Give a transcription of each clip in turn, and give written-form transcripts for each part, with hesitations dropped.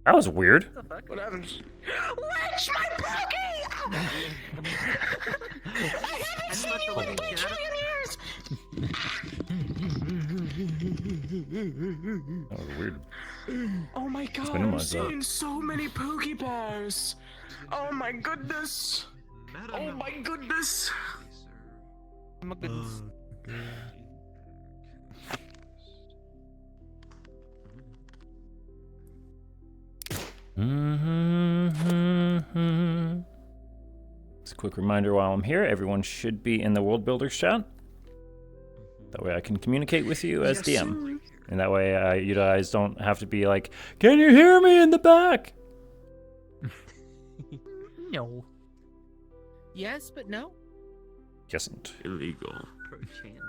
That was weird. What the fuck? What happened? Witch, my pookie! I haven't seen you in a trillion years! That was weird. Oh my god, I'm minimize that. seeing so many pookie bears! Oh my goodness! Oh my goodness! Oh my goodness. Just a quick reminder while I'm here, everyone should be in the World Builders chat. That way I can communicate with you as Yes, DM. And that way you guys don't have to be like, can you hear me in the back? No. Yes, but no. Yesn't. Illegal. Pro chance.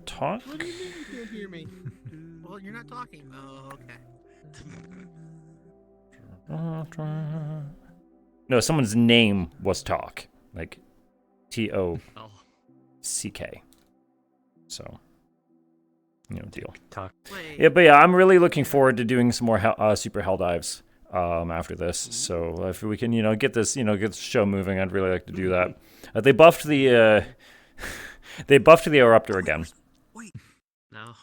Talk? What do you mean you can't hear me? Well, you're not talking. Oh, okay. No, someone's name was Talk. Like, T-O-C-K. Oh. So, deal. Talk. Wait. Yeah, but yeah, I'm really looking forward to doing some more super hell dives after this. So if we can, get this, get the show moving, I'd really like to do that. They buffed the Eruptor again. Wait. No.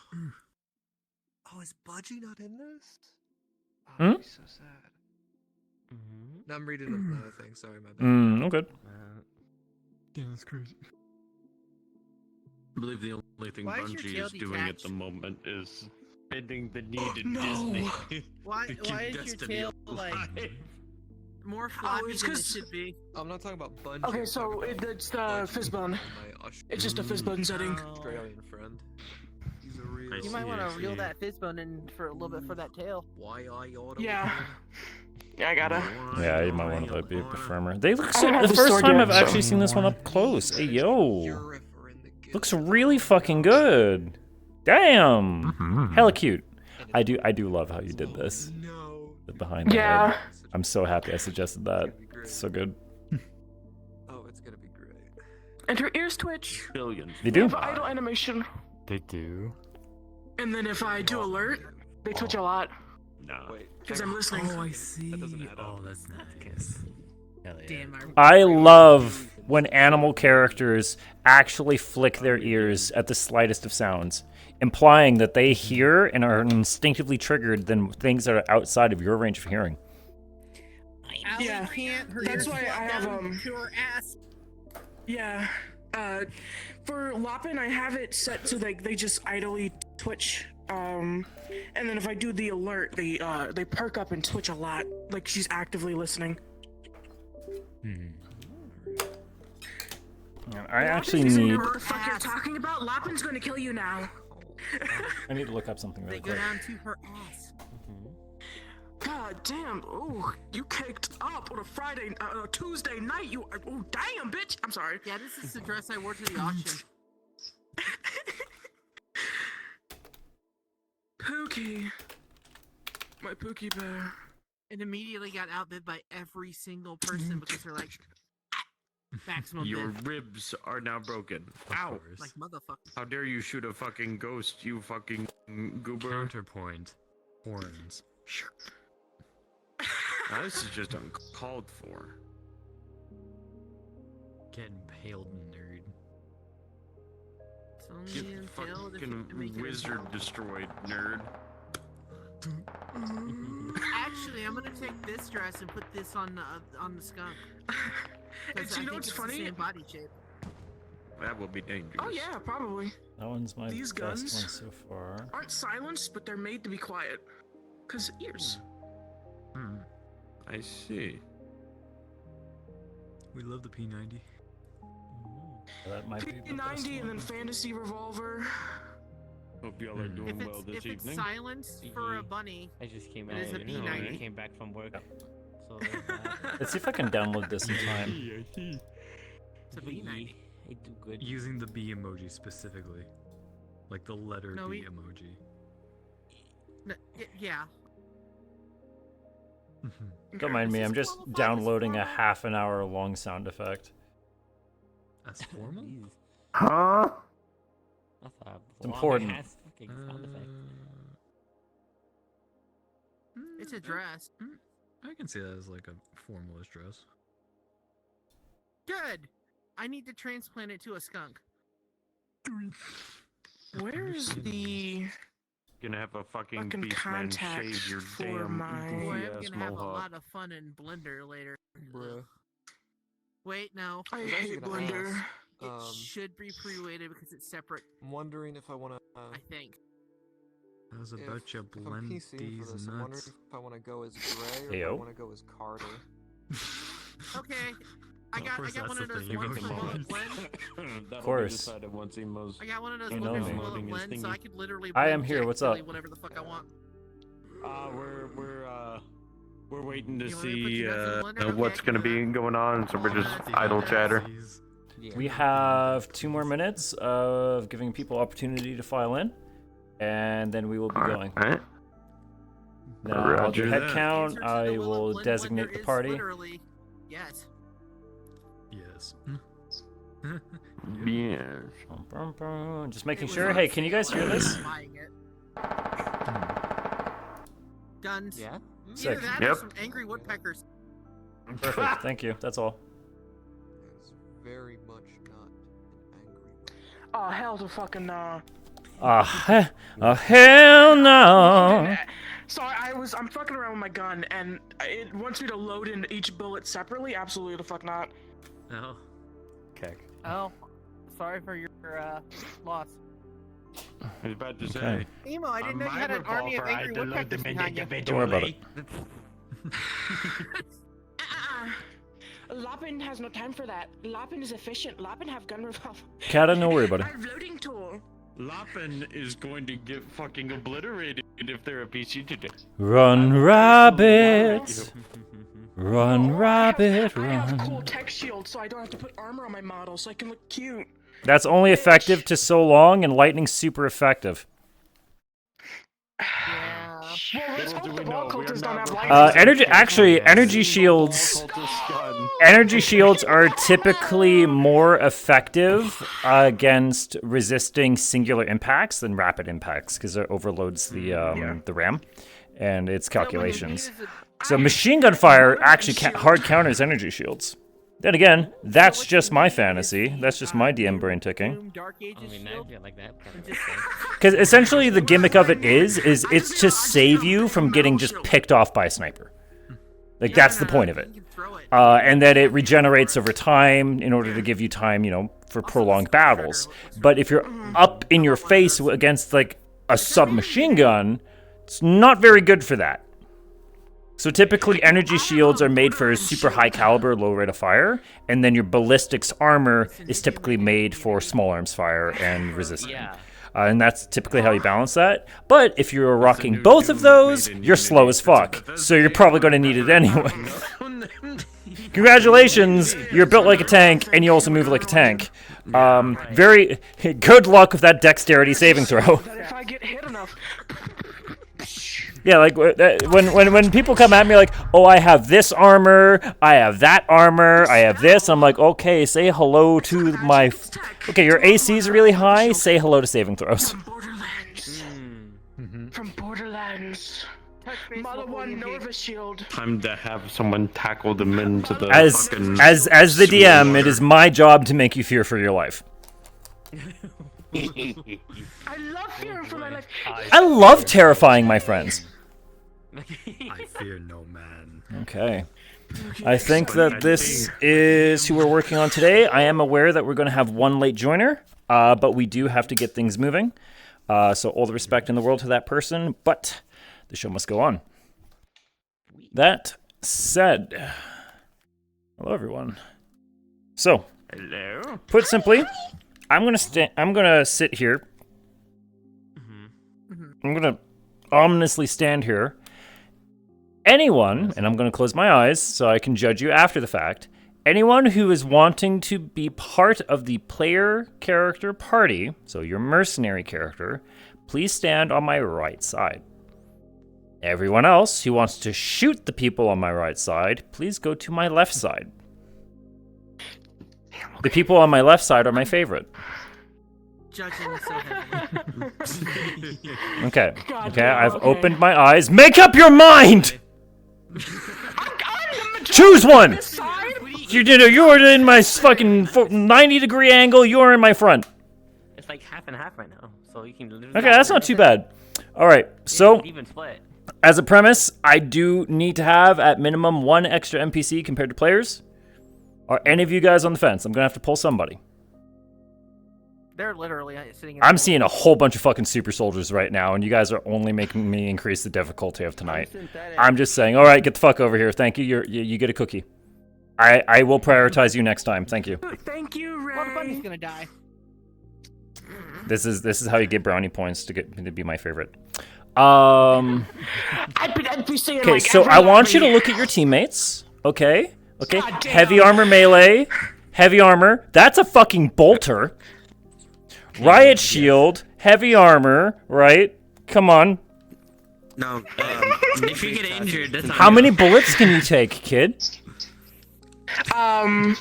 Oh, is Budgie not in this? Hmm? Oh, he's so sad. Mm-hmm. No, I'm reading another thing. Sorry, my bad. Oh, good. Yeah, that's crazy. I believe the only thing Why is your Bungie tail is doing at detached? the moment is bending the knee to no. Disney. Why? to keep Why is your Destiny tail like alive. more floppy it's than it 'cause- should be? I'm not talking about Bungie. Okay, I'm so talking about it's the Budgie, fizz bone. my It's just a fizz bone setting. Oh. Australian friend. He's a real. I You might see, want I to reel see. that fizz bone in for a little bit for that tail. Why I oughta Yeah. win. Yeah, I gotta. Yeah, you might want to be a bit firmer. They look I so. don't have The the first sword time yet, I've so- actually seen this one up close. Hey, yo. You're ever in the guild. Looks really fucking good. Damn. Hella cute. I do love how you did this. No. The behind the Yeah. head. I'm so happy I suggested that. It's so good. Oh, it's gonna be great. And her ears twitch. Billions. They They do? have idle animation. They do. And then if I do alert, they twitch a lot. No. Wait. Because I'm listening. Oh, I see. That doesn't add up. Oh, that's nice. Hell yeah. Damn, I love when animal characters actually flick their ears at the slightest of sounds, implying that they hear and are instinctively triggered than things that are outside of your range of hearing. Allie Yeah. can't. Her That's ears why flop I have, down to her ass. Yeah. For Lopin, I have it set so they just idly twitch. And then if I do the alert, they perk up and twitch a lot, like she's actively listening. I actually Lopin, if you need. know what the fuck you're talking about? Lopin's gonna kill you now. I need to look up something They really go quick. down to her ass. God damn! Oh, you caked up on a Tuesday night. You, oh damn, bitch! I'm sorry. Yeah, this is the dress I wore to the auction. Pookie, my Pookie bear. And immediately got outbid by every single person because they're like, maximum Your bid. ribs are now broken. Of Ow! course. Like, motherfucker. How dare you shoot a fucking ghost, you fucking goober. Counterpoint. Horns. Now, this is just uncalled for. Get impaled, nerd. It's only Get until the fucking wizard destroyed, nerd. Actually, I'm gonna take this dress and put this on the skunk. 'Cause You I know think what's it's funny? the same body shape. That will be dangerous. Oh yeah, probably. That one's my These best guns one so far. aren't silenced, but they're made to be quiet. Cause ears. I see. We love the P90. That might be the best P90 and then one. fantasy revolver. Hope y'all are doing well this If it's evening. silenced for a bunny, I just came It out. is a and B90. I came back from work. Yep. So there's that. Let's see if I can download this in time. it's a B90. I do good. Using the B emoji specifically. Like the letter No, B we- emoji. Yeah. Don't mind me, I'm just qualified as downloading a formal? half an hour long sound effect. That's formal? Jeez. Huh? That's a important. long-ass fucking sound effect. It's a dress. I can see that as like a formalist dress. Good. I need to transplant it to a skunk. Where's the Gonna have a fucking fucking beastman contact shave your for damn my- Boy, goofy I'm ass gonna have a mohawk. lot of fun in Blender later. Bruh. Wait, no. I was actually hate gonna Blender. ask. It should be pre-weighted because it's separate, I'm wondering if I want to. I think. I was If, about to if I'm blend PCing for these this, I'm wondering nuts. if I want to go as Gray or if I Heyo. want to go as Carter. Okay. I Well, got first one that's of the those thing, you ones vote for for Will mine. It Blend. Of course. Decided once Emo's I got one of those You ones know for me. Will It Loading his Blend, so thingy. I could literally I blend am here, Jack what's Billy up? whenever the fuck I want. We're waiting to You want me to put see you guys in Blender? Okay, what's I can gonna do be that. going on, so we're just Yeah. idle chatter. We have 2 more minutes of giving people opportunity to file in, and then we will be going. Alright. Now, I'll do Roger head that. count. Answer to I the Will It will Blend designate blender the is party. Literally, yes. Yes. Yes. Just making It was sure. on Hey, can you guys sale, hear I was this? buying it. Guns. Yeah. Either Sick. that Yep. or some angry woodpeckers. Perfect. Thank you. That's all. It's very much not an angry way. Oh, hell to fucking Hell no. So I'm fucking around with my gun, and it wants me to load in each bullet separately. Absolutely the fuck not. No. Okay. Oh, sorry for your loss. I was about to say. Okay. Emo, I didn't know you had an army of angry woodpeckers behind you. Don't worry about it. Lopin has no time for that. Lopin is efficient. Lopin have gun revolver. Kata, don't worry about it. I have loading tool. Loppin is going to get fucking obliterated if they're a PC today. Run, rabbit. Run, rabbit, I have cool run. tech shield, so I don't have to put armor on my model, so I can look cute. That's only effective to so long, and lightning's super effective. Yeah. Well, let's Little do hope the we know, ball we are cultists not don't have recording. lightning. Energy shields. Cultist gun. Energy shields are typically more effective against resisting singular impacts than rapid impacts because it overloads the RAM and its calculations. So machine gun fire actually hard counters energy shields. Then again, that's just my fantasy. That's just my DM brain ticking. Dark Ages I mean, I shield. feel like that kind of Just- Because essentially the gimmick of it is it's to save you from getting just picked off by a sniper. Like that's the point of it. You can throw it. And that it regenerates over time in order to give you time, for prolonged battles. But if you're up in your face against like a submachine gun, it's not very good for that. So typically energy shields are made for super high caliber, low rate of fire, and then your ballistics armor is typically made for small arms fire and resistant. Yeah. And that's typically how you balance that. But if you're rocking both of those, you're slow as fuck. So you're probably going to need it anyway. Congratulations, you're built like a tank, and you also move like a tank. Very good luck with that dexterity saving throw. That if I get hit enough, Yeah, like when people come at me like, oh, I have this armor, I have that armor, I have this, I'm like, okay, say hello to my. Okay, your AC is really high. Say hello to saving throws. from Borderlands. Mm-hmm. From Borderlands. Mother one Nova shield. Time to have someone tackle them into the As fucking as the sewer DM, it water. is my job to make you fear for your life. I love fearing for my life. I love terrifying my friends. I fear no man. Okay. I think that this is who we're working on today. I am aware that we're going to have one late joiner, but we do have to get things moving. So all the respect in the world to that person, but the show must go on. That said, hello everyone. So, Hello. put simply, I'm gonna sit here. I'm gonna ominously stand here. Anyone, and I'm going to close my eyes so I can judge you after the fact, anyone who is wanting to be part of the player character party, so your mercenary character, please stand on my right side. Everyone else who wants to shoot the people on my right side, please go to my left side. The people on my left side are my favorite. judging so heavily. Okay. God Okay, damn, I've okay. opened my eyes. Make up your mind! Choose one! You're in my fucking 90-degree angle. You're in my front. It's like half and half right now, so you can literally. Okay, that's not too bad. All right, so Even split. as a premise, I do need to have at minimum one extra NPC compared to players. Are any of you guys on the fence? I'm gonna have to pull somebody. They're literally sitting. I'm seeing a whole bunch of fucking super soldiers right now, and you guys are only making me increase the difficulty of tonight. I'm just saying, all right, get the fuck over here. Thank you. You get a cookie. I will prioritize you next time. Thank you. Thank you, Ray. Well, Bunny's gonna die. This is how you get brownie points to be my favorite. I'd be saying Okay, like so every I want you to lobby. look at your teammates. Okay. God damn. Heavy armor melee. Heavy armor. That's a fucking bolter. Riot shield. Heavy armor. Right. Come on. No. If you get injured, that's How many bullets can you take, kid? A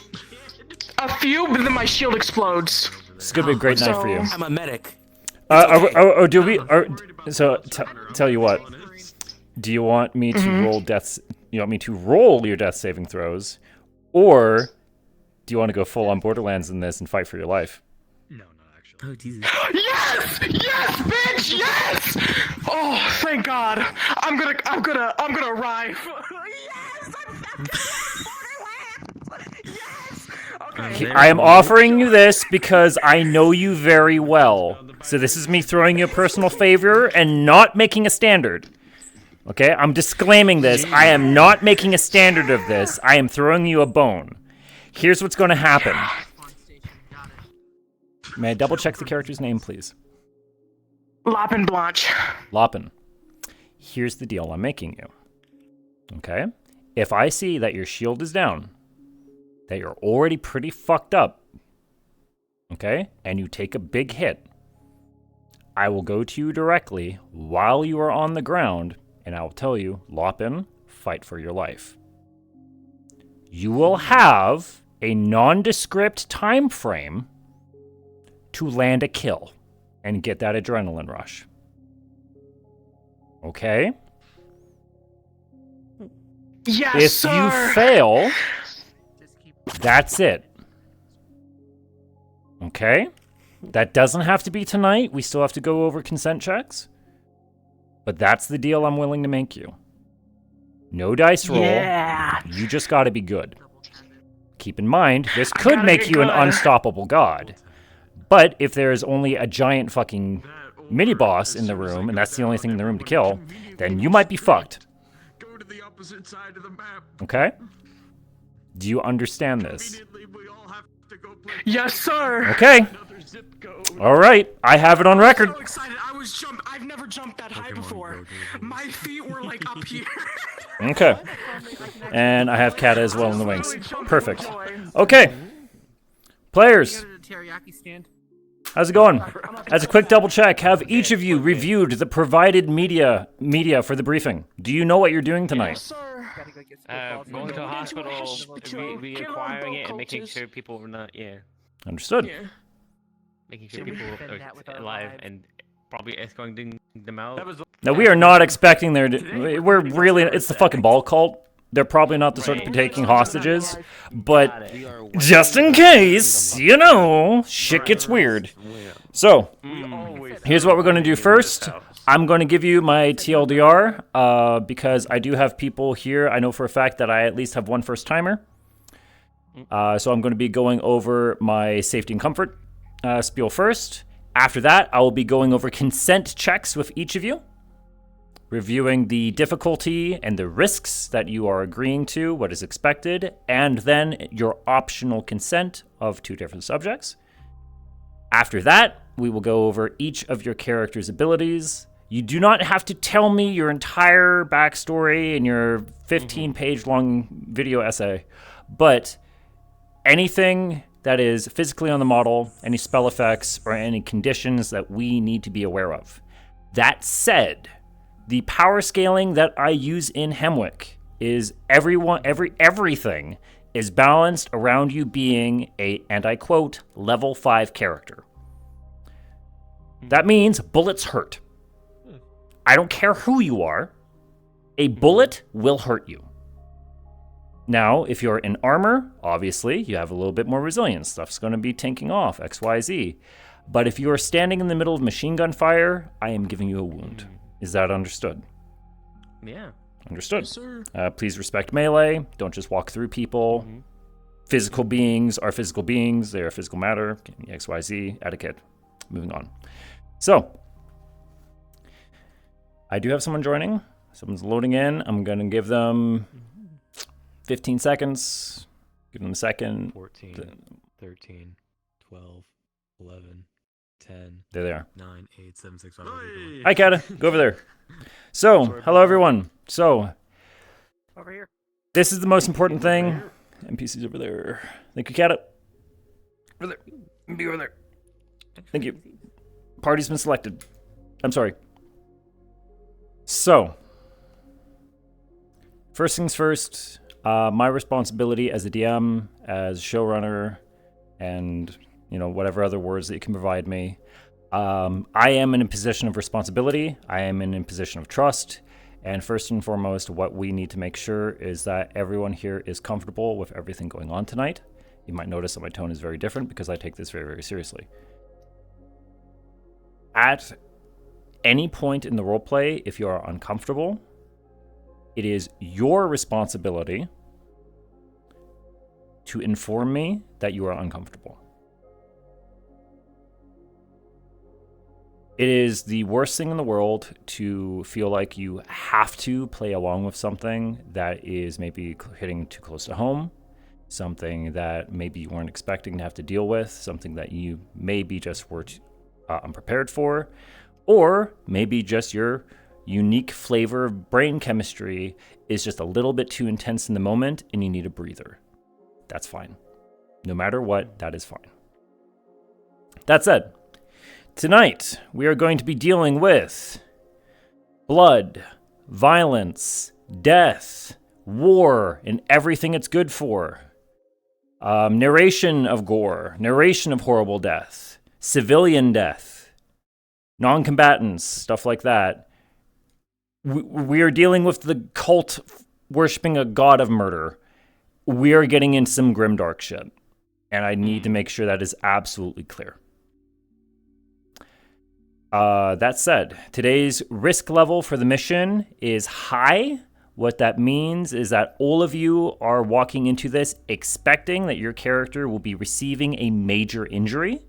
few, but then my shield explodes. It's gonna be a great night for you. I'm a medic. Do we? So tell you what. Do you want me to roll deaths? You want me to roll your death saving throws, or do you want to go full on Borderlands in this and fight for your life? No, not actually. Oh Jesus. Yes! Yes, bitch! Yes! Oh, thank God! I'm gonna arrive. Yes! Yes! Okay. I am offering you this because I know you very well. So this is me throwing you a personal favor and not making a standard. Okay, I'm disclaiming this. I am not making a standard of this. I am throwing you a bone. Here's what's going to happen. Spawn station. Got it. May I double check the character's name, please? Lopin Blanche. Loppin. Here's the deal I'm making you. Okay? If I see that your shield is down, that you're already pretty fucked up, okay, and you take a big hit, I will go to you directly while you are on the ground, and I will tell you, Loppin, fight for your life. You will have a nondescript time frame to land a kill and get that adrenaline rush. Okay? Yes, If sir. you fail, Just keep. that's it. Okay? That doesn't have to be tonight. We still have to go over consent checks. But that's the deal I'm willing to make you. No dice roll. Yeah. You just gotta be good. Double tap it. Keep in mind, this could gotta make get you an good. unstoppable god. But if there's only a giant fucking mini-boss in the room, and that's the only thing in the room to kill, then you might be fucked. Go to the opposite side of the map. Okay? Do you understand this? Immediately, we all have to go play Yes, sir. Okay. another zip code. All right. I have it on record. So excited. I've never jumped that high Pokemon before. Go, My feet were like up here. Okay. And I have Kata as well in the wings. Perfect. Okay. Players, Go to the teriyaki stand. how's it going? As a quick double check, have each of you reviewed the provided media for the briefing? Do you know what you're doing tonight? Sir. Gotta go get some Going to a Go into a hospital, hospital, reacquiring it, and making cultists. sure people are not, Understood. Yeah. making sure Should we people defend that with are our alive lives? and probably escorting them out. That was Now, we are not expecting there to... We're really... It's the fucking ball cult. They're probably not the sort to be taking hostages. But We are just in case, you know, shit gets weird. So, here's what we're going to do first. I'm going to give you my TLDR because I do have people here. I know for a fact that I at least have one first timer. So I'm going to be going over my safety and comfort spiel first. After that, I will be going over consent checks with each of you, reviewing the difficulty and the risks that you are agreeing to, what is expected, and then your optional consent of 2 different subjects. After that, we will go over each of your character's abilities. You do not have to tell me your entire backstory in your 15-page long video essay, but anything that is physically on the model, any spell effects, or any conditions that we need to be aware of. That said, the power scaling that I use in Hemwick is everything is balanced around you being a, and I quote, level 5 character. That means bullets hurt. I don't care who you are. A bullet will hurt you. Now, if you're in armor, obviously, you have a little bit more resilience. Stuff's going to be tanking off, X, Y, Z. But if you are standing in the middle of machine gun fire, I am giving you a wound. Is that understood? Yeah. Understood. Yes, sir. Please respect melee. Don't just walk through people. Physical beings are physical beings. They are physical matter. X, Y, Z. Etiquette. Moving on. So, I do have someone joining. Someone's loading in. I'm going to give them 15 seconds. Give them a second. 14, 13, 12, 11, 10, There they are. 9, 8, 7, 6, 5, Hey. Hi, Kata. Go over there. So, hello, everyone. So, Over here. this is the most important thing. NPC's over there. Thank you, Kata. Over there. Be over there. Thank you. Party's been selected. I'm sorry. So, first things first, my responsibility as a DM, as showrunner, and, whatever other words that you can provide me. I am in a position of responsibility. I am in a position of trust. And first and foremost, what we need to make sure is that everyone here is comfortable with everything going on tonight. You might notice that my tone is very different because I take this very, very seriously. At any point in the roleplay, if you are uncomfortable, it is your responsibility to inform me that you are uncomfortable. It is the worst thing in the world to feel like you have to play along with something that is maybe hitting too close to home, something that maybe you weren't expecting to have to deal with, something that you maybe just were unprepared for, or maybe just your unique flavor of brain chemistry is just a little bit too intense in the moment and you need a breather. That's fine. No matter what, that is fine. That said, tonight, we are going to be dealing with blood, violence, death, war, and everything it's good for. Narration of gore, narration of horrible death, civilian death, non-combatants, stuff like that. We are dealing with the cult worshipping a god of murder. We are getting into some grimdark shit, and I need to make sure that is absolutely clear. That said, today's risk level for the mission is high. What that means is that all of you are walking into this expecting that your character will be receiving a major injury,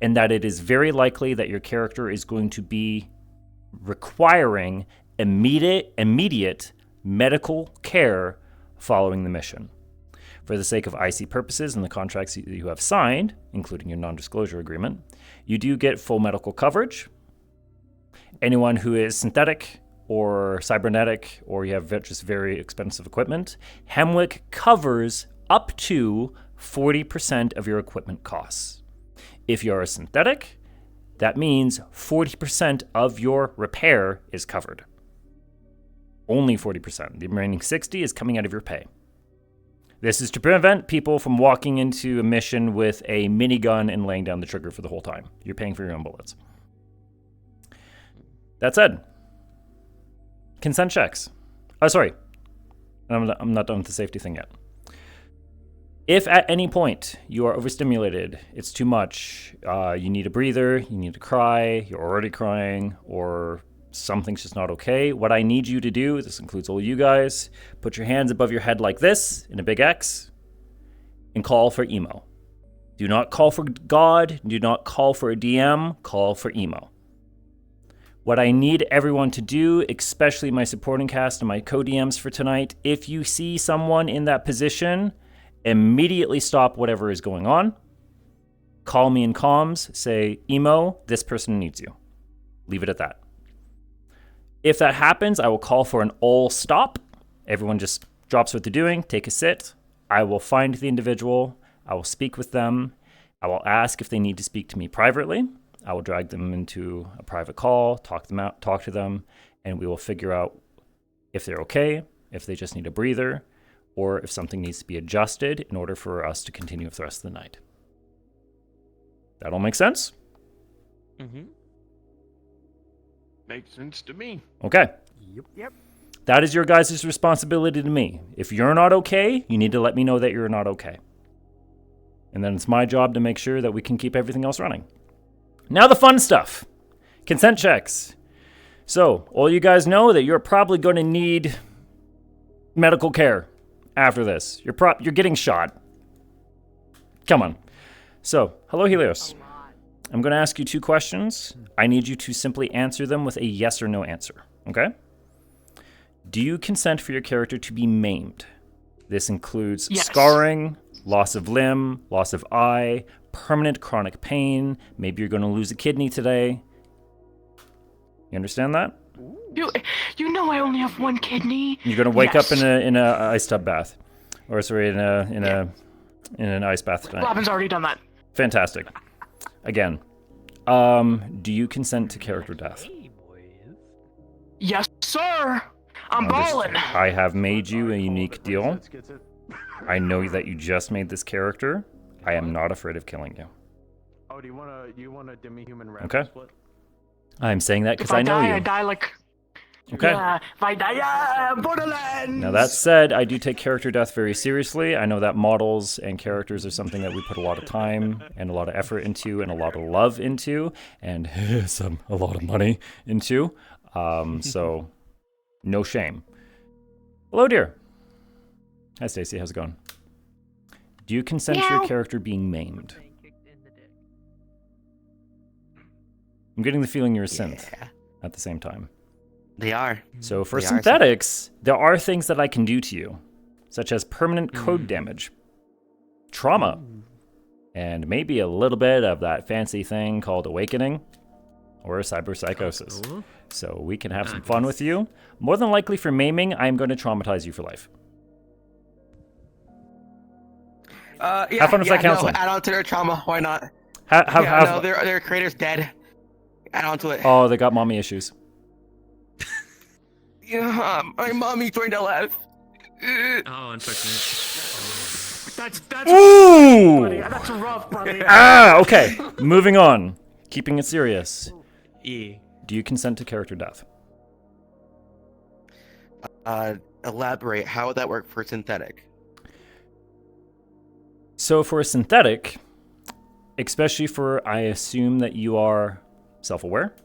and that it is very likely that your character is going to be requiring immediate medical care following the mission. For the sake of IC purposes and the contracts that you have signed, including your non-disclosure agreement, you do get full medical coverage. Anyone who is synthetic or cybernetic, or you have just very expensive equipment, Hemwick covers up to 40% of your equipment costs. If you're a synthetic, that means 40% of your repair is covered. Only 40%. The remaining 60% is coming out of your pay. This is to prevent people from walking into a mission with a minigun and laying down the trigger for the whole time. You're paying for your own bullets. That said, consent checks. Oh, sorry. I'm not done with the safety thing yet. If at any point you are overstimulated, it's too much, you need a breather, you need to cry, you're already crying, or something's just not okay, what I need you to do, this includes all you guys, put your hands above your head like this, in a big X, and call for emo. Do not call for God, do not call for a DM, call for emo. What I need everyone to do, especially my supporting cast and my co-DMs for tonight, if you see someone in that position, immediately stop whatever is going on. Call me in comms, say, emo, this person needs you. Leave it at that. If that happens, I will call for an all stop. Everyone just drops what they're doing, take a sit. I will find the individual. I will speak with them. I will ask if they need to speak to me privately. I will drag them into a private call, talk to them, and we will figure out if they're okay, if they just need a breather, or if something needs to be adjusted in order for us to continue with the rest of the night. That all make sense? Mm-hmm. Makes sense to me. Okay. Yep. That is your guys' responsibility to me. If you're not okay, you need to let me know that you're not okay. And then it's my job to make sure that we can keep everything else running. Now the fun stuff. Consent checks. So, all you guys know that you're probably going to need medical care after this. You're getting shot. Come on. So, hello Helios. I'm going to ask you 2 questions. I need you to simply answer them with a yes or no answer. Okay? Do you consent for your character to be maimed? This includes Yes. scarring, loss of limb, loss of eye, permanent chronic pain. Maybe you're going to lose a kidney today. You understand that? You know I only have 1 kidney. You're going to wake up Yes. in a ice tub bath, or sorry, in an ice bath tonight. Robin's already done that. Fantastic. Again, do you consent to character death? Hey, boys. Yes, sir. I'm balling. I have made you a unique deal. I know that you just made this character. I am not afraid of killing you. Oh, do you want a demi-human rat Okay. split? I'm saying that because If I know die, you. I die like. Okay. Yeah, if I die, yeah, Borderlands. Now that said, I do take character death very seriously. I know that models and characters are something that we put a lot of time and a lot of effort into and a lot of love into and a lot of money into. So no shame. Hello, dear. Hi, Stacy. How's it going? Do you consent to your Meow. character being maimed? Getting kicked in the dick. I'm getting the feeling you're a synth at the same time. They are. So for They are synthetics, there are things that I can do to you, such as permanent code damage, trauma, and maybe a little bit of that fancy thing called awakening or cyberpsychosis. Cool. So we can have some fun with you. More than likely for maiming, I'm going to traumatize you for life. Yeah, Have fun with that counseling. No, add on to their trauma. Why not? Have Their creator's dead. Add on to it. Oh, they got mommy issues. Yeah, my mommy joined LF. Oh, unfortunate. That's Ooh! buddy. That's rough, buddy. Okay. Moving on. Keeping it serious. Yeah. Do you consent to character death? Elaborate. How would that work for synthetic? So for a synthetic, especially for, I assume that you are self-aware.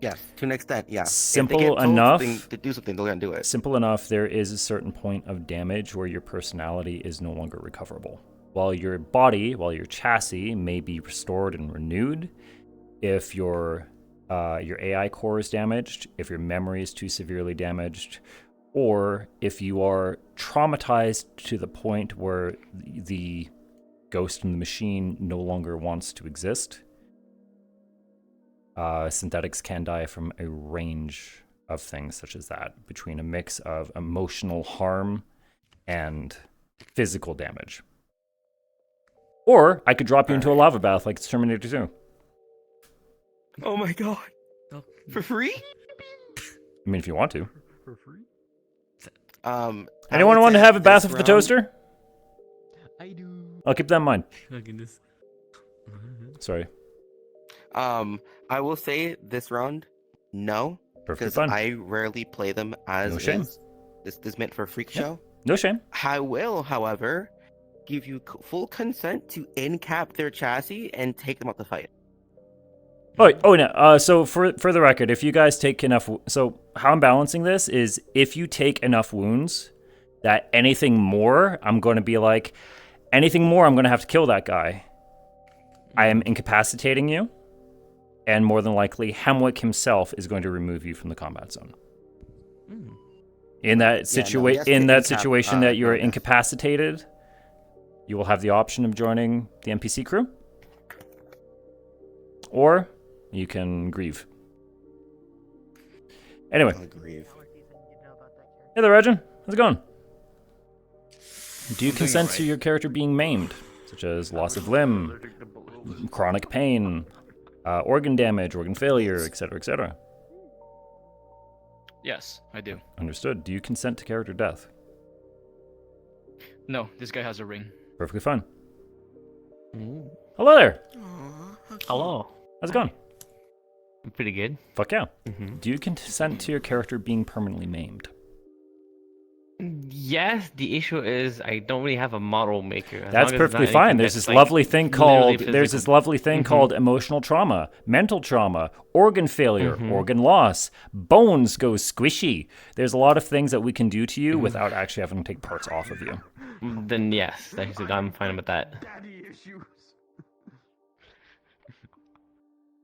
Yes, to an extent, yeah. Simple if they get told enough. to do something, they're gonna do it. Simple enough, there is a certain point of damage where your personality is no longer recoverable. While your body, while your chassis may be restored and renewed, if your AI core is damaged, if your memory is too severely damaged, or if you are traumatized to the point where the ghost in the machine no longer wants to exist, synthetics can die from a range of things such as that, between a mix of emotional harm and physical damage. Or I could drop you into a lava bath like it's Terminator 2. Oh my god. Oh, For free? I mean, if you want to. for free? Anyone want to have a bath with the toaster? I do. I'll keep that in mind. Oh, goodness. Sorry. I will say this round, no, Perfectly because fine. I rarely play them as No shame. is. This is meant for a freak Yep. show. No shame. I will, however, give you full consent to in-cap their chassis and take them out the fight. Oh no. So for the record, if you guys take enough, so how I'm balancing this is if you take enough wounds, that anything more, I'm going to be like, anything more, I'm going to have to kill that guy. I am incapacitating you, and more than likely, Hemwick himself is going to remove you from the combat zone. In that he has in to that incap, situation that you are Melvin. incapacitated, you will have the option of joining the NPC crew, or you can grieve. Anyway, I'll grieve. hey there, Regin. How's it going? Do you consent to your character being maimed, such as loss of limb, chronic pain, organ damage, organ failure, etc., etc.? Yes, I do. Understood. Do you consent to character death? No, this guy has a ring. Perfectly fine. Hello there. Hello. How's it going? Pretty good. Fuck yeah. Mm-hmm. Do you consent to your character being permanently maimed? Yes, the issue is I don't really have a model maker. As That's long as it's perfectly not fine. anything There's that's, this like, lovely thing literally called physical. called emotional trauma, mental trauma, organ failure, Mhm. organ loss, bones go squishy. There's a lot of things that we can do to you without actually having to take parts off of you. Then yes, I'm fine with that. Daddy issues.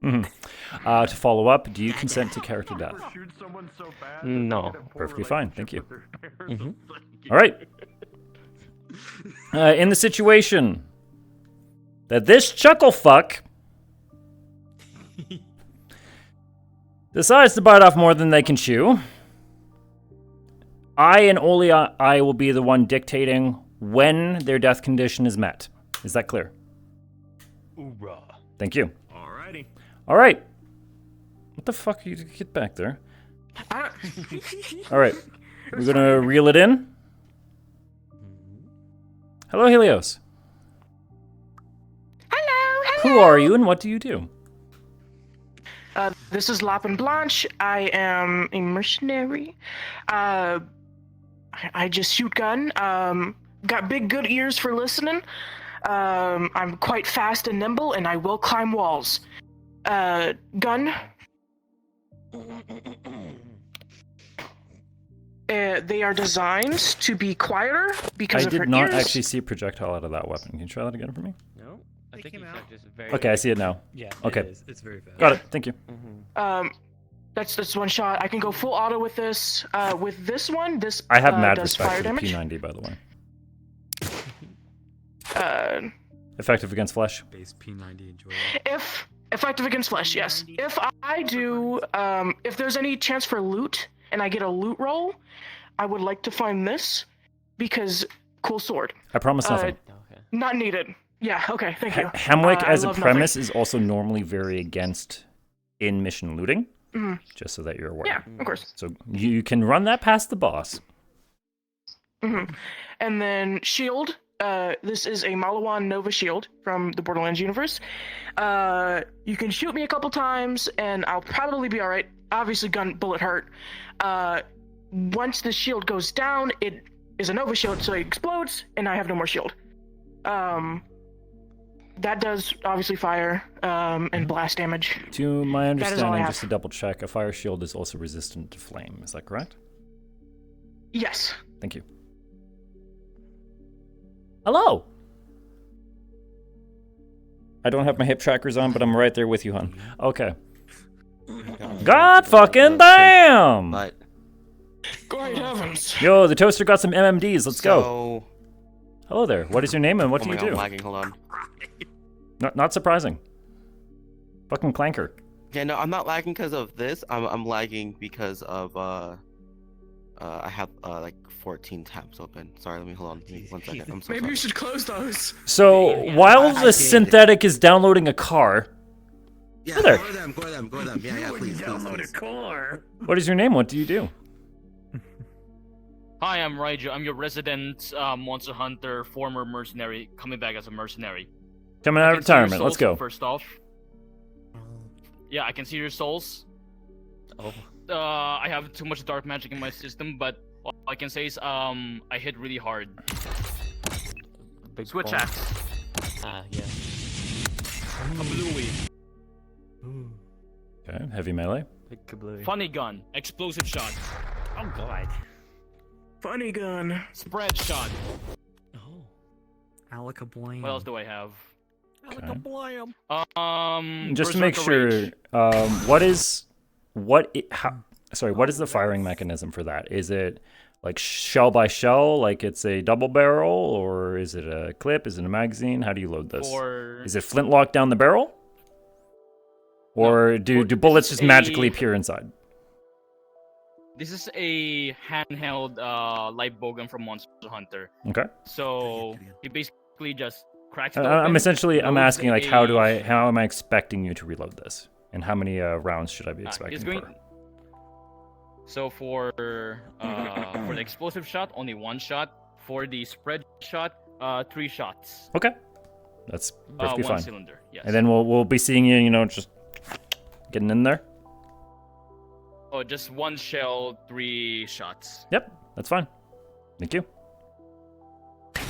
To follow up, do you consent to character death? Shoot someone so bad. No. Perfectly fine, thank you. Mhm. All right. In the situation that this chuckle fuck decides to bite off more than they can chew, I and only I will be the one dictating when their death condition is met. Is that clear? Hoorah. Thank you. Alrighty. All right. What the fuck are you? Get back there. All right. We're going to reel it in. Hello, Helios. Hello. Who are you and what do you do? This is Lapin Blanche. I am a mercenary. I just shoot gun. Got big good ears for listening. I'm quite fast and nimble, and I will climb walls. Gun. They are designed to be quieter because I of her did not ears. actually see a projectile out of that weapon. Can you try that again for me? No, I They think came he's out. just very. Okay, I see it now. Yeah. Okay. It is. It's very fast. Got it. Thank you. Mhm. That's one shot. I can go full auto with this. With this one, this I have mad does respect fire for the damage. P90, by the way. Effective against flesh. Base P90, enjoy If effective against flesh, yes. If I do, if there's any chance for loot and I get a loot roll, I would like to find this because cool sword. I promise nothing. Okay. Not needed. Yeah. Okay. Thank you. Hemwick, I as a love premise, is also normally very against in-mission looting, Mhm. just so that you're aware. Yeah. Of course. So you can run that past the boss. hmm And then shield. This is a Malawan Nova shield from the Borderlands universe. You can shoot me a couple times, and I'll probably be all right. Obviously, gun bullet hurt. Once the shield goes down, it is a Nova shield, so it explodes, and I have no more shield. That does obviously fire and blast damage. To my is all I understanding, have. just to double check, a fire shield is also resistant to flame. Is that correct? Yes. Thank you. Hello. I don't have my hip trackers on, but I'm right there with you, hon. Okay. God fucking damn! But Great heavens. Yo, the toaster got some MMDs. Let's go. so, Hello there. What is your name and what oh do my you God, do? I'm lagging. Hold on. Not surprising. Fucking clanker. Yeah, no, I'm not lagging because of this. I'm lagging because of I have like 14 tabs open. Sorry, let me hold on. Give me 1 second. I'm so Maybe sorry. you should close those. So while the did. synthetic is downloading a car, Yeah, Hey there. go to them, go to them, go to them. Yeah, please, please. car. what is your name? What do you do? Hi, I'm Raiju. I'm your resident monster hunter, former mercenary, coming back as a mercenary. Coming out I of can see your retirement. Let's souls, go. First off, yeah, I can see your souls. Oh. I have too much dark magic in my system, but all I can say is I hit really hard. Big Switch bomb. axe, Ah, yeah. a bluey, Okay, heavy melee. Big kablooey. funny gun, explosive shot, Oh god. Funny gun. spread shot. Oh. Alaka-blam. What else do I have? Alaka-blam. Just to make Berserker sure, Rage. what is the firing mechanism for that? Is it like shell by shell, like it's a double barrel, or is it a clip? Is it a magazine? How do you load this? For Is it flintlock down the barrel? Or do bullets just magically appear inside? this is a handheld light bowgun from Monster Hunter. Okay. So you basically just cracks it I'm open, essentially I'm loads asking like how am I expecting you to reload this? And how many rounds should I be expecting it's going. per? So for the explosive shot, only 1 shot. For the spread shot, 3 shots. Okay. That's perfectly 1 fine. cylinder. Yes. And then we'll be seeing you, just getting in there. Oh, just 1 shell, 3 shots. Yep, that's fine. Thank you.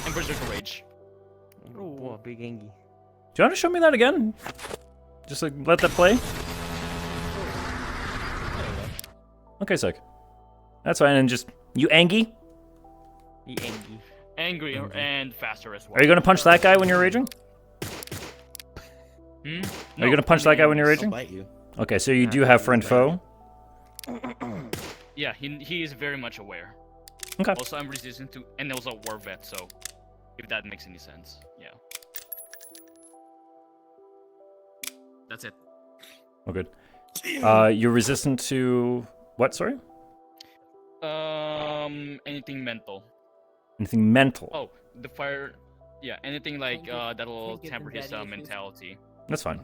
And Berserker Rage. Oh, big Angie. Do you want to show me that again? Just like let that play. Okay, sick. That's fine. And just you Angie. The Angie. Angry and faster as well. Are you gonna punch that guy when you're raging? Hmm? Are you gonna punch that guy when you're I'll raging? bite you. Okay, so you do have friend foe. Yeah, he is very much aware. Okay. Also, I'm resistant to, and also a war vet, so if that makes any sense, yeah. That's it. Oh, good. You're resistant to what? Sorry. Anything mental. Anything mental. Oh, the fire. Yeah, anything like that'll can't give temper them his daddy issues. mentality, That's fine.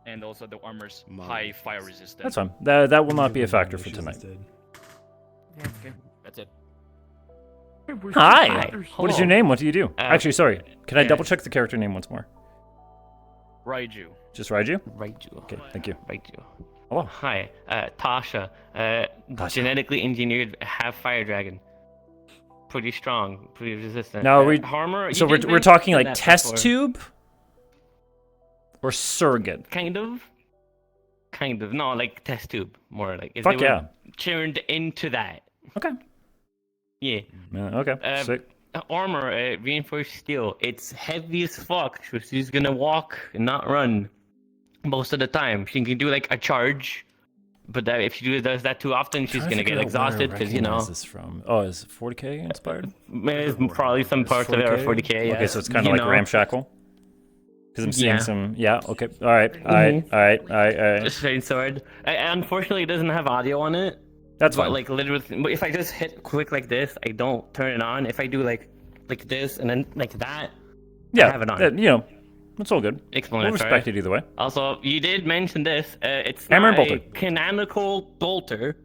and also the armor's Mom. high fire resistance. That's fine. That will not be a factor for tonight. Okay, that's it. Hi. What is your name? What do you do? Uh, Actually, sorry. Can I yeah. double check the character name once more? Raiju. Just Raiju? Raiju. Okay, thank you. Raiju. Hello. Hi, Tasha. Genetically engineered half fire dragon. Pretty strong, pretty resistant. Now we. Harmer. So you we're did we're talking mention like that test before. tube or surrogate. Kind of. Kind of. No, like test tube. More like. If Fuck they were yeah. Turned into that. Okay. Yeah. Okay. Sick. Armor, reinforced steel. It's heavy as fuck. So she's gonna walk and not run most of the time. She can do like a charge, but if she does that too often, she's gonna get exhausted because you know. Where is this from? Oh, is it 40k inspired? There's probably some parts of it are 40k. Yeah. Okay, so it's kind of You like know. ramshackle. Because I'm seeing Yeah. some. Yeah. Okay. All right. All right. All right. All right. Just straight sword. Unfortunately, it doesn't have audio on it. That's But fine. like literally, if I just hit quick like this, I don't turn it on. If I do like this and then like that, Yeah. I have it on. You know, it's all good. We'll Explanatory. respect it either way. Also, you did mention this. It's Hammer and not a bolter. canonical bolter.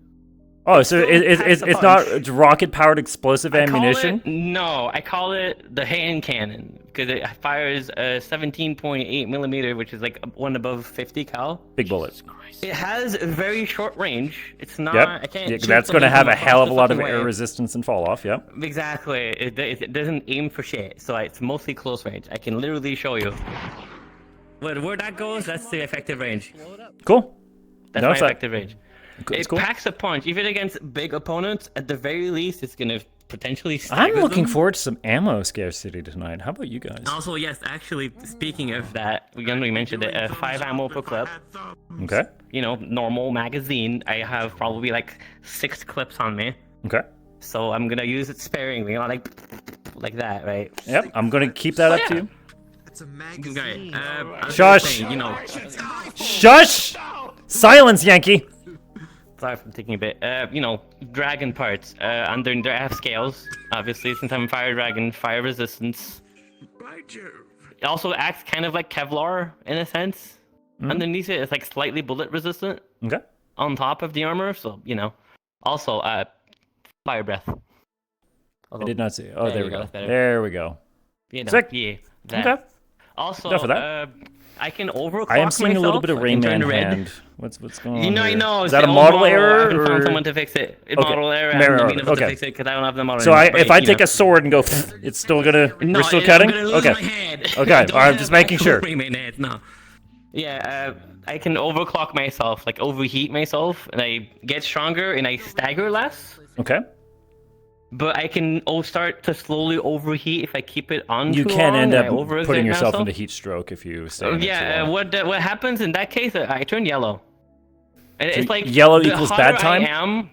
Oh, so Still packs a it's not punch. rocket-powered explosive ammunition? No, I call it the hand cannon because it fires a 17.8 millimeter, which is like one above 50 cal. Big bullet. It has a very short range. It's not. Yep. I can't. Yeah, shoot that's going to something have from a hell of a across lot the of fucking air way. resistance and fall off. Yep. Exactly. It doesn't aim for shit, so it's mostly close range. I can literally show you. Where that goes, that's the effective range. Cool. That's No, my it's not- effective range. It's It cool. packs a punch, even against big opponents. At the very least, it's gonna potentially. I'm stagger looking them. forward to some ammo scarcity tonight. How about you guys? Also, yes, actually, speaking of that, we mentioned it. 5 ammo per clip. Okay. You know, normal magazine. I have probably like 6 clips on me, Okay. so I'm gonna use it sparingly. You know, like that, right? Yep. I'm going to keep that up to you. It's a Okay. magazine. I was Shush! saying, you know, Shush! Silence, Yankee. sorry for taking a bit. You know, dragon parts. Under there I have scales. Obviously, since I'm a fire dragon, fire resistance. It also acts kind of like Kevlar in a sense. Underneath it, it's like slightly bullet resistant. Okay. On top of the armor, so you know. Also, fire breath. I did not see. Oh, there we go. that's better. There we go. You know, Sick. yeah. That. Okay. Also, Enough of that. I can overclock I am seeing a little myself. bit of I can turn Rayman to red. hand. What's going on? You know, here? I know. Is it's that a the old model error? I haven't or- found someone to fix it. Okay. Model error. I Mirror haven't been able okay. to fix it because I don't have the model. So if I you take know. a sword and go, it's still gonna. No, we're still I'm cutting. gonna lose Okay. my head. Okay, I don't alright, I'm have just making sure. Rayman head, no. Yeah, I can overclock myself, like overheat myself, and I get stronger and I stagger less. Okay. But I can start to slowly overheat if I keep it on You too can long end and I up overexert putting yourself myself. into heat stroke if you stay. in it too Yeah, long. what happens in that case? I turn yellow. And So it's like yellow the equals hotter bad time? I am,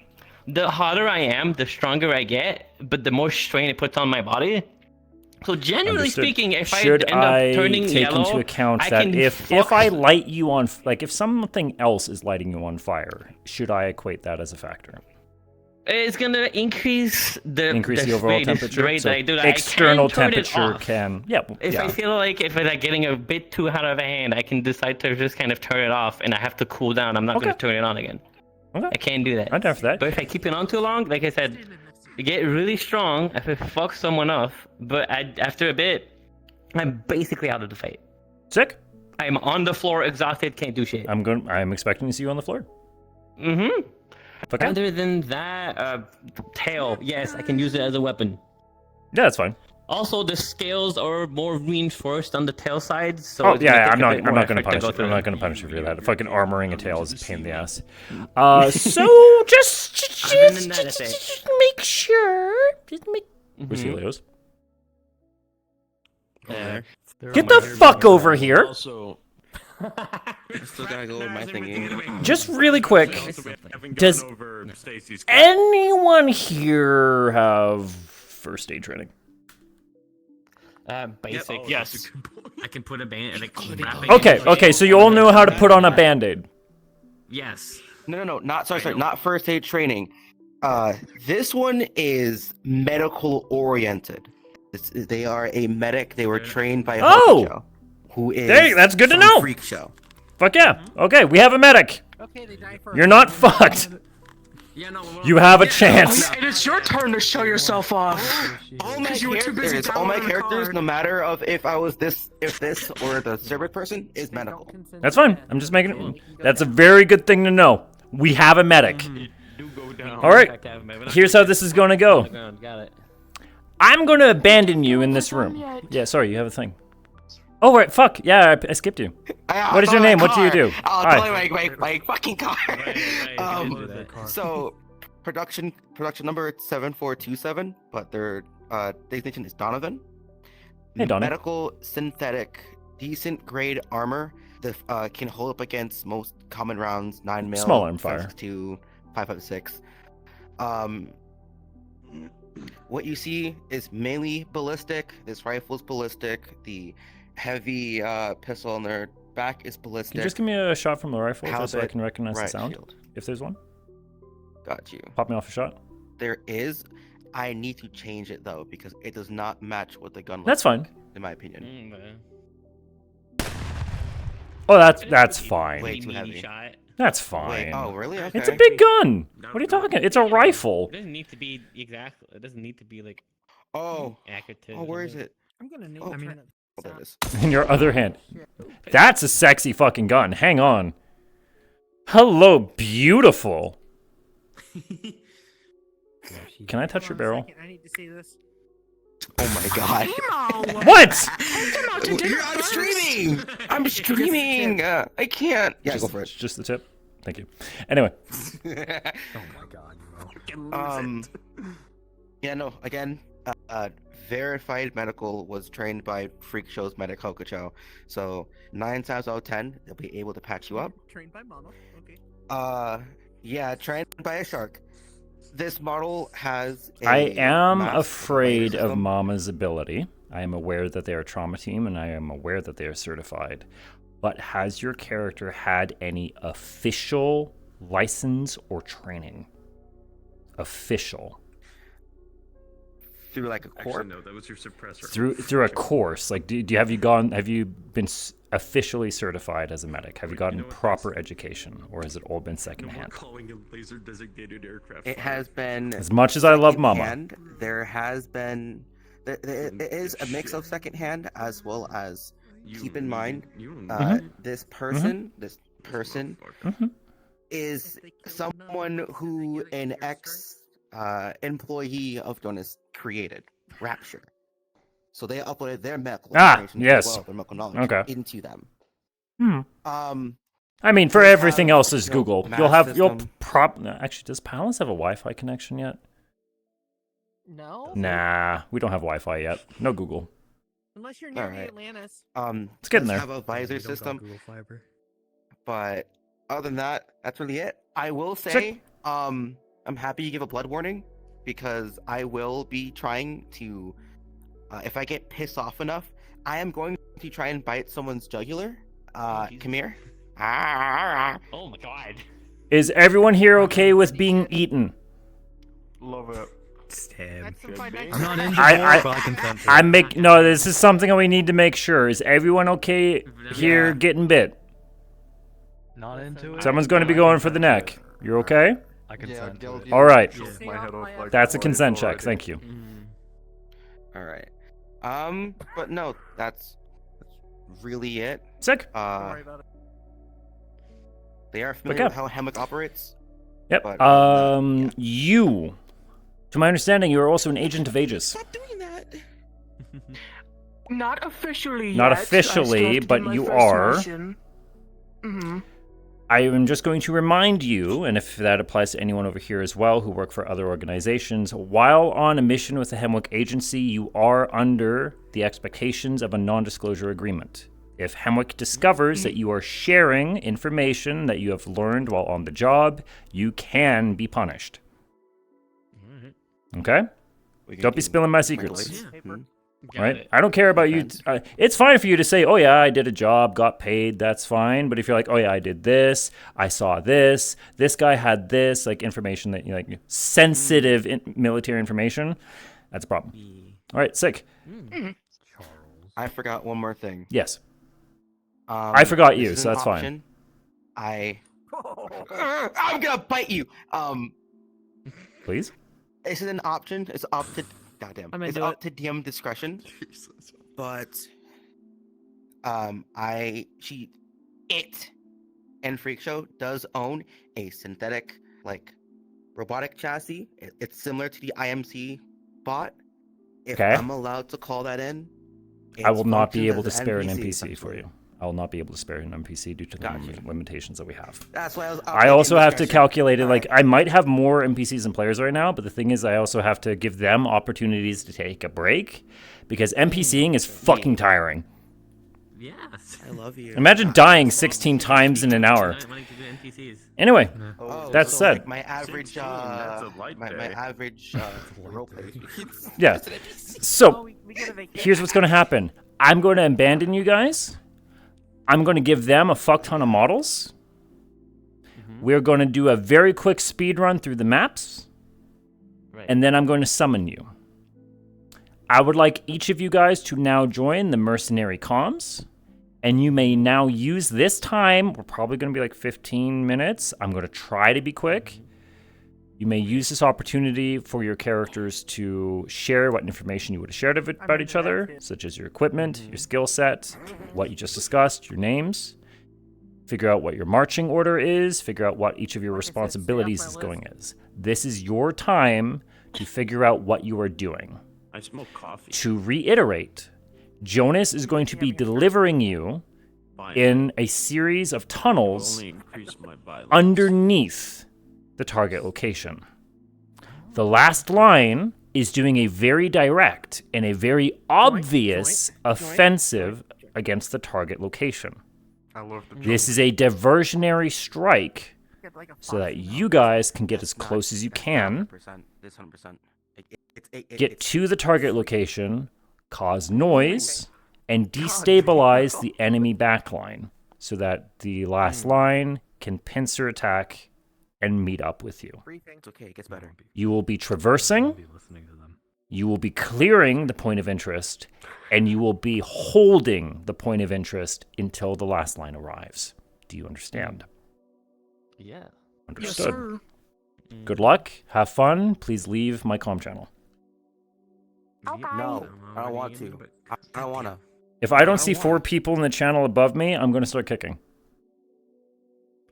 the hotter I am, the stronger I get, but the more strain it puts on my body. So generally Understood. speaking, if Should I end up I turning take yellow, into account I that can if I light you on, like if something else is lighting you on fire, should I equate that as a factor? it's gonna increase the overall rate, temperature. The rate So that I do that. external I can turn it temperature off. can. Yeah. If yeah. I feel like if it's like getting a bit too out of hand, I can decide to just kind of turn it off, and I have to cool down. I'm not Okay. gonna turn it on again. Okay. I can't do that. I'm down for that. But if I keep it on too long, like I said, you get really strong if I fuck someone off, but after a bit, I'm basically out of the fight. Sick. I'm on the floor, exhausted, can't do shit. I'm expecting to see you on the floor. Mm-hmm. Okay. Other than that, tail. Yes, I can use it as a weapon. Yeah, that's fine. Also, the scales are more reinforced on the tail sides, so Oh it's gonna yeah, take I'm a not. bit I'm more not going to effort punish. go I'm through not it. going to punish you for that. Fucking armoring a tail is a pain in the ass. So Other than that, that's it. just make sure. Just make. Where's Mhm. Helios? They're Get on my the hair fuck before over I here. Also, I'm still gotta go with my thingy. Just really quick. haven't Does gone over Stacy's anyone here have first aid training? Basic. Oh, Yes. that's a good point. I can put a band like wrap it Okay, in- okay, so you all know how to put on a band-aid. Yes. No, not sorry, not first aid training. This one is medical oriented. They are a medic. They were trained by Oh! Hokujo, who is Hey, that's good to from know. Freak Show. Fuck yeah. Okay, we have a medic. Okay, they die for. You're not fucked. Yeah, no. You have a Oh, chance. yeah, and it's your turn to show yourself off. All my You were too busy all my downloading the characters, card. no matter of if this or the server person, is medical. That's fine. I'm just making it. That's a very good thing to know. We have a medic. do go down. All right. Here's how this is going to go. Got it. I'm going to abandon you in this room. Yeah, sorry, you have a thing. Oh, right. Fuck. Yeah, I skipped you. What is your name? What do you do? I'll Hi. tell you my fucking car. Right. So production number 7427, but their designation is Donovan. Hey, Donovan. Medical synthetic, decent grade armor that can hold up against most common rounds, 9 mil, Small arm fire. 5.62, 5.56. What you see is mainly ballistic. This rifle is ballistic. The heavy pistol on their back is ballistic. Can you just give me a shot from the rifle just so I Halberd, can recognize the right sound? shield. If there's one. Got you. Pop me off a shot. There is. I need to change it though because it does not match what the gun looks That's fine. like, in my opinion. Oh, that's fine. Way too heavy. That's Wait, fine. oh really? Okay. It's a big gun. What are you talking? It's a rifle. It doesn't need to be exact. It doesn't need to be like Oh. accurate. To Oh, where is it? I'm gonna need. Oh, I mean, oh, there it is. In your other hand. That's a sexy fucking gun. Hang on. Hello, beautiful. Can I touch your barrel? I need to see this. Oh my god. Emo! What? Come out to dinner I'm first. streaming. I'm streaming. I can't. Yeah, go for it. Just the tip. Thank you. Anyway. Oh my god, bro. Yeah, no. Again, verified medical was trained by Freak Show's medic Hokucho. So 9 times out of 10, they'll be able to patch you up. Trained by Mama. Okay. Yeah, trained by a shark. This model has. I am mask afraid player of system. Mama's ability. I am aware that they are a trauma team, and I am aware that they are certified. But has your character had any official license or training? Official. Through like a Actually, corp. no, that was your suppressor. Through a course. Like, have you been officially certified as a medic? Have you gotten know what, proper education, or has it all been No more secondhand? calling a laser designated aircraft. It has been. As much as I love Mama. secondhand. There has been. It is a mix of secondhand as well as. Keep in mind, this person Mhm. is someone who an employee of Jonas created, Rapture. So they uploaded their medical information as yes. well, their medical knowledge Okay. into them. Hmm. I mean, for They everything have, else is you know, Google. math You'll system. Actually, does Palace have a Wi-Fi connection yet? No. Nah, we don't have Wi-Fi yet. No Google. Unless you're near Alright. Atlantis. It's getting does there. have a visor We don't got system, Google Fiber. but other than that, that's really it. I will Sick. say, I'm happy you give a blood warning because I will be trying to, if I get pissed off enough, I am going to try and bite someone's jugular. Come here. Oh my god. Is everyone here okay with being eaten? Love it. Stab. That's some fine I'm not night. into I- but I consent to I'm it. no. This is something that we need to make sure. Is everyone okay here Yeah. getting bit? Not into it. Someone's going to be going for the neck. You're okay? I Yeah, consent to guilty. it. All right. Stay my off head off my like That's a Right, consent check. already. Thank you. All right. But no, that's really it. Sick. Don't worry about it. They are familiar Okay. with how Hemwick operates. Yep. But, yeah. You, to my understanding, you are also an agent of Aegis. Stop doing that. Not officially Not yet. officially, but you are. Mm-hmm. I am just going to remind you, and if that applies to anyone over here as well who work for other organizations, while on a mission with the Hemwick Agency, you are under the expectations of a non-disclosure agreement. If Hemwick discovers that you are sharing information that you have learned while on the job, you can be punished. Okay? Don't be spilling my secrets. Right? I don't care about you. It's fine for you to say, oh yeah, I did a job, got paid, that's fine. But if you're like, oh yeah, I did this, I saw this guy had this, like information that you like, sensitive military information, that's a problem. All right, sick. I forgot one more thing. Yes. I forgot you, This is so an that's fine. option. I'm gonna bite you. Please? This is an option. It's up to It's up to DM discretion. But it and Freak Show does own a synthetic like robotic chassis. It's similar to the IMC bot. If Okay. I'm allowed to call that in, I will not be functions able to as an spare an NPC, NPC for essentially. you. I will not be able to spare an NPC due to the Gotcha. limitations that we have. That's why I also have to calculate it. Like, Alright. I might have more NPCs than players right now, but the thing is, I also have to give them opportunities to take a break because NPCing is fucking tiring. Yes. I love you. Imagine dying 16 times in an hour. Anyway, that so, said, like, my average, that's a light my day. average roleplay. yeah. So, here's what's going to happen. I'm going to abandon you guys. I'm going to give them a fuck ton of models. We're going to do a very quick speed run through the maps. And then I'm going to summon you. I would like each of you guys to now join the mercenary comms. And you may now use this time. We're probably going to be like 15 minutes. I'm going to try to be quick. You may use this opportunity for your characters to share what information you would have shared about each other, such as your equipment, your skill set, what you just discussed, your names. Figure out what your marching order is. Figure out what each of your responsibilities is going as. This is your time to figure out what you are doing. I smoke coffee. To reiterate, Jonas is going to be delivering you in a series of tunnels Only increase my violence. underneath the target location. The last line is doing a very direct and a very obvious offensive against the target location. I love the This is a diversionary strike so that you guys can get as close as you can, 100%. This 100%. get to the target location, cause noise, and destabilize the enemy backline so that the last line can pincer attack and meet up with you. It's okay. It gets better. You will be traversing, be listening to them. you will be clearing the point of interest, and you will be holding the point of interest until the last line arrives. Do you understand? Yeah. Yes, Understood. sir. Good luck. Have fun. Please leave my comm channel. No, I don't want to. I don't want to. If I don't see 4 people in the channel above me, I'm going to start kicking.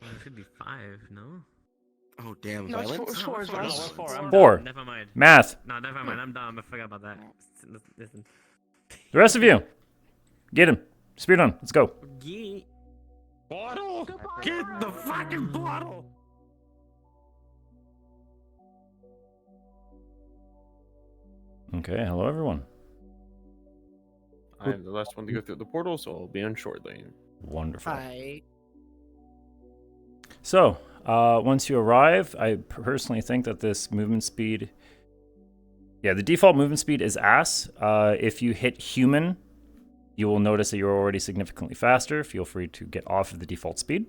Well, it should be 5, no? Oh, damn. No, it's Violence? four as No, well. it's 4. I'm 4. Done. Never mind. Math. No, never mind. I'm dumb. I forgot about that. Listen. The rest of you, get him. Speed on. Let's go. Gee. Bottle! Get the fucking bottle! Okay. Hello, everyone. I am the last one to go through the portal, so I'll be on shortly. Wonderful. Hi. So, once you arrive, I personally think that this movement speed... Yeah, the default movement speed is ass. If you hit human, you will notice that you're already significantly faster. Feel free to get off of the default speed.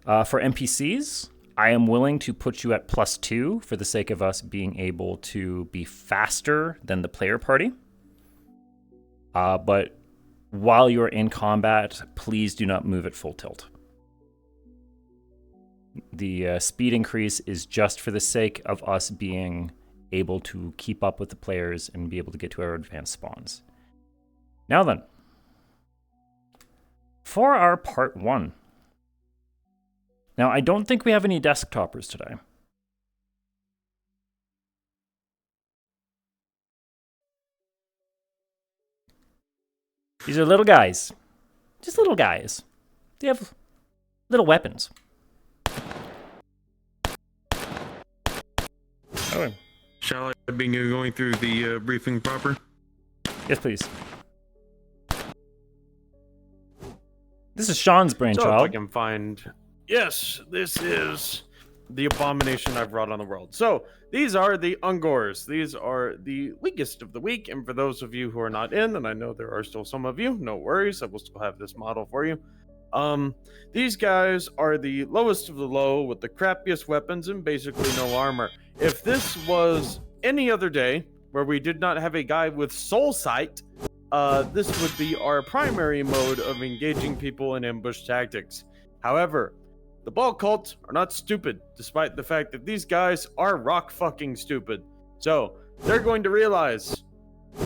For NPCs, I am willing to put you at +2 for the sake of us being able to be faster than the player party. But while you're in combat, please do not move at full tilt. The speed increase is just for the sake of us being able to keep up with the players and be able to get to our advanced spawns. Now then, for our part 1. Now, I don't think we have any desktoppers today. These are little guys. Just little guys. They have little weapons. Oh. Shall I be going through the briefing proper? Yes, please. This is Sean's So if I brainchild. can find... Yes, this is the abomination I've brought on the world. So, these are the Ungors. These are the weakest of the weak, and for those of you who are not in, and I know there are still some of you, no worries, I will still have this model for you. These guys are the lowest of the low with the crappiest weapons and basically no armor. If this was any other day where we did not have a guy with soul sight, this would be our primary mode of engaging people in ambush tactics. However, the Ball Cult are not stupid, despite the fact that these guys are rock fucking stupid. So, they're going to realize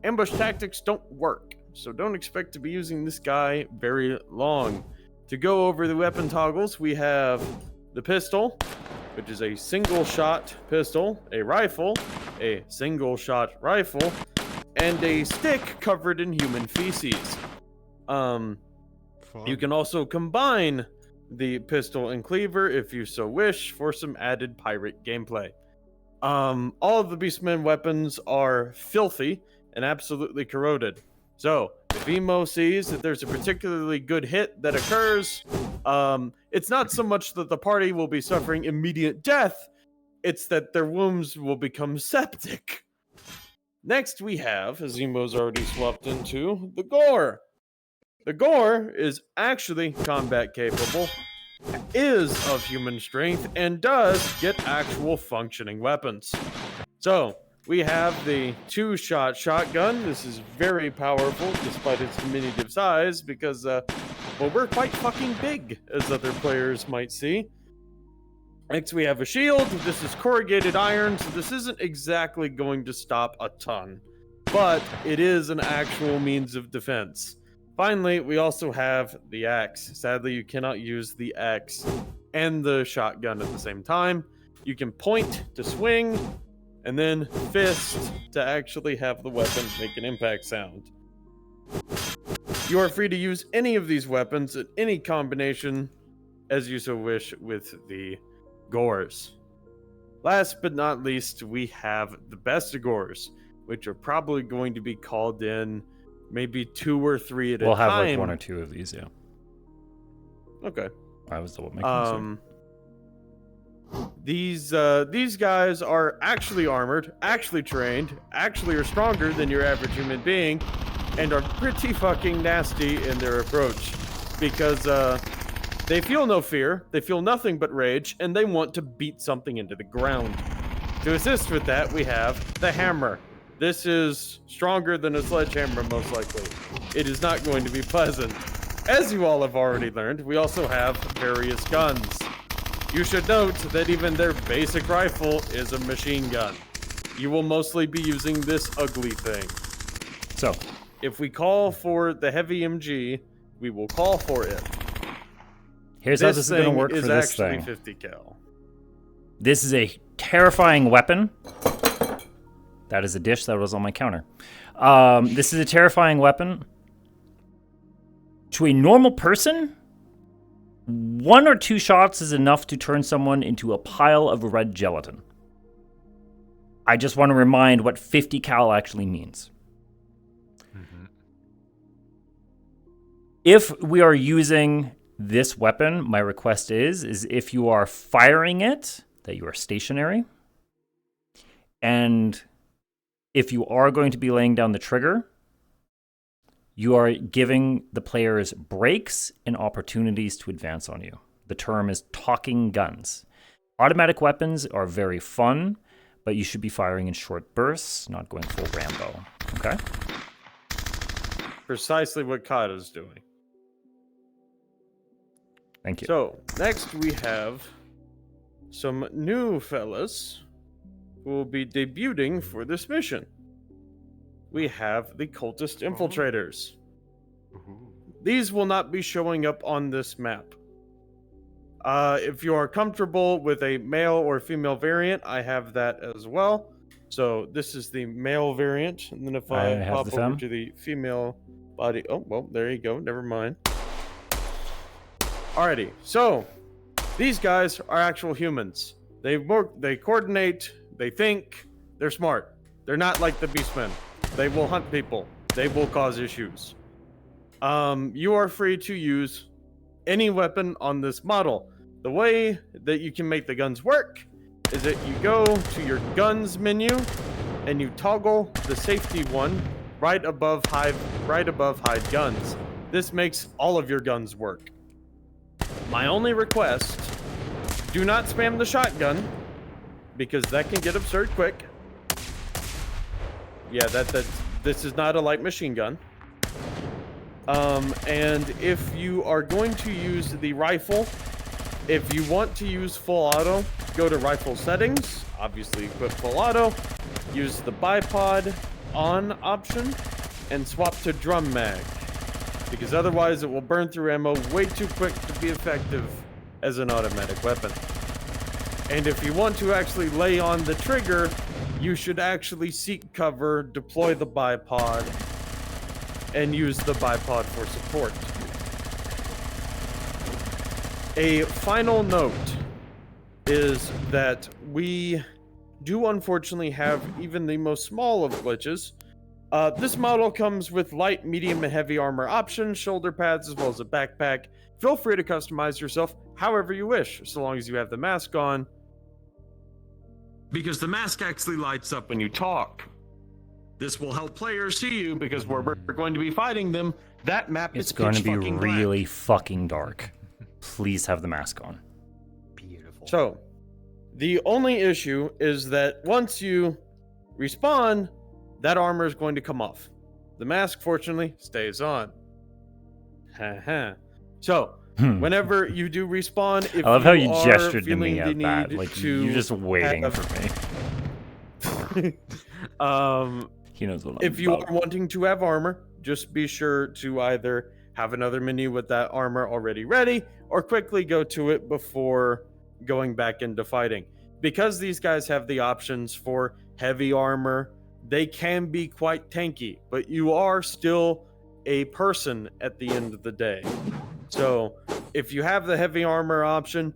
ambush tactics don't work, so don't expect to be using this guy very long. To go over the weapon toggles, we have the pistol, which is a single shot pistol, a rifle, a single shot rifle, and a stick covered in human feces. You can also combine the pistol and cleaver if you so wish for some added pirate gameplay. All of the Beastmen weapons are filthy and absolutely corroded. So, if Emo sees that there's a particularly good hit that occurs, it's not so much that the party will be suffering immediate death, it's that their wounds will become septic. Next we have, as Emo's already swapped into, the Gore. The Gore is actually combat capable, is of human strength, and does get actual functioning weapons. So, we have the 2-shot shotgun. This is very powerful despite its diminutive size because, well, we're quite fucking big, as other players might see. Next, we have a shield. This is corrugated iron, so this isn't exactly going to stop a ton, but it is an actual means of defense. Finally, we also have the axe. Sadly, you cannot use the axe and the shotgun at the same time. You can point to swing, and then fist to actually have the weapon make an impact sound. You are free to use any of these weapons at any combination as you so wish with the Gores. Last but not least, we have the best of Gores, which are probably going to be called in maybe 2 or 3 at a time. We'll have like 1 or 2 of these, yeah. Okay. I was the one making These guys are actually armored, actually trained, actually are stronger than your average human being, and are pretty fucking nasty in their approach. Because they feel no fear, they feel nothing but rage, and they want to beat something into the ground. To assist with that, we have the hammer. This is stronger than a sledgehammer, most likely. It is not going to be pleasant. As you all have already learned, we also have various guns. You should note that even their basic rifle is a machine gun. You will mostly be using this ugly thing. So, if we call for the heavy MG, we will call for it. Here's how this is going to work for this thing. This is actually 50 cal. This is a terrifying weapon. That is a dish that was on my counter. This is a terrifying weapon. To a normal person, 1 or 2 shots is enough to turn someone into a pile of red gelatin. I just want to remind what 50 cal actually means. Mm-hmm. If we are using this weapon, my request is if you are firing it, that you are stationary. And if you are going to be laying down the trigger, you are giving the players breaks and opportunities to advance on you. The term is talking guns. Automatic weapons are very fun, but you should be firing in short bursts, not going full Rambo. Okay? Precisely what Kata's doing. Thank you. So, next we have some new fellas who will be debuting for this mission. We have the Cultist Infiltrators. These will not be showing up on this map. If you are comfortable with a male or female variant, I have that as well. So this is the male variant, and then if I I have pop the over femme. to the female body, oh well, there you go. Never mind. Alrighty, so these guys are actual humans. They work, they coordinate, they think, they're smart. They're not like the Beastmen. They will hunt people. They will cause issues. You are free to use any weapon on this model. The way that you can make the guns work is that you go to your guns menu and you toggle the safety one right above hide guns. This makes all of your guns work. My only request, do not spam the shotgun because that can get absurd quick. Yeah, this is not a light machine gun. And if you are going to use the rifle, if you want to use full auto, go to rifle settings, obviously equip full auto, use the bipod on option, and swap to drum mag. Because otherwise it will burn through ammo way too quick to be effective as an automatic weapon. And if you want to actually lay on the trigger, you should actually seek cover, deploy the bipod, and use the bipod for support. A final note is that we do unfortunately have even the most small of glitches. This model comes with light, medium, and heavy armor options, shoulder pads, as well as a backpack. Feel free to customize yourself however you wish, so long as you have the mask on. Because the mask actually lights up when you talk. This will help players see you because where we're going to be fighting them, that map is It's going to pitch be fucking really black. fucking dark. Please have the mask on. Beautiful. So, the only issue is that once you respawn, that armor is going to come off. The mask, fortunately, stays on. Haha. So, whenever you do respawn, if I love how you are gestured to feeling me the at that. need Like, to you're just waiting have- for me. He knows what I'm If you about. are wanting to have armor, just be sure to either have another menu with that armor already ready, or quickly go to it before going back into fighting. Because these guys have the options for heavy armor, they can be quite tanky, but you are still a person at the end of the day. So, if you have the heavy armor option,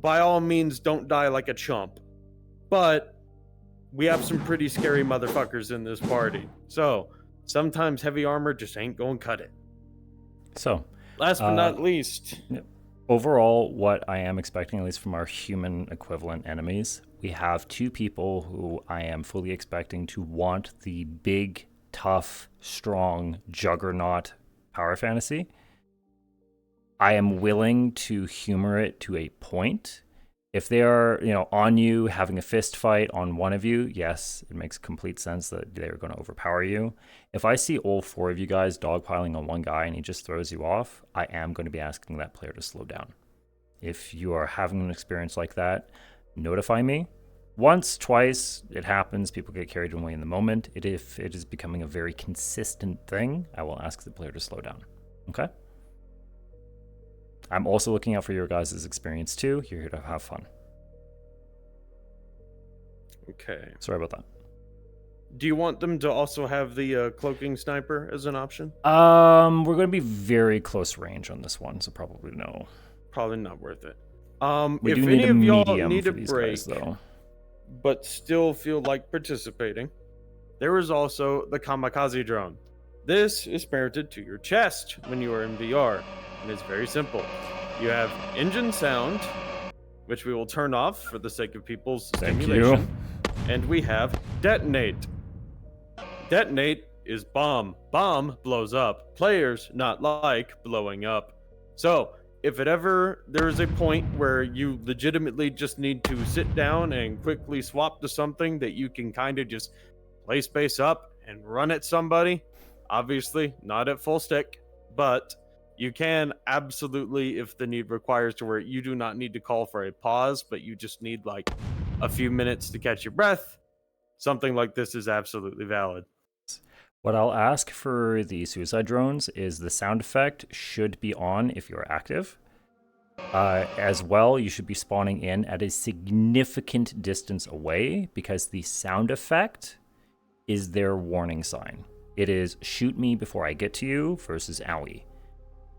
by all means don't die like a chump. But we have some pretty scary motherfuckers in this party. So, sometimes heavy armor just ain't gonna cut it. So, Last but not least, overall, what I am expecting, at least from our human equivalent enemies, we have two people who I am fully expecting to want the big, tough, strong juggernaut power fantasy. I am willing to humor it to a point. If they are, on you, having a fist fight on one of you, yes, it makes complete sense that they're going to overpower you. If I see all four of you guys dogpiling on one guy and he just throws you off, I am going to be asking that player to slow down. If you are having an experience like that, notify me. Once, twice, it happens. People get carried away in the moment. If it is becoming a very consistent thing, I will ask the player to slow down. Okay? I'm also looking out for your guys' experience too. You're here to have fun. okay. Sorry about that. Do you want them to also have the cloaking sniper as an option? We're going to be very close range on this one, so probably no. Probably not worth it. We if do any need a of y'all medium need for a these break, guys, though. but still feel like participating, there is also the kamikaze drone. This is mounted to your chest when you are in VR, and it's very simple. You have engine sound, which we will turn off for the sake of people's Thank stimulation, you. and we have detonate. Detonate is bomb. Bomb blows up. Players not like blowing up. So, if it ever there is a point where you legitimately just need to sit down and quickly swap to something that you can kind of just play space up and run at somebody, obviously not at full stick, but you can absolutely, if the need requires, to where you do not need to call for a pause, but you just need like a few minutes to catch your breath. Something like this is absolutely valid. What I'll ask for the suicide drones is the sound effect should be on if you're active. As well, you should be spawning in at a significant distance away because the sound effect is their warning sign. It is shoot me before I get to you versus owie.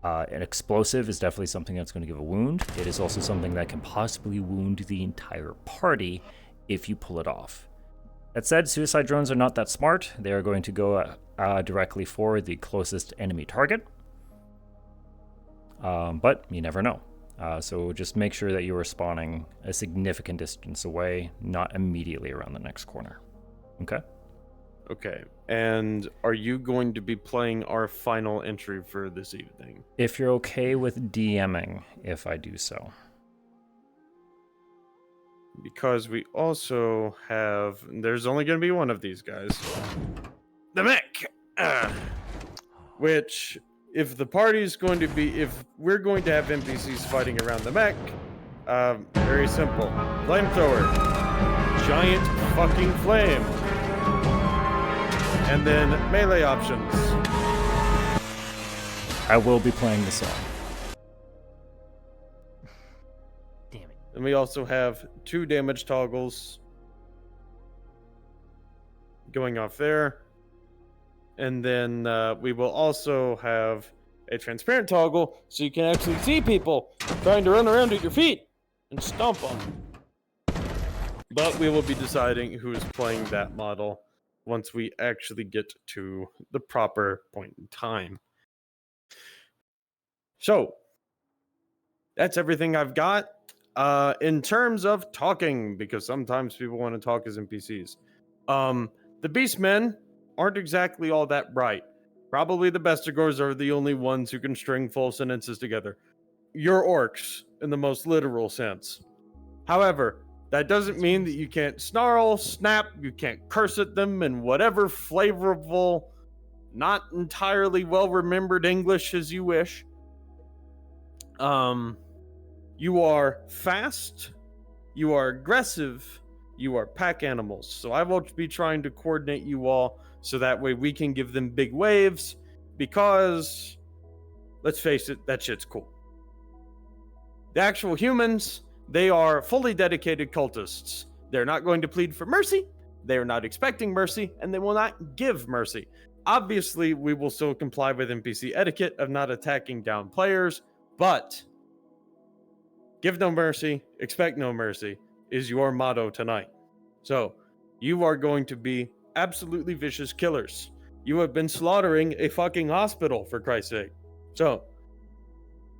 An explosive is definitely something that's going to give a wound. It is also something that can possibly wound the entire party if you pull it off. That said, suicide drones are not that smart. They are going to go directly for the closest enemy target. But you never know. So just make sure that you are spawning a significant distance away, not immediately around the next corner. Okay? Okay. And are you going to be playing our final entry for this evening? If you're okay with DMing, if I do so. Because we also have... There's only going to be one of these guys. The mech! Which... If the party's going to be, if we're going to have NPCs fighting around the mech, very simple. Flamethrower. Giant fucking flame. And then melee options. I will be playing the song. Damn it. And we also have 2 damage toggles going off there. And then we will also have a transparent toggle so you can actually see people trying to run around at your feet and stomp on them. But we will be deciding who is playing that model once we actually get to the proper point in time. So, that's everything I've got. In terms of talking, because sometimes people want to talk as NPCs. The Beastmen aren't exactly all that bright. Probably the Bestigors are the only ones who can string full sentences together. You're orcs, in the most literal sense. However, that doesn't mean that you can't snarl, snap, you can't curse at them in whatever flavorful, not entirely well-remembered English as you wish. You are fast, you are aggressive, you are pack animals. So I will be trying to coordinate you all so that way we can give them big waves because, let's face it, that shit's cool. The actual humans, they are fully dedicated cultists. They're not going to plead for mercy, they are not expecting mercy, and they will not give mercy. Obviously, we will still comply with NPC etiquette of not attacking down players, but give no mercy, expect no mercy is your motto tonight. So, you are going to be absolutely vicious killers. You have been slaughtering a fucking hospital, for Christ's sake. So,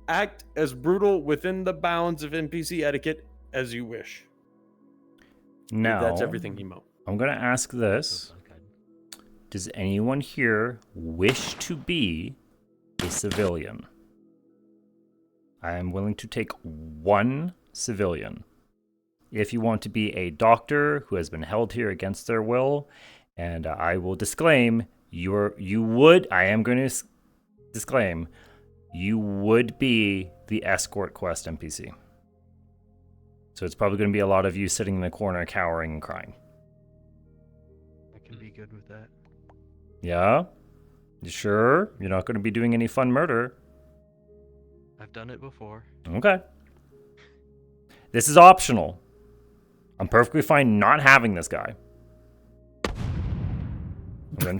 act as brutal within the bounds of NPC etiquette as you wish. Now, that's everything, Emo. I'm going to ask this. Does anyone here wish to be a civilian? I am willing to take one civilian. If you want to be a doctor who has been held here against their will, and I will disclaim, you would be the escort quest NPC. So it's probably going to be a lot of you sitting in the corner cowering and crying. I can be good with that. Yeah? You sure? You're not going to be doing any fun murder? I've done it before. Okay. This is optional. I'm perfectly fine not having this guy. I'm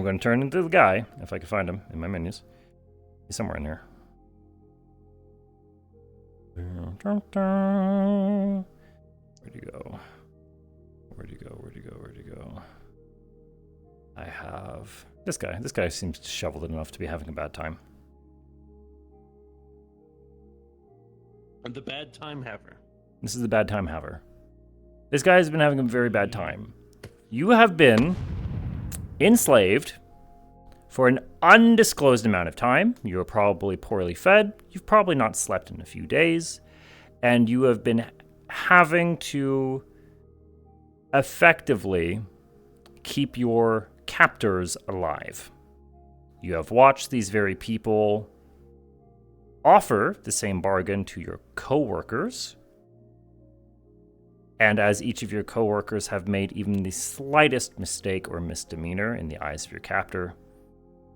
going to turn into the guy, if I can find him in my menus. He's somewhere in here. Where'd he go? Where'd he go? I have this guy. This guy seems disheveled enough to be having a bad time. And the bad time haver. This is the bad time haver. This guy has been having a very bad time. You have been enslaved for an undisclosed amount of time. You are probably poorly fed. You've probably not slept in a few days. And you have been having to effectively keep your captors alive. You have watched these very people offer the same bargain to your co-workers. And as each of your co-workers have made even the slightest mistake or misdemeanor in the eyes of your captor,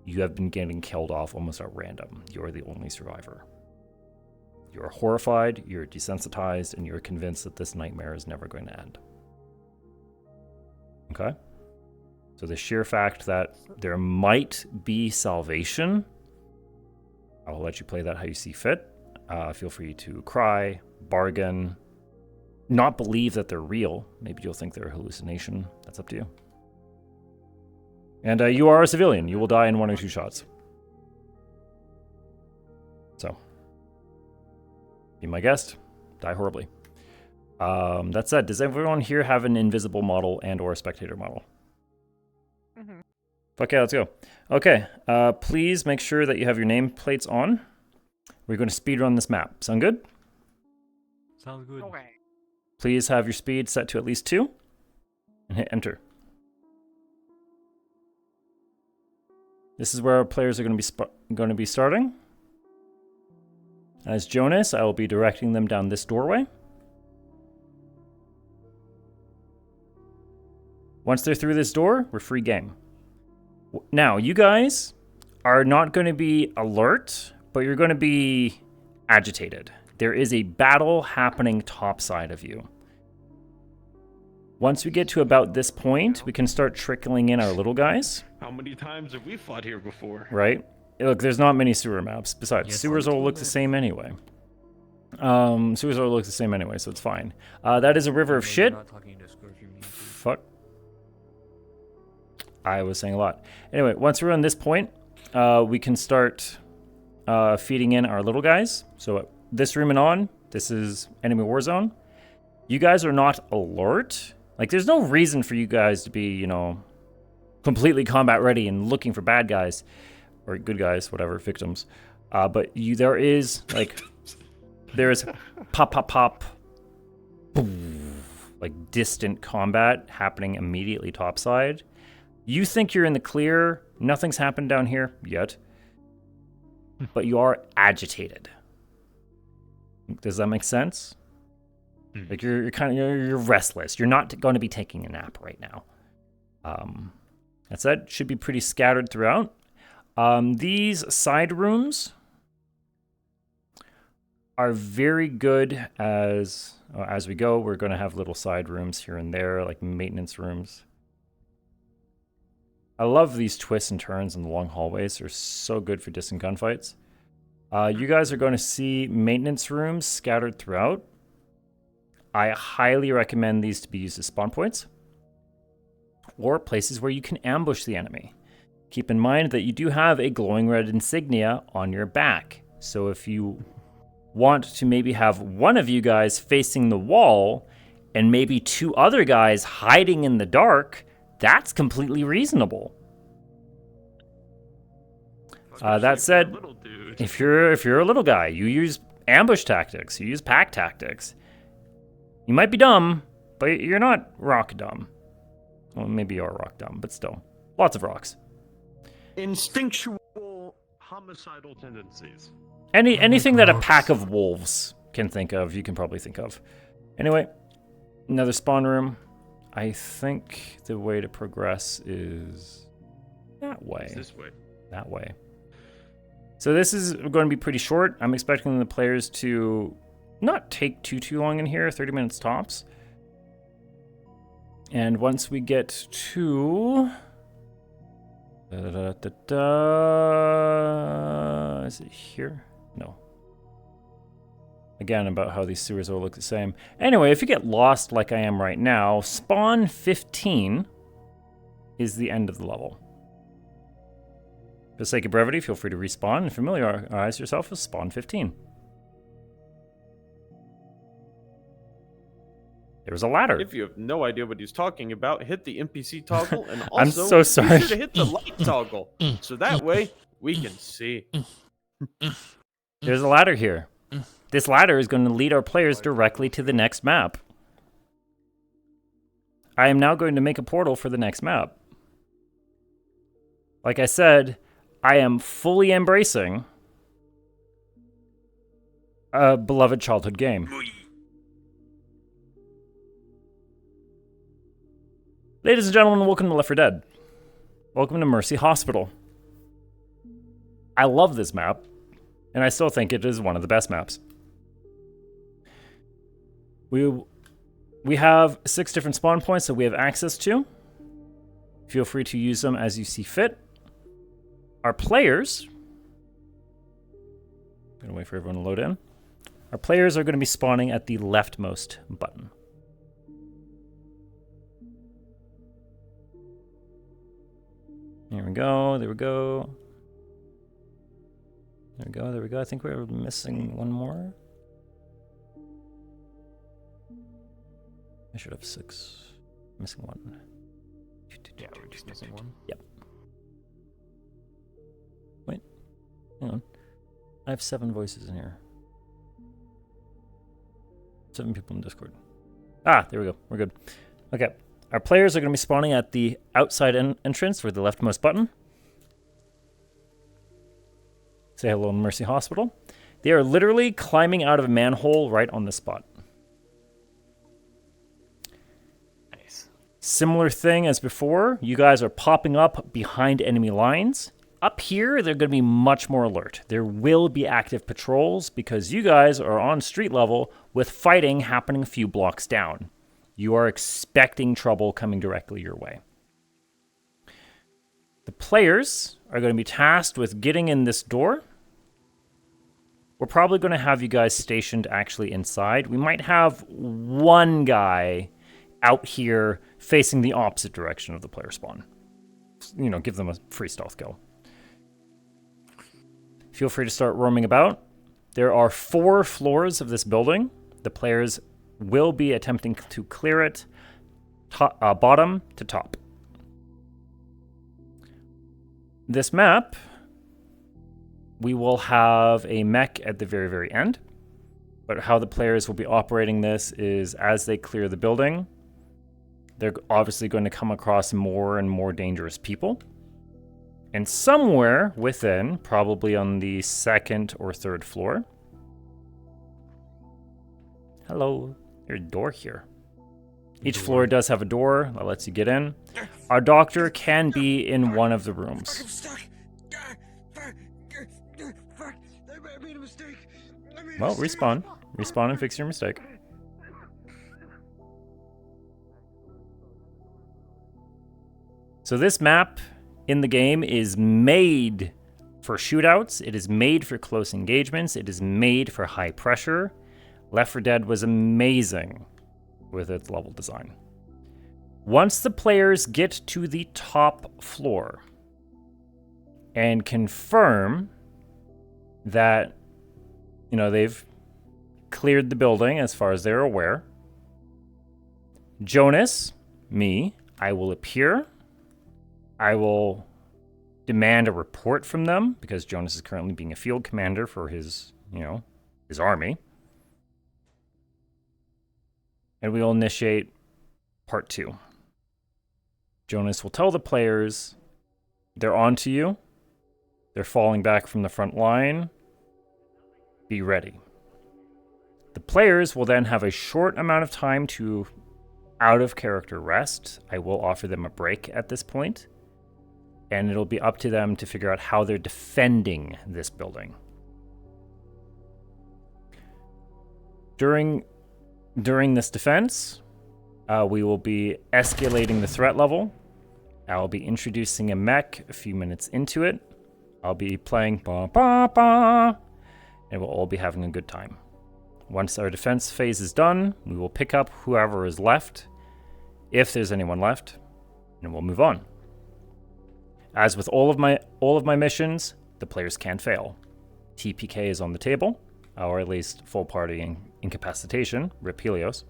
you have been getting killed off almost at random. You are the only survivor. You're horrified, you're desensitized, and you're convinced that this nightmare is never going to end. Okay? So the sheer fact that there might be salvation, I will let you play that how you see fit. Feel free to cry, bargain, not believe that they're real. Maybe you'll think they're a hallucination. That's up to you. And you are a civilian. You will die in 1 or 2 shots. So, be my guest. Die horribly. That said, does everyone here have an invisible model and or a spectator model? Mm-hmm. Okay, let's go. Okay, please make sure that you have your nameplates on. We're going to speedrun this map. Sound good? Sounds good. Okay. Please have your speed set to at least 2. And hit enter. This is where our players are going to be starting. As Jonas, I will be directing them down this doorway. Once they're through this door, we're free game. Now, you guys are not going to be alert, but you're going to be agitated. There is a battle happening topside of you. Once we get to about this point, we can start trickling in our little guys. How many times have we fought here before? Right? Look, there's not many sewer maps. Besides, sewers all look the same anyway. Sewers all look the same anyway, so it's fine. That is a river of shit. Fuck. I was saying a lot. Anyway, once we're on this point, we can start feeding in our little guys. So this room and on, this is enemy war zone. You guys are not alert. Like, there's no reason for you guys to be, you know, completely combat ready and looking for bad guys. Or good guys, whatever, victims. But there is, like, there is pop, pop, pop, boom, like distant combat happening immediately topside. You think you're in the clear. Nothing's happened down here yet. But you are agitated. Does that make sense? Like, you're you're restless. You're not going to be taking a nap right now. That said, should be pretty scattered throughout. These side rooms are very good as we go. We're going to have little side rooms here and there, like maintenance rooms. I love these twists and turns in the long hallways. They're so good for distant gunfights. You guys are going to see maintenance rooms scattered throughout. I highly recommend these to be used as spawn points or places where you can ambush the enemy. Keep in mind that you do have a glowing red insignia on your back. So if you want to maybe have one of you guys facing the wall and maybe 2 other guys hiding in the dark, that's completely reasonable. That said, if you're a little guy, you use ambush tactics, you use pack tactics. You might be dumb, but you're not rock dumb. Well, maybe you are rock dumb, but still. Lots of rocks. Instinctual homicidal tendencies. Anything that a pack of wolves can think of, you can probably think of. Anyway, another spawn room. I think the way to progress is that way. It's this way. That way. So this is going to be pretty short. I'm expecting the players to not take too long in here, 30 minutes tops. And once we get to... is it here? No. Again, about how these sewers all look the same. Anyway, if you get lost like I am right now, spawn 15 is the end of the level. For the sake of brevity, feel free to respawn and familiarize yourself with spawn 15. There's a ladder. If you have no idea what he's talking about, hit the NPC toggle, and also I'm so sorry. be sure to hit the light toggle, so that way we can see. There's a ladder here. This ladder is going to lead our players directly to the next map. I am now going to make a portal for the next map. Like I said, I am fully embracing a beloved childhood game. Ladies and gentlemen, welcome to Left 4 Dead. Welcome to Mercy Hospital. I love this map, and I still think it is one of the best maps. We have 6 different spawn points that we have access to. Feel free to use them as you see fit. Our players... I'm gonna wait for everyone to load in. Our players are going to be spawning at the leftmost button. There we go. There we go. There we go. There we go. I think we're missing one more. I should have 6. Missing 1. Yeah, we're just missing one. Yep. Wait. Hang on. I have 7 voices in here. 7 people in Discord. Ah, there we go. We're good. Okay. Our players are going to be spawning at the outside entrance for the leftmost button. Say hello to Mercy Hospital. They are literally climbing out of a manhole right on the spot. Nice. Similar thing as before. You guys are popping up behind enemy lines. Up here, they're going to be much more alert. There will be active patrols because you guys are on street level with fighting happening a few blocks down. You are expecting trouble coming directly your way. The players are going to be tasked with getting in this door. We're probably going to have you guys stationed actually inside. We might have one guy out here facing the opposite direction of the player spawn. You know, give them a free stealth kill. Feel free to start roaming about. There are 4 floors of this building. The players will be attempting to clear it bottom to top. This map, we will have a mech at the very, very end. But how the players will be operating this is as they clear the building, they're obviously going to come across more and more dangerous people. And somewhere within, probably on the 2nd or 3rd floor. Hello, there's a door here. Each floor does have a door that lets you get in. Our doctor can be in one of the rooms. I'm stuck. Fuck. I made a mistake. Well, respawn. Respawn and fix your mistake. So this map in the game is made for shootouts. It is made for close engagements. It is made for high pressure. Left 4 Dead was amazing with its level design. Once the players get to the top floor and confirm that, you know, they've cleared the building as far as they're aware, Jonas, me, I will appear. I will demand a report from them because Jonas is currently being a field commander for his, you know, his army. And we will initiate part 2. Jonas will tell the players they're on to you. They're falling back from the front line. Be ready. The players will then have a short amount of time to out of character rest. I will offer them a break at this point. And it'll be up to them to figure out how they're defending this building. During this defense, we will be escalating the threat level. I'll be introducing a mech a few minutes into it. I'll be playing ba ba ba, and we'll all be having a good time. Once our defense phase is done, we will pick up whoever is left, if there's anyone left, and we'll move on. As with all of my missions, the players can fail. TPK is on the table, or at least full party incapacitation, rip Helios.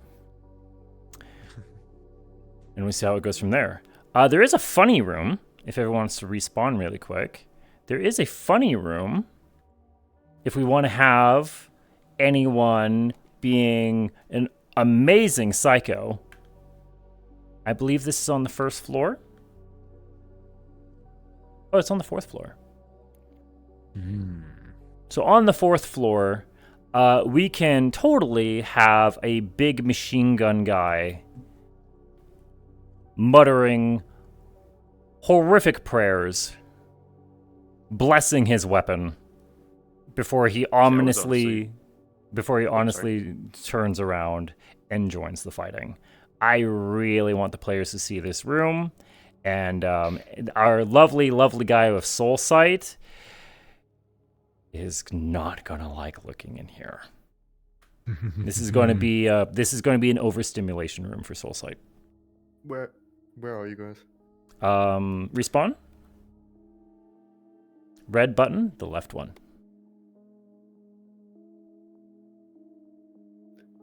And we see how it goes from there. There is a funny room, if everyone wants to respawn really quick. There is a funny room if we want to have anyone being an amazing psycho. I believe this is on the 1st floor. Oh, it's on the 4th floor. So on the 4th floor, we can totally have a big machine gun guy muttering horrific prayers, blessing his weapon before he honestly turns around and joins the fighting. I really want the players to see this room, and our lovely, lovely guy with Soul Sight is not gonna like looking in here. This is going to be an overstimulation room for Soul Sight. Where are you guys? Respawn. Red button, the left one.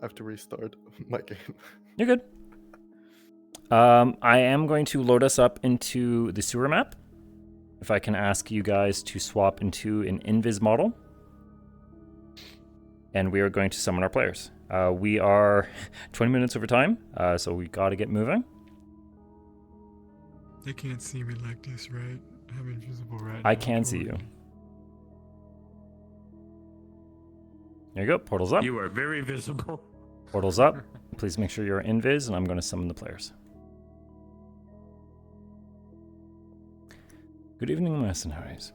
I have to restart my game. You're good. I am going to load us up into the sewer map. If I can ask you guys to swap into an invis model. And we are going to summon our players. We are 20 minutes over time, so we got to get moving. They can't see me like this, right? I'm invisible right now. I can see you. There you go. Portal's up. You are very visible. Portal's up. Please make sure you're invis, and I'm going to summon the players. Good evening, mercenaries.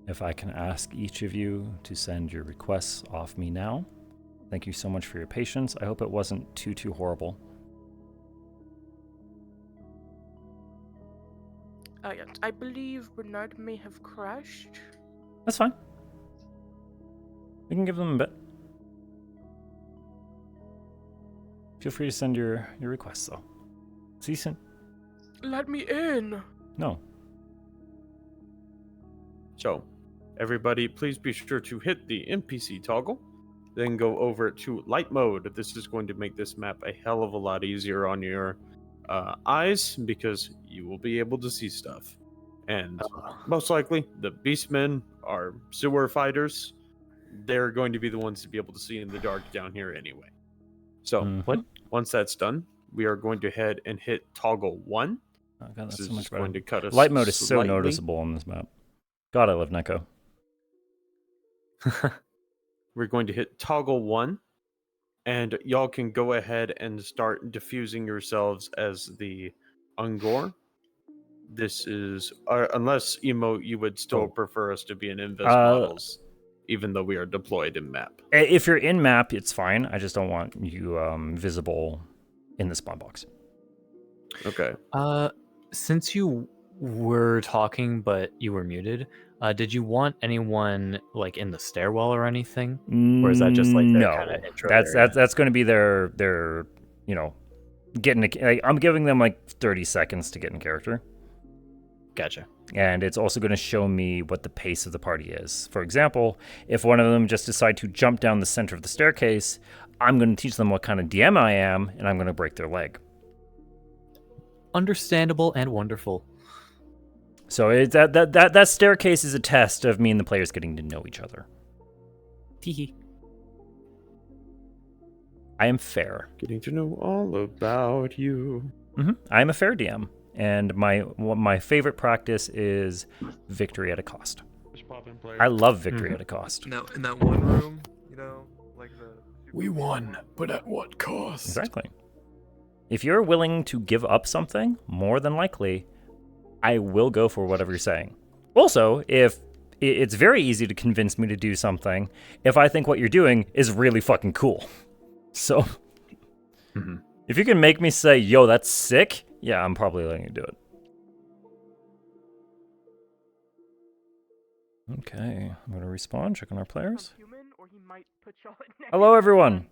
If I can ask each of you to send your requests off me now. Thank you so much for your patience. I hope it wasn't too horrible. Yes, I believe Bernard may have crashed. That's fine. We can give them a bit. Feel free to send your requests, though. See you soon. Let me in. No. So, everybody, please be sure to hit the NPC toggle, then go over to light mode. This is going to make this map a hell of a lot easier on your eyes, because you will be able to see stuff. And most likely, the beastmen are sewer fighters. They're going to be the ones to be able to see in the dark down here anyway. So, once that's done, we are going to head and hit toggle 1. Oh, God, that's this so is much going better. to cut us Light mode is so slightly. noticeable on this map. God, I love Neko. We're going to hit toggle 1, and y'all can go ahead and start diffusing yourselves as the Ungor. This is, unless Emo, you would still prefer us to be in invis models, even though we are deployed in map. If you're in map, it's fine. I just don't want you visible in the spawn box. Okay. Since you were talking but you were muted, did you want anyone like in the stairwell or anything, or is that just like their kind of intro area? That's going to be their getting. I'm giving them like 30 seconds to get in character. Gotcha. And it's also going to show me what the pace of the party is. For example, if one of them just decide to jump down the center of the staircase, I'm going to teach them what kind of DM I am, and I'm going to break their leg. Understandable and wonderful. So that staircase is a test of me and the players getting to know each other. Teehee. I am fair. Getting to know all about you. I am a fair DM. And my favorite practice is victory at a cost. I love victory at a cost. Now, in that one room, you know, like the... We won, but at what cost? Exactly. If you're willing to give up something, more than likely, I will go for whatever you're saying. Also, if it's very easy to convince me to do something if I think what you're doing is really fucking cool. So, if you can make me say, yo, that's sick, yeah, I'm probably letting you do it. Okay, I'm going to respawn, check on our players. Hello, everyone.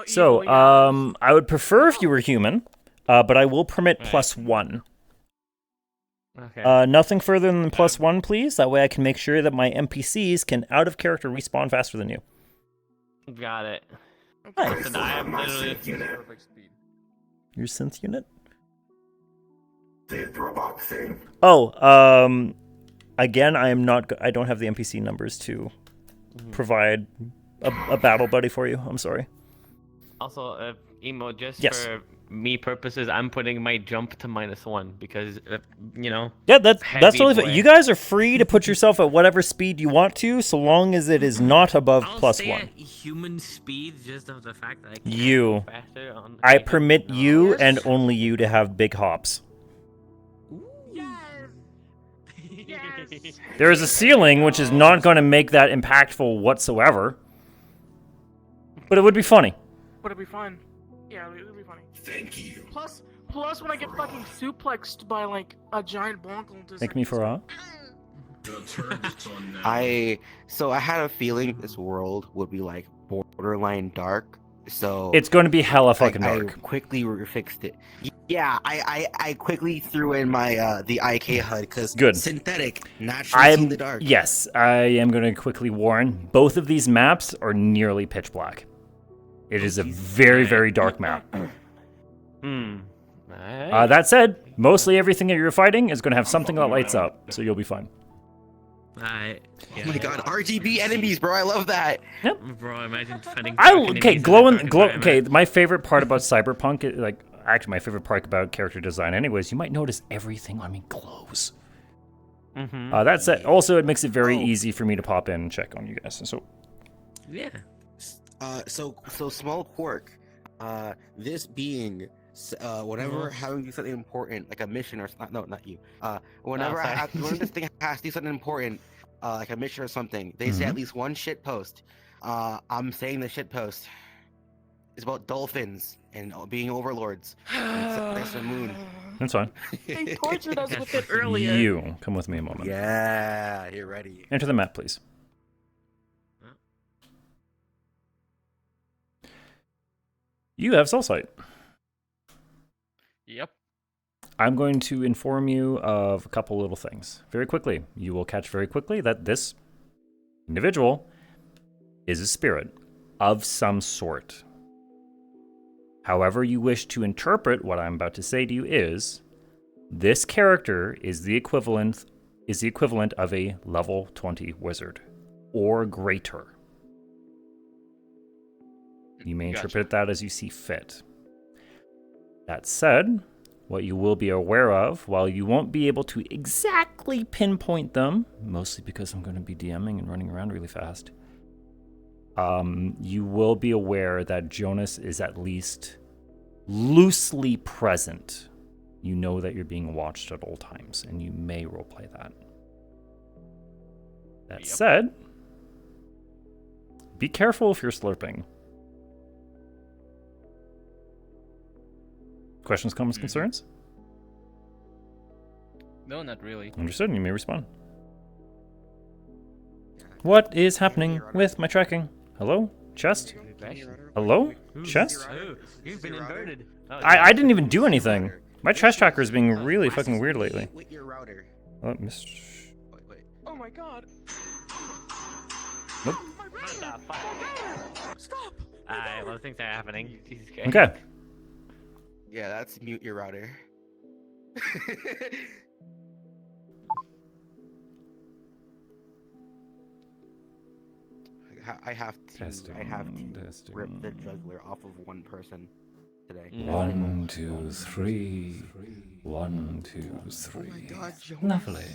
So, I would prefer if you were human, but I will permit +1. Okay. Nothing further than +1, please. That way I can make sure that my NPCs can out of character respawn faster than you. Got it. Nice. Listen, I am literally Perfect speed. Your synth unit? Oh, again, I don't have the NPC numbers to provide a battle buddy for you. I'm sorry. Also, Emo, just Yes. for me purposes, I'm putting my jump to -1 because, you know. Yeah, that's heavy totally boy. fine. You guys are free to put yourself at whatever speed you want to, so long as it is not above I'll stay +1. at human speed just of the fact that I can't You. go faster on I like, permit no. you and only you to have big hops. Yes. Yes. There is a ceiling, which is not going to make that impactful whatsoever. But it would be funny. But it'd be fun. Yeah, it would be funny. Thank you. Plus when I get fucking suplexed by like a giant bonkle. Thank me for a. I had a feeling this world would be like borderline dark. So It's going to be hella fucking I dark. quickly fixed it. Yeah, I quickly threw in my the IK HUD because Good. synthetic naturally see in the dark. Yes, I am going to quickly warn. Both of these maps are nearly pitch black. It is a very, very dark map. That said, mostly everything that you're fighting is going to have something that lights up, so you'll be fine. Oh my god, RGB enemies, bro! I love that. Yep. Bro, imagine fighting. Okay, my favorite part about Cyberpunk, actually my favorite part about character design, anyways, you might notice everything on me glows. That said, also it makes it very easy for me to pop in and check on you guys. So, yeah. So small quirk. This being. Whenever having to do something important, like a mission or not you. Whenever this thing has to do something important, like a mission or something, they say at least one shit post. I'm saying the shit post is about dolphins and being overlords. And the moon. that's fine. They tortured us with it earlier. You, come with me a moment. Yeah, you're ready. Enter the map, please. You have cell site. Yep. I'm going to inform you of a couple little things. Very quickly. You will catch very quickly that this individual is a spirit of some sort. However you wish to interpret what I'm about to say to you is, this character is the equivalent of a level 20 wizard or greater. You may interpret that as you see fit. That said, what you will be aware of, while you won't be able to exactly pinpoint them, mostly because I'm going to be DMing and running around really fast, you will be aware that Jonas is at least loosely present. You know that you're being watched at all times, and you may roleplay that. That said, be careful if you're slurping. Questions, comments, concerns? No, not really. Understood, you may respond. What is happening with my tracking? Hello? Chest? Hello? Chest? You've been inverted. I didn't even do anything. My chest tracker is being really fucking weird lately. With your router. Oh Oh my god. Nope. Stop. Alright, well, things are happening. Jesus Christ. Okay. Yeah, that's mute your router. I have to rip the juggler off of one person today. 1, 2, 3. 1, 2, 3. Oh my god, Jonas. Lovely.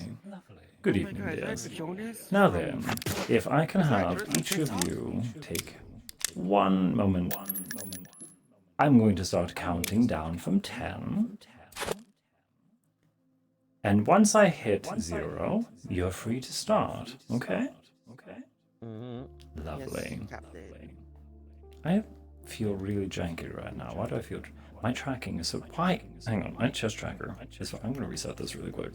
Good Oh my evening, god, dears. that's Jonas? Now then, if I can have each of you take one moment. I'm going to start counting down from 10. And once I hit 0, you're free to start. Okay? Lovely. Yes, I feel really janky right now. Why do I feel... My tracking is so... Why? Hang on, my chest tracker. I'm going to reset this really quick.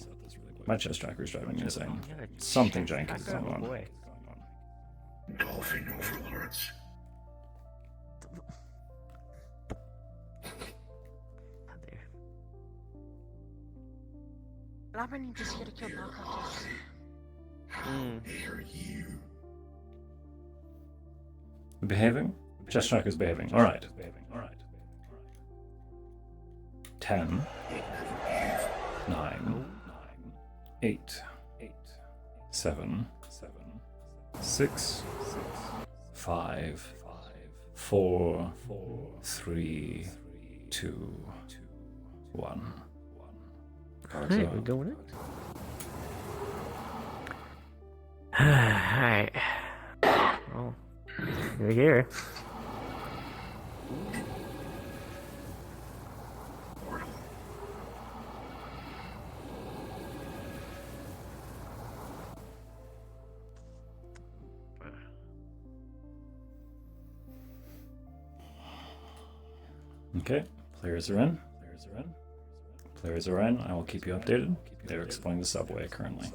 My chest tracker is driving me insane. Something janky is going on. Dolphin overlords. Robin, you just gotta kill Malcolm. They're you. Behaving? Chest tracker's behaving. Alright. 10. 9. 8. 7. 6. 5. 4. 3. 2. 1. Alright, we're going in. Alright. Well, you're here. Okay, players are in. Players are in. I will keep you updated. They're exploring the subway currently.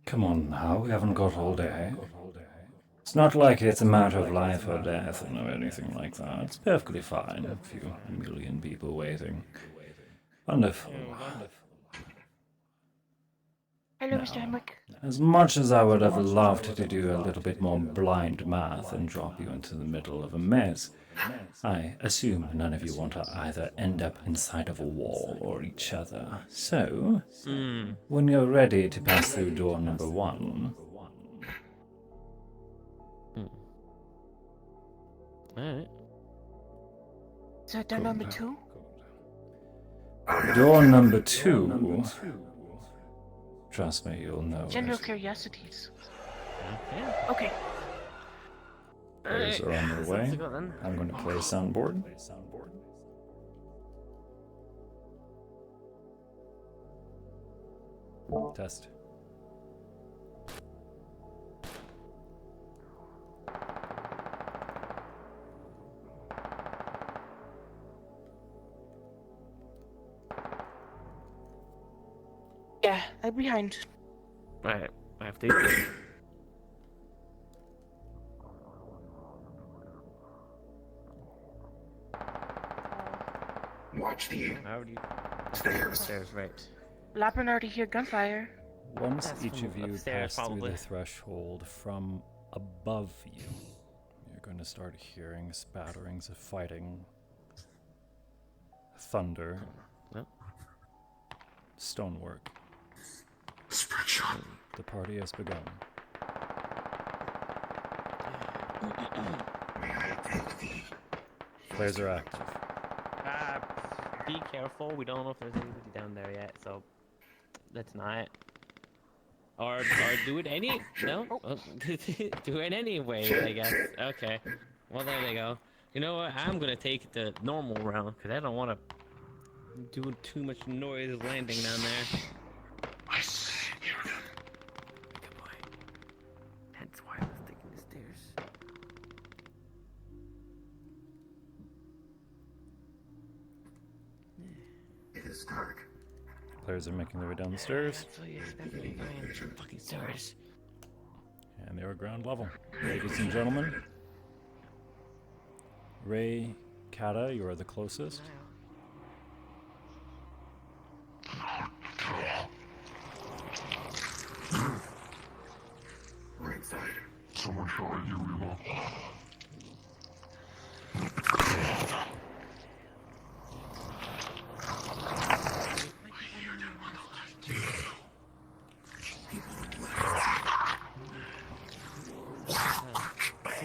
Come on now, we haven't got all day. It's not like it's a matter of life or death or anything like that. It's perfectly fine. A few million people waiting. Wonderful. Hello, Mr. Hemwick. As much as I would have loved to do a little bit more blind math and drop you into the middle of a maze, I assume none of you want to either end up inside of a wall or each other. So, when you're ready to pass through door number 1... Alright. So door number 2? Door number 2... Trust me, you'll know. General curiosities. Okay. Okay. Players are on their way. I'm going to play a soundboard. Test. Yeah, I'm behind. Alright, I have to. Watch the stairs, right. Lappin already hear gunfire. Once each of you upstairs, pass probably. through the threshold from above you, you're going to start hearing spatterings of fighting, thunder, stonework. The party has begun. Players are active. Be careful. We don't know if there's anybody down there yet, so let's not. Or do it any? No. Do it anyway, I guess. Okay. Well, there they go. You know what? I'm gonna take the normal route because I don't want to do too much noise landing down there. I see. Good boy. That's why I was taking the stairs. It is dark. Players are making their way down the stairs. So you expect me to find some fucking stairs. And they are ground level. Ladies and gentlemen, Ray, Kata, you are the closest. Right side. Someone show you remote.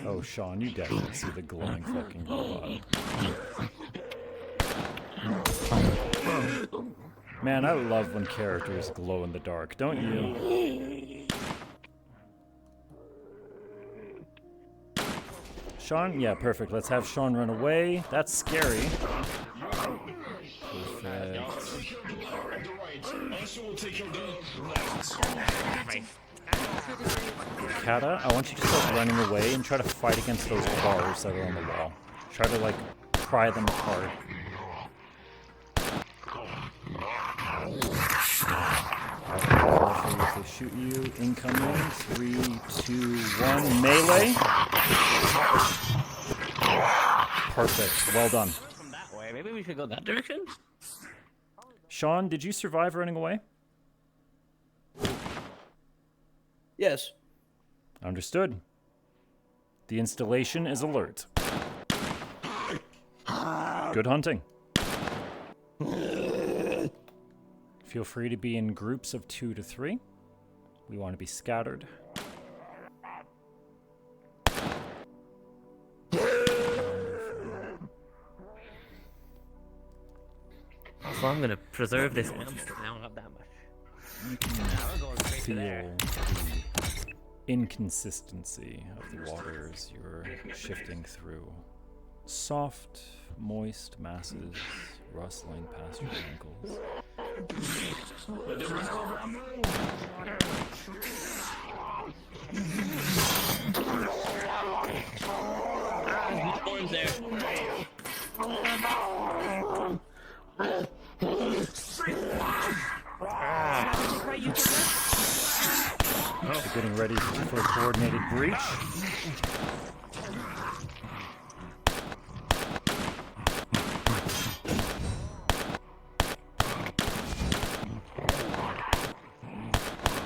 Oh, Sean, you definitely see the glowing fucking robot. Man, I love when characters glow in the dark, don't you? Sean? Yeah, perfect. Let's have Sean run away. That's scary. Perfect. Kata, I want you to start running away and try to fight against those bars that are on the wall. Try to, like, pry them apart. If they shoot you, incoming. 3, 2, 1, melee. Perfect. Well done. From that way. Maybe we should go that direction. Sean, did you survive running away? Yes. Understood. The installation is alert. Good hunting. Feel free to be in groups of 2 to 3. We want to be scattered. Well, I'm gonna preserve this ammo because I don't have that much. You can feel the inconsistency of the waters you're shifting through. Soft, moist masses rustling past your ankles. Thorns there. They're getting ready for a coordinated breach.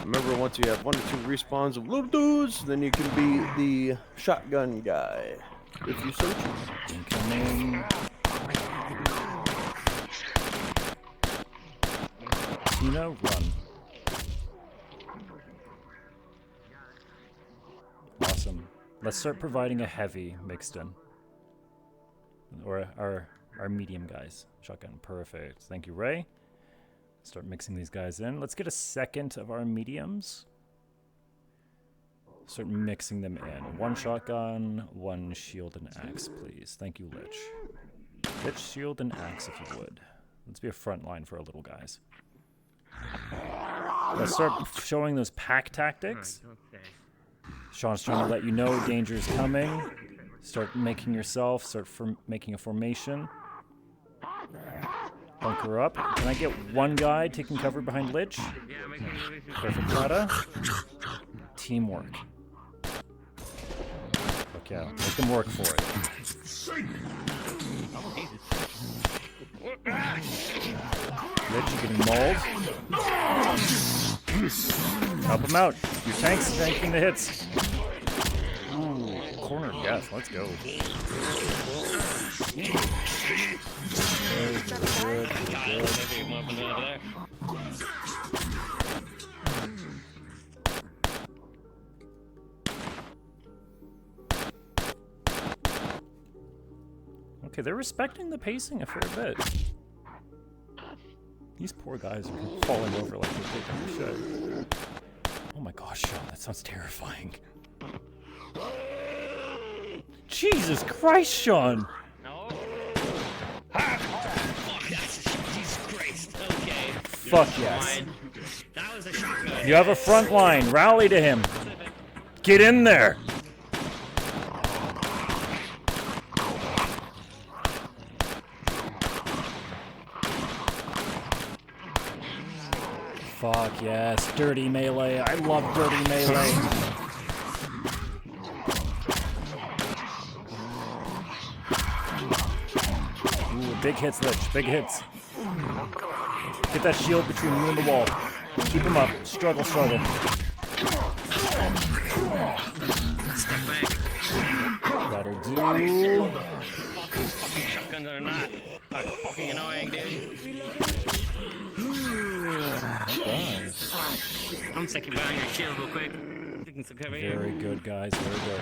Remember, once you have 1 or 2 respawns of little dudes, then you can be the shotgun guy, if you so choose. Incoming. Tina, run. Awesome. Let's start providing a heavy mixed in. Or our medium guys. Shotgun. Perfect. Thank you, Ray. Start mixing these guys in. Let's get a second of our mediums. Start mixing them in. 1 shotgun, 1 shield and axe, please. Thank you, Lich. Lich, shield, and axe, if you would. Let's be a front line for our little guys. Let's start showing those pack tactics. Sean's trying to let you know danger's coming. Start making yourself, making a formation. Bunker up. Can I get 1 guy taking cover behind Lich? Perfect, Kata. Teamwork. Okay, make them work for it. Lich, you're getting mauled. Help him out. Your tank's tanking the hits. Ooh, corner of death. Let's go. Good. Okay, they're respecting the pacing a fair bit. These poor guys are falling over like they're taking a shit. Oh my gosh, Sean, that sounds terrifying. Jesus Christ, Sean! No. Fuck, Jesus Christ. Okay. Fuck yes. That was a shotgun. You have a front line. Rally to him. Get in there. Fuck yes. Dirty melee. I love dirty melee. Ooh, big hits, Lich. Big hits. Get that shield between you and the wall. Keep him up. Struggle, struggle. Step back. That'll do. Fucking shotguns are not fucking annoying, dude. I'm second behind your shield real quick. Taking some cover here. Very good, guys. Very good.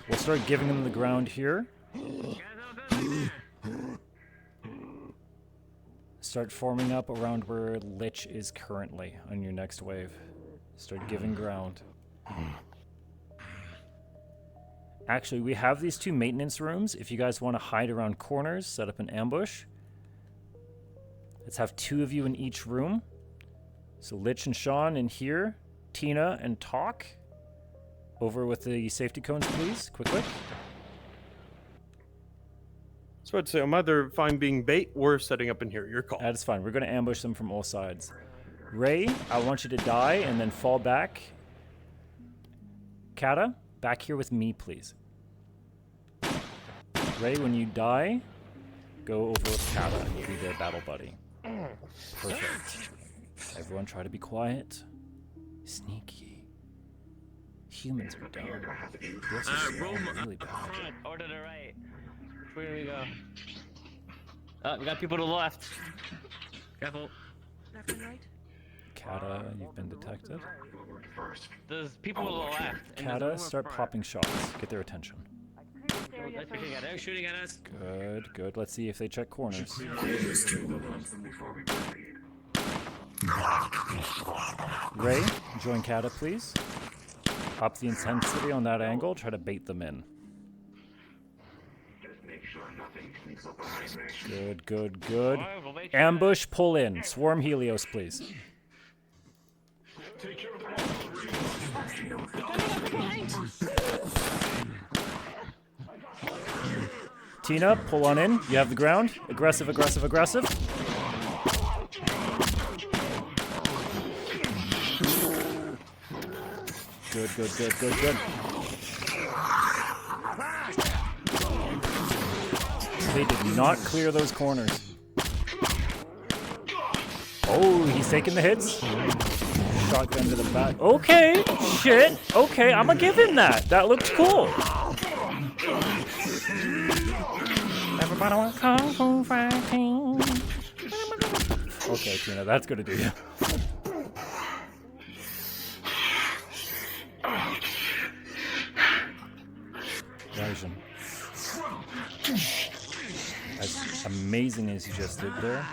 We'll start giving them the ground here. Start forming up around where Lich is currently on your next wave. Start giving ground. Actually, we have these 2 maintenance rooms. If you guys want to hide around corners, set up an ambush. Let's have 2 of you in each room. So Lich and Sean in here. Tina and Talk. Over with the safety cones, please. Quick. So I'd say I'm either fine being bait or setting up in here. Your call. That's fine. We're going to ambush them from all sides. Ray, I want you to die and then fall back. Kata, back here with me, please. Ray, when you die, go over with Kata and you'll be their battle buddy. Perfect. Everyone try to be quiet. Sneaky. Humans are dumb. This is really bad. Front or to the right. Where we go? We got people to the left. Careful. Left and right. Kata, you've been detected. There's people to the left. and there's Kata, more start front. popping shots. Get their attention. They're shooting at us. Shooting at us. Good, good. Let's see if they check corners. Ray, join Kata, please. Up the intensity on that angle. Try to bait them in. Good, good, good. Ambush, pull in. Swarm Helios, please. Tina, pull on in. You have the ground. Aggressive, aggressive, aggressive. Good, good, good, good, good. They did not clear those corners. Oh, he's taking the hits. Shotgun to the back. Okay, shit. Okay, I'm gonna give him that. That looked cool. Everybody want kung fu fighting. Okay, Tina, that's gonna do you. Version. As amazing as you just did there,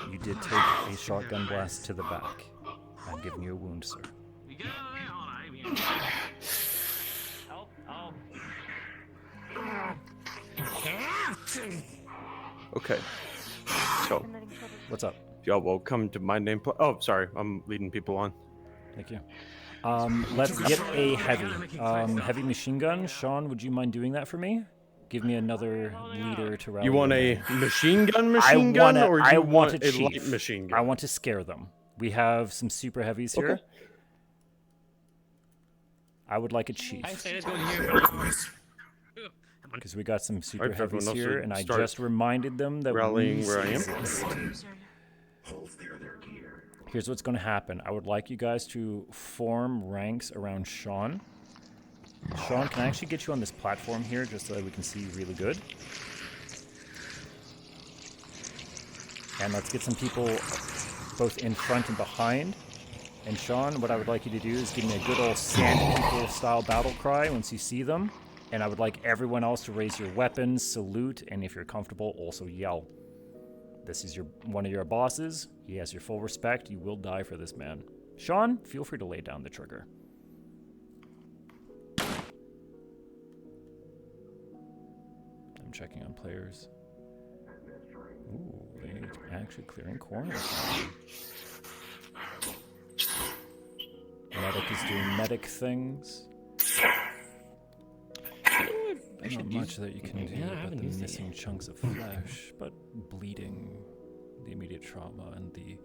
you did take a shotgun blast to the back. I'm giving you a wound, sir. Okay. So, what's up? Y'all will come to my name. Oh, sorry. I'm leading people on. Thank you. Let's get a heavy. Heavy machine gun. Sean, would you mind doing that for me? Give me another leader to rally. You want a machine gun, or I you want want a a chief. light machine gun? I want to scare them. We have some super heavies here. Okay. I would like a chief. I say let's go in here. Because we got some super Alright, heavies everyone else here, would and I start just reminded them that rallying we where I am. exist. Here's what's going to happen. I would like you guys to form ranks around Sean. Sean, can I actually get you on this platform here just so that we can see you really good? And let's get some people both in front and behind. And Sean, what I would like you to do is give me a good old Sand People style battle cry once you see them. And I would like everyone else to raise your weapons, salute, and if you're comfortable, also yell. This is one of your bosses. He has your full respect. You will die for this man. Sean, feel free to lay down the trigger. I'm checking on players. Ooh, they're actually clearing corners. Medic is doing medic things. Not much that you can do about the missing chunks of flesh, but bleeding, the immediate trauma, and the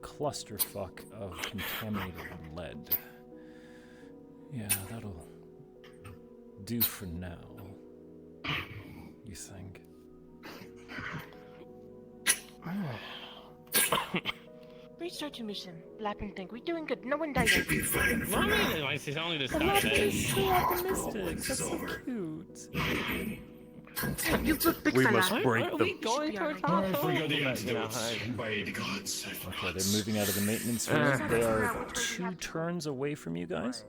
clusterfuck of contaminated lead. Yeah, that'll do for now. You think? Restart your mission. Lapping think we're doing good. No one died yet. No, I mean, it's only this I'm guy. so optimistic. That's so cute. You put big We fella. must break Are them. we going towards Alpha? Okay, they're moving out of the maintenance room. They are 2 turns away from you guys.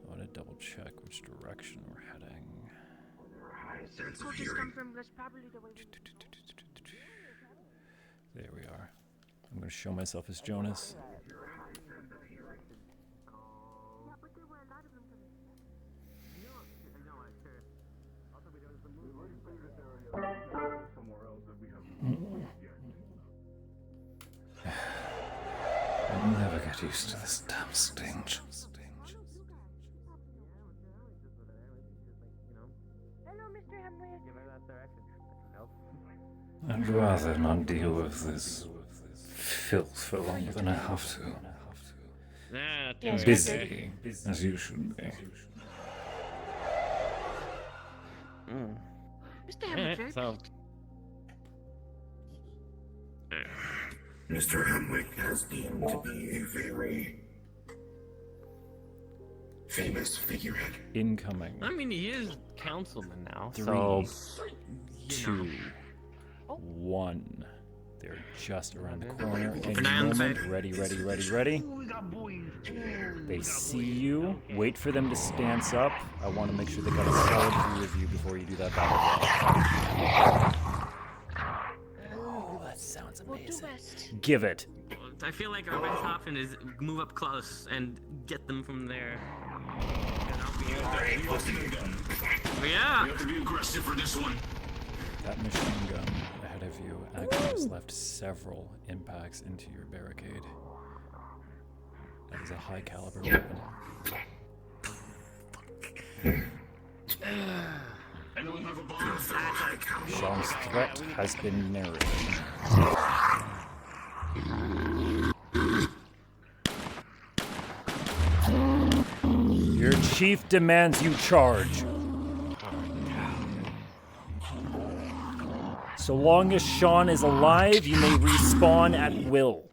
I want to double check which direction we're heading. There we are. I'm going to show myself as Jonas. I'll never get used to this damn stench. Hello, Mr. Hemwick. I'd rather not deal with this filth for longer than I have to. Nah, Yes, Busy, as you should be. Mr. Hemwick. So, Mr. Hemwick has deemed to be a very famous figurehead. Incoming. I mean, he is councilman now. 3, So, 2, 1. They're just around the corner. Any an eye on the moment. back. Ready, ready, ready, ready. They see you. Wait for them to stance up. I want to make sure they got a solid view of you before you do that battle. Oh, that sounds amazing. Give it. I feel like our best option is move up close and get them from there. Yeah. You have to be aggressive for this one. That machine gun ahead of you actually has left several impacts into your barricade. That is a high caliber weapon. Anyone have a bomb? Sean's threat has been narrowed. Your chief demands you charge. So long as Sean is alive, you may respawn at will.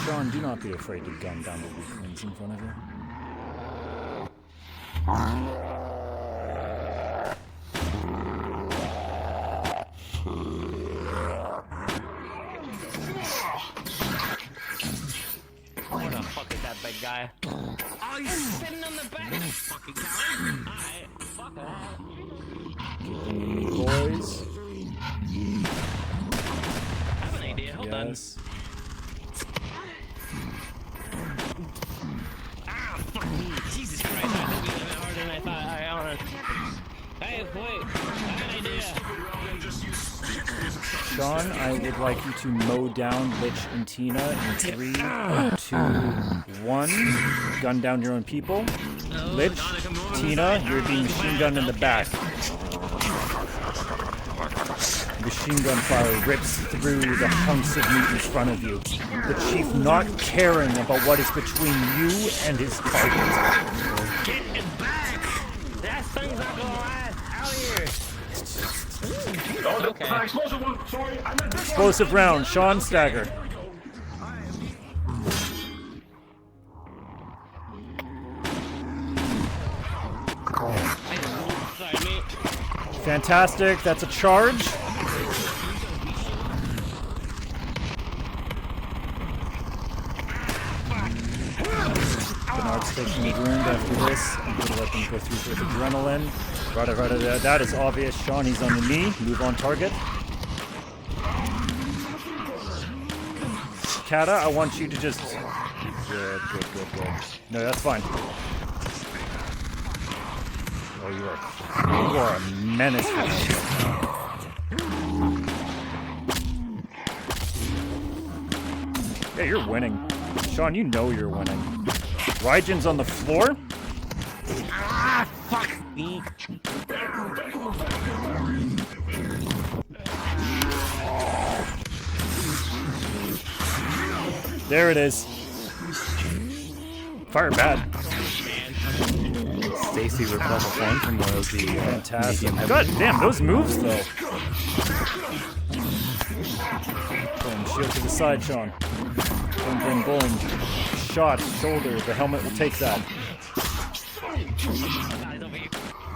Sean, do not be afraid to gun down the weaklings in front of you. What the fuck is that big guy? Oh, he's sitting on the back. Fucking coward. Alright, fuck that. Keeping me, boys. I have an idea. Hold on. Yes. Ah, fuck me. Jesus Christ, I hope you went harder than I thought. Hey, wait. I have an idea. Sean, I would like you to mow down Lich and Tina in 3, 2, 1. Gun down your own people. Lich, Tina, you're being machine gunned in the back. Machine gun fire rips through the hunks of meat in front of you. The chief not caring about what is between you and his target. Get it back! That thing's not gonna last. Out here. Okay. Explosive round, Sean stagger. Fantastic, that's a charge. Bernard's taking a wound after this. I'm going to let them go through with adrenaline. Right, that is obvious. Sean, he's on the knee. Move on target. Kata, I want you to just... Good. No, that's fine. Oh, you are a menace. Yeah, you're winning. Sean, you know you're winning. Raijin's on the floor. Ah, fuck me. There it is. Fire bad. Stacy with level 1 from one of the fantastic. God damn, those moves though. Boom, shield to the side, Sean. Boom. Shot, shoulder, the helmet will take that.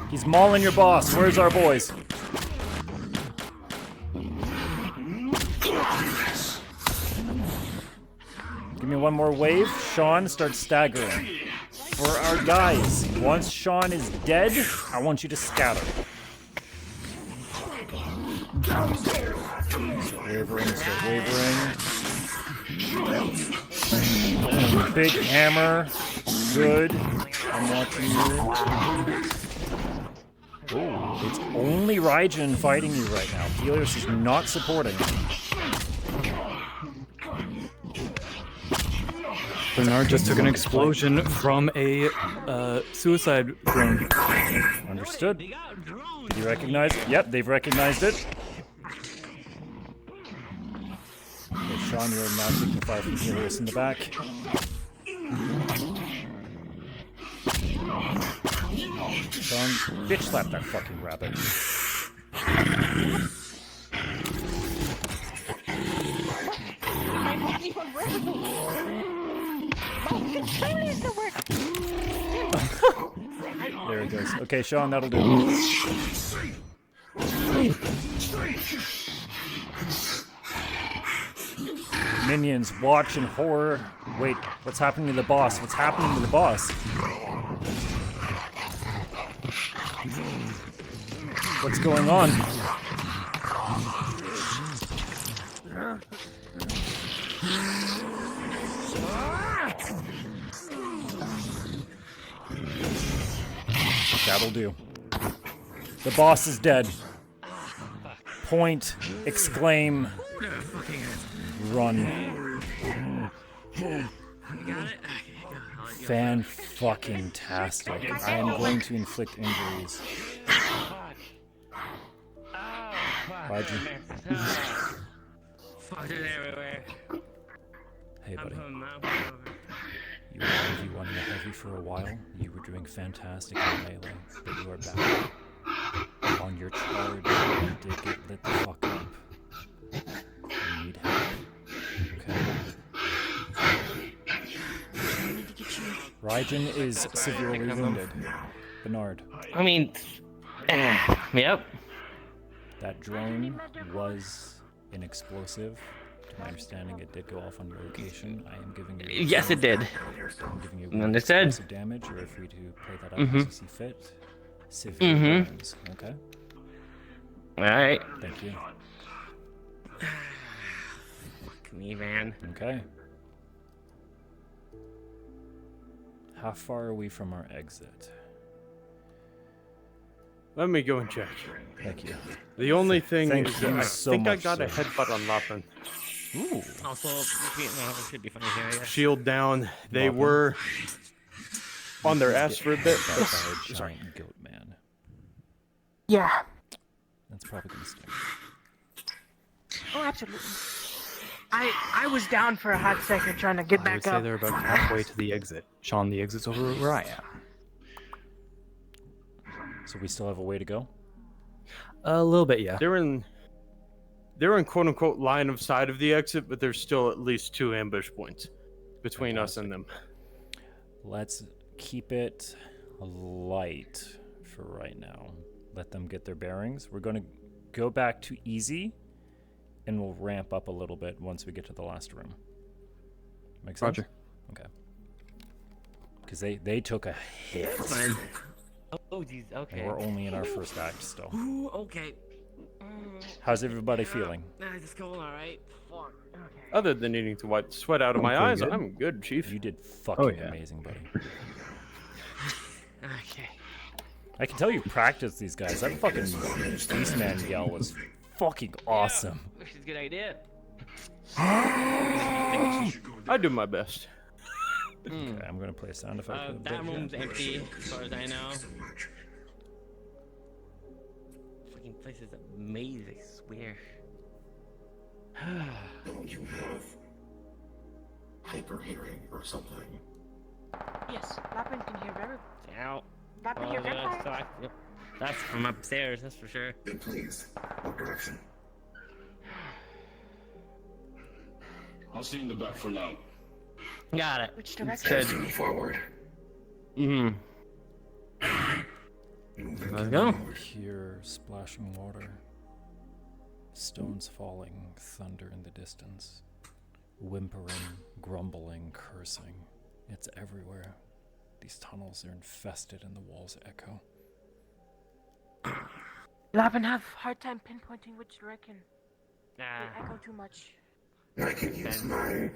He's mauling your boss. Where's our boys? Give me one more wave. Sean starts staggering. For our guys, once Sean is dead, I want you to scatter. Start wavering. Big hammer. Good. I'm watching you. Oh, it's only Raijin fighting you right now. Helios is not supporting him. Bernard just took an explosion from a suicide drone. Understood. Do you recognize it? Yep, they've recognized it. Okay, Sean, you're now taking fire from Helios in the back. Sean, bitch slap that fucking rabbit. There he goes. Okay, Sean, that'll do. Minions watch in horror. Wait, what's happening to the boss? What's happening to the boss? What's going on? That'll do. The boss is dead. Point, exclaim, run. Fan-fucking-tastic. I am going to inflict injuries. Why'd you? Hey, buddy. You were heavy one heavy for a while. You were doing fantastic in melee, but you are back. On your charge, you did get lit the fuck up. You need help. Okay. Raijin is severely wounded. Bernard. I mean, yep. That drone was an explosive. To my understanding, it did go off on your location. I am giving you. Yes, it did. I'm giving you Understood. explosive damage. You're free to play that out as you see fit. Severe burns. Okay. All right. Thank you. Fuck me, man. Okay. How far are we from our exit? Let me go and check. Thank you. The only thing Thank is you that I so think I much, got a sir. headbutt on Loppin. Ooh. Also, it should be funny here, I guess. Shield down. They Loppin. were on their ass Get for a bit. hit by a giant goat man. Yeah. That's probably gonna sting. Oh, absolutely. I was down for a hot second trying to get I back would say up. they're about halfway to the exit. Sean, the exit's over where I am. So we still have a way to go? A little bit, yeah. They're in quote unquote line of sight of the exit, but there's still at least 2 ambush points between us and them. Let's keep it light for right now. Let them get their bearings. We're going to go back to easy, and we'll ramp up a little bit once we get to the last room. Make sense? Roger. Okay. Because they took a hit. Oh, geez, okay. And we're only in our first act still. Ooh, okay. How's everybody feeling? Nah, it's going alright. Fuck. Okay. Other than needing to wipe the sweat out of my eyes, I'm good, Chief. You did fucking amazing, buddy. Okay. I can tell you practiced these guys. That fucking Beastman yell was fucking awesome. Which is a good idea. I do my best. Okay, I'm gonna play a sound effect. for a That bit. room's empty, as far as I know. Fucking place is amazing, I swear. Don't you have hyper hearing or something? Yes, Lappin can hear very. Out. Lappin hear vampires. That's from upstairs, that's for sure. Then please, what direction? I'll see you in the back for now. Got it. Which direction? Good. Forward. Let's go. Hear splashing water, stones falling, thunder in the distance, whimpering, grumbling, cursing. It's everywhere. These tunnels are infested and the walls echo. Lappin have hard time pinpointing which direction. Nah. They echo too much. I can use my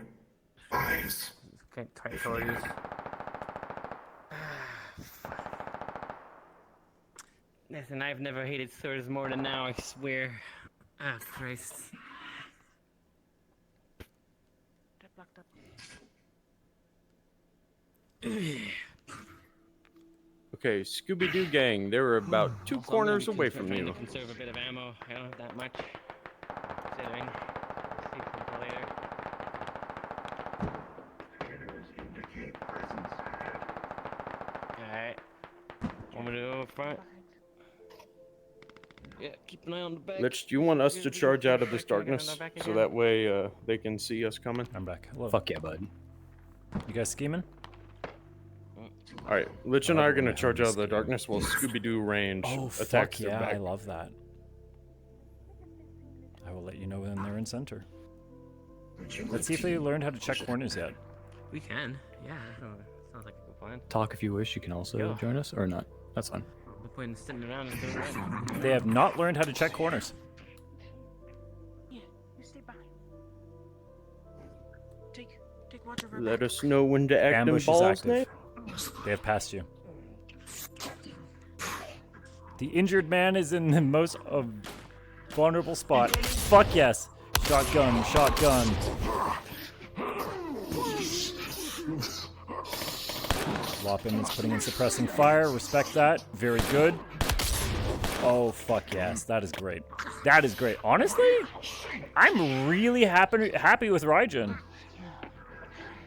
eyes. Can't try to use. Listen, I've never hated swords more than now, I swear. Ah, Christ. They're blocked up. Okay, Scooby-Doo gang, they were about 2 Also, corners I'm away trying from to you. conserve a bit of ammo. I don't have that much. Considering. Save some for later. Alright. Want me to go up front? Yeah, keep an eye on the back. Mitch, do you want us to charge out of this darkness so that way they can see us coming? I'm back. Hello. Fuck yeah, bud. You guys scheming? All right, Lich and I are gonna charge out of the darkness while Scooby-Doo range attacks Fuck their yeah, back. I love that. I will let you know when they're in center. Let's see if they learned how to check corners yet. We can. Yeah. Sounds like a good plan. Talk if you wish. You can also Go. join us or not. That's fine. No point in sitting around and doing that. They have not learned how to check corners. Yeah, you stay behind. Take watch of her Let back. us know when to act Ambush in is balls, active. Nate. They have passed you. The injured man is in the most vulnerable spot. Fuck yes. Shotgun, shotgun. Lopin is putting in suppressing fire. Respect that. Very good. Oh, fuck yes. That is great. That is great. Honestly, I'm really happy with Raijin.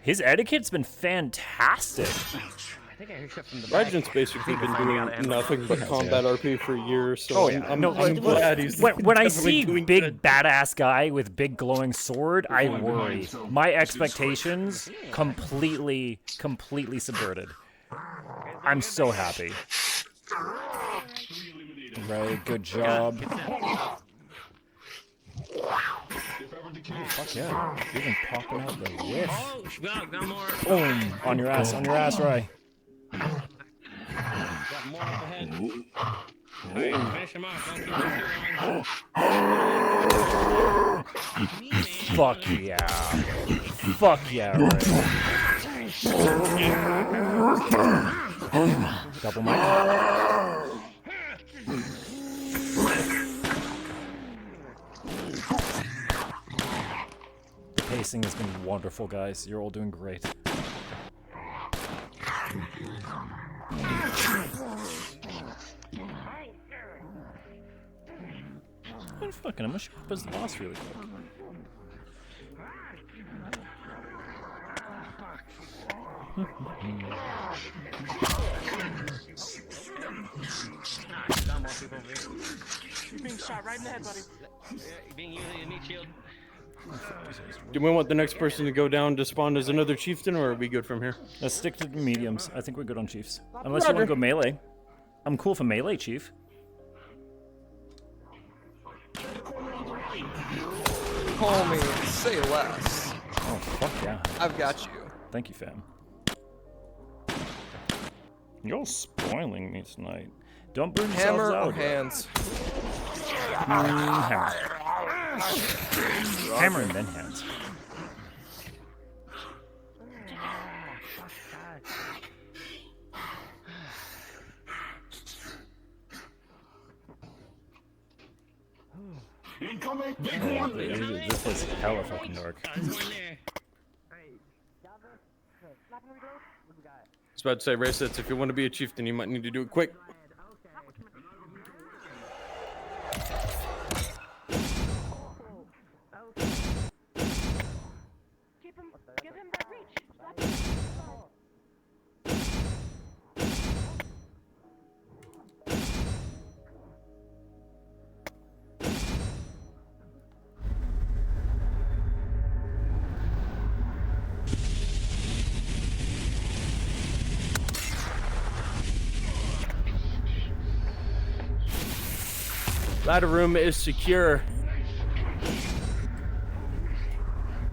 His etiquette's been fantastic. I think I heard shit from the back. Raijin's basically been doing nothing but combat RP for years, so Oh yeah, I'm no, glad he's when I definitely see doing big good. badass guy with big glowing sword, I worry. My expectations completely subverted. I'm so happy. Right, good job. Oh, fuck yeah. Even popping out the whiff. Oh, got more. Boom! On your ass, Ray. Got more up ahead. Alright, finish him off. Don't keep him on. Fuck yeah. Fuck yeah, Ray. Double mic. The pacing has been wonderful, guys. You're all doing great. Oh, fucking, I'm gonna show up as the boss really quick. Got more people over here. You're being shot right in the head, buddy. Being used as a meat shield. Do we want the next person to go down to spawn as another chieftain, or are we good from here? Let's stick to the mediums. I think we're good on chiefs. Unless you want to go melee. I'm cool for melee, chief. Homie, say less. Oh, fuck yeah. I've got you. Thank you, fam. You're spoiling me tonight. Don't burn yourselves Hammer out. or hands? Hammer. Hammer and then hands. Incoming! Oh, this place is hella fucking dark. I was about to say, Ray says, if you want to be a chieftain, you might need to do it quick. Give him that reach. Ladder room is secure.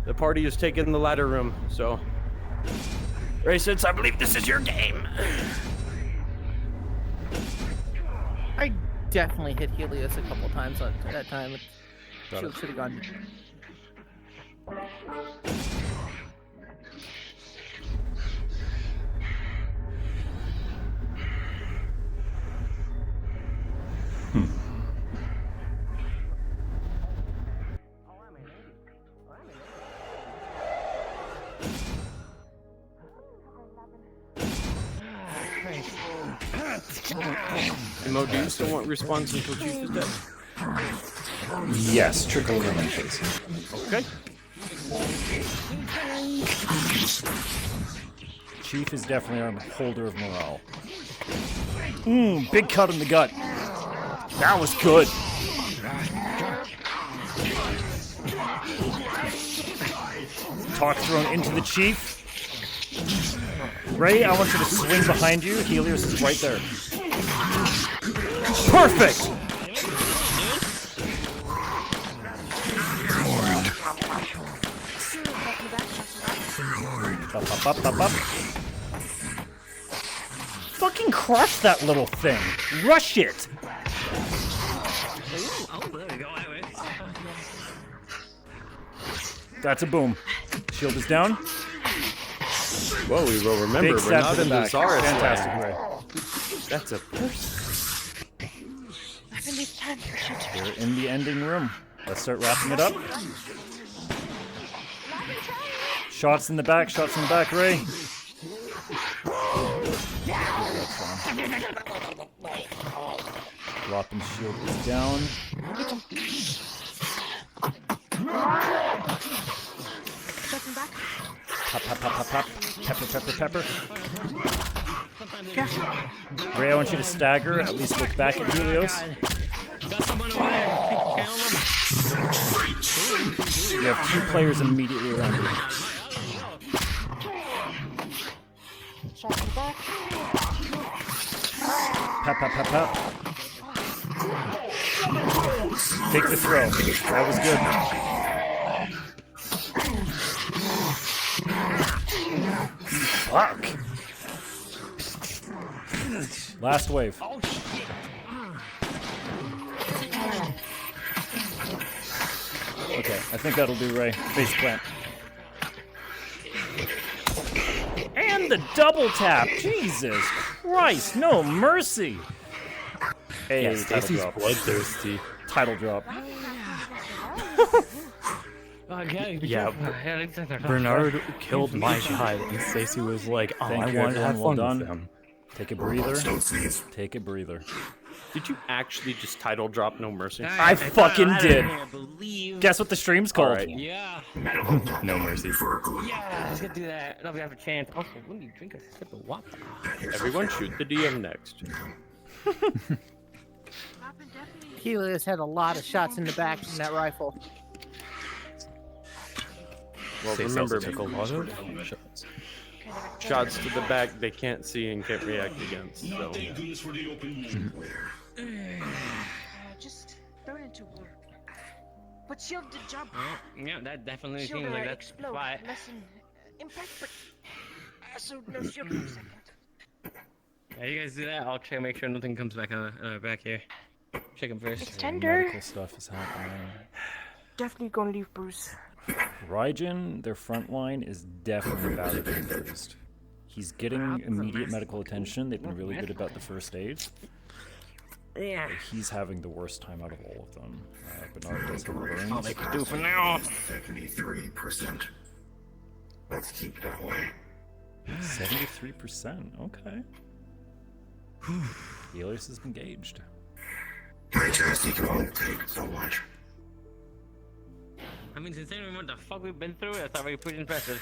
The party has taken the ladder room, so. Ray says, I believe this is your game. I definitely hit Helios a couple times at that time. Shield should have gone. Mo, do you still want response until Chief is dead? Yes, trickle of them, please. Okay. Chief is definitely our holder of morale. Big cut in the gut. That was good. Talk thrown into the chief. Ray, I want you to swing behind you. Helios is right there. Perfect! Up. Fucking crush that little thing. Rush it. That's a boom. Shield is down. Whoa, we will remember. Big We're stab not to in the the back. Zara Fantastic, slam. Ray. That's a person. We're in the ending room. Let's start wrapping it up. Shots in the back, Ray. Drop and shield is down. Pop. Pepper. Ray, I want you to stagger, at least look back at Helios. You have 2 players immediately around you. Pep. Take the throw. That was good. Fuck. Last wave. Okay, I think that'll do, Ray. Face plant. And the double tap. Jesus Christ, no mercy. Hey, Yeah, title Stacy's drop. bloodthirsty. Title drop. Yeah, Bernard killed my shot, and Stacy was like, "Oh, Thank I you, want to have everyone. fun Well with done. them." Take a breather. Take a breather. Did you actually just title drop No Mercy? I fucking did. Guess what the stream's called? Alright. Yeah. No mercy. Yeah, let's get do that. Now we have a chance. Also, when do you drink a sip of water? Everyone shoot the DM next. Helios had a lot of shots in the back from that rifle. Well, Stacy remember, also took a lot of shots. shots to the back they can't see and can't react against. So. Just throw it into work. But shield the job. Yeah, that definitely Shield seems like that's explode. why. Lessen impact, but so no shield for a second. Yeah, you guys do that. I'll check, make sure nothing comes back back here. Check them first. It's tender. Medical stuff is happening. Definitely gonna leave Bruce. Raijin, their front line is definitely badly confused. He's getting immediate medical attention. They've been really good about the first aid. Yeah. But he's having the worst time out of all of them. Bernard does have burns. All they can do for now. 73%. Let's keep it that way. 73%. Okay. Helios is engaged. Fantastic, can only take so much. I mean, considering what the fuck we've been through, that's already pretty impressive.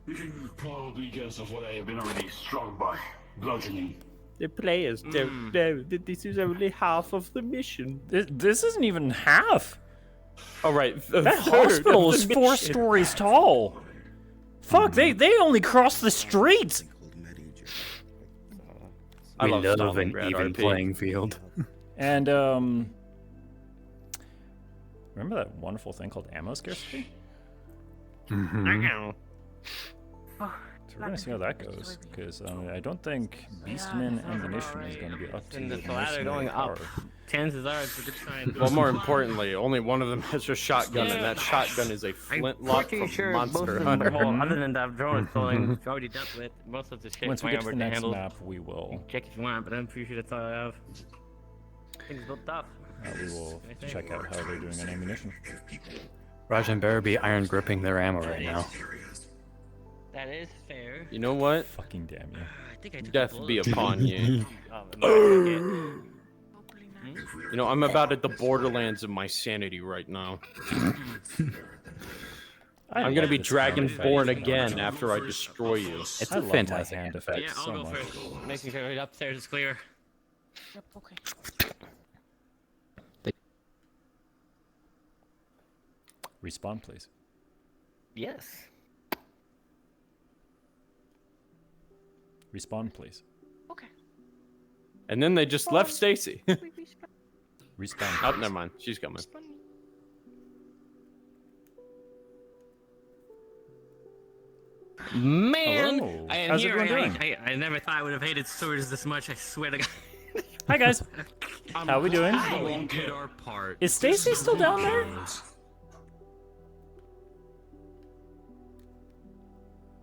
You can probably guess of what I have been already struck by. Bludgeoning. The players don't know that this is only half of the mission. This isn't even half. All right, That hospital is 4 stories tall. Fuck, they only crossed the street. I We love love an Stalingrad even RP. playing field. And remember that wonderful thing called ammo scarcity? Ow. So we're gonna see how that goes, because I don't think Beastman ammunition is going to be up to And the the ladder going mercenary up. power. Chances are it's a good sign. Well, more importantly, only one of them has a shotgun, and that shotgun is a flintlock pretty from sure most Monster of them, Hunter. well, other than that drone throwing, already dealt with most of the shit. Once we get to the next handled. map, we will Check if you want, but I'm pretty sure that's all I have. Things built up. we will check out how they're doing on ammunition. Raj and Bear be iron gripping their ammo right now. That is fair. You know what? Fucking damn you. I think I took Death a be bullet. upon you. Oh, You know, I'm about at the borderlands of my sanity right now. I'm gonna be Dragonborn again after I destroy you. It's I a love fantastic my hand effect. effect Yeah, I'll so go much. first. Making sure right upstairs is clear. Yep, okay. Respawn, please. Yes. Respawn, please. Okay. And then they just left Stacy. Respawn. Oh, never mind. She's coming. Man, Hello. I am How's here. everyone doing? I never thought I would have hated swords this much. I swear to God. Hi guys. How we doing? We did our part. Is Stacy still down there?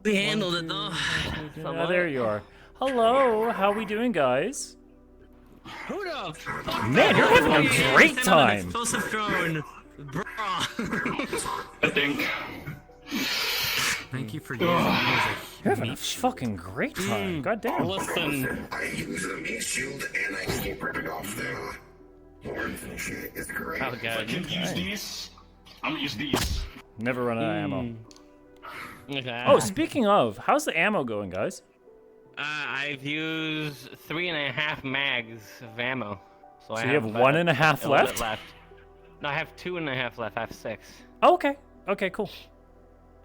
We handled it though. Oh, there you are. Hello. How we doing, guys? Hold up. Man, you're having a great time. Explosive drone, bro. I think. Thank you for using me as You're having a fucking great time. God damn. Listen. I use a meat shield and I keep ripping off the horns and shit. It's great. Oh, God. If I can use these, I'm gonna use these. Never run out of ammo. Okay. Oh, speaking of, how's the ammo going, guys? I've used 3.5 mags of ammo. So I you have 1.5 a left? bit left? No, I have 2.5 left. I have 6. Oh, okay. Okay, cool.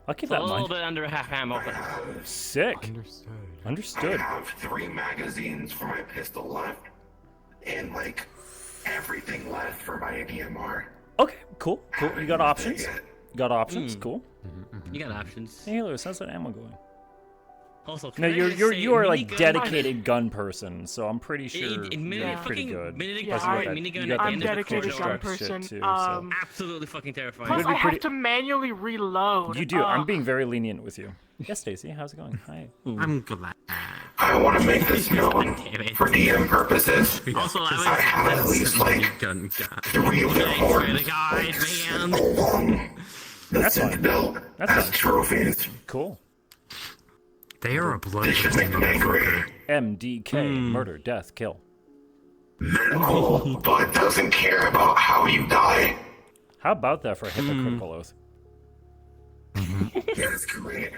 I'll keep So that a in little mind. bit under half ammo. Sick. Understood. I have 3 magazines for my pistol left, and like everything left for my DMR. Okay, cool. Cool. You got options? You got options? Cool. You got options. Hey, Lewis, how's that ammo going? Also, No, can I just say, you are like minigun- dedicated gun person, so I'm pretty sure you're pretty fucking good. minigun, Plus, you got that- minigun you got I'm that dedicated gun construct shit person. too, so. Absolutely fucking terrifying. Plus, You'd be I pretty- have to manually reload. You do. I'm being very lenient with you. Yes, Stacy, how's it going? Hi. I'm glad. I want to make this known for DM purposes. Also, I have at least like 3 of their horns along the That's synth fine. belt That's as fine. trophies. Cool. They are a blood. They should make them angry. MDK, murder, death, kill. Minimal, but doesn't care about how you die. How about that for a hypocritical oath? That's great.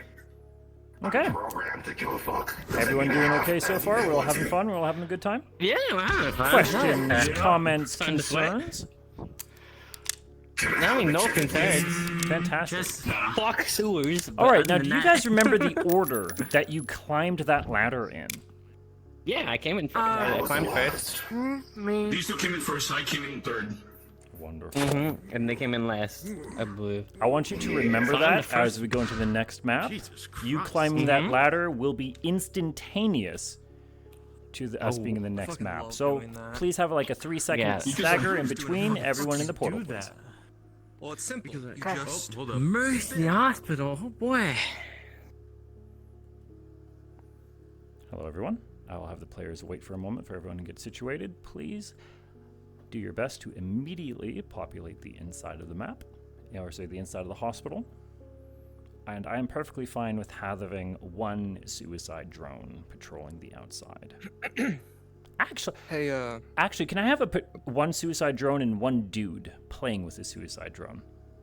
Okay. Programmed to give a fuck. Everyone doing okay so far? We're all having fun? We're all having a good time? Yeah, we're having fun. Questions, comments, Starting to sweat. concerns? Now we know concerns. Fantastic. Just fuck sewers. but All right, other now than do you that- guys remember the order that you climbed that ladder in? Yeah, I came in first. I climbed first. Me. These two came in first, I came in third. Wonderful. And they came in last, I believe. I want you to remember So I'm the that first- as we go into the next map. Jesus You Christ. climbing that ladder will be instantaneous to us being in the next fucking map. love So doing that. please have like a 3-second Yeah. stagger in Because between how everyone in the do portal. you do please. that? Well, it's simple. You Because just hold up. Mercy Hospital. Oh boy. Hello, everyone. I will have the players wait for a moment for everyone to get situated. Please do your best to immediately populate the inside of the map, or say the inside of the hospital. And I am perfectly fine with having one suicide drone patrolling the outside. Actually, can I have one suicide drone and one dude playing with the suicide drone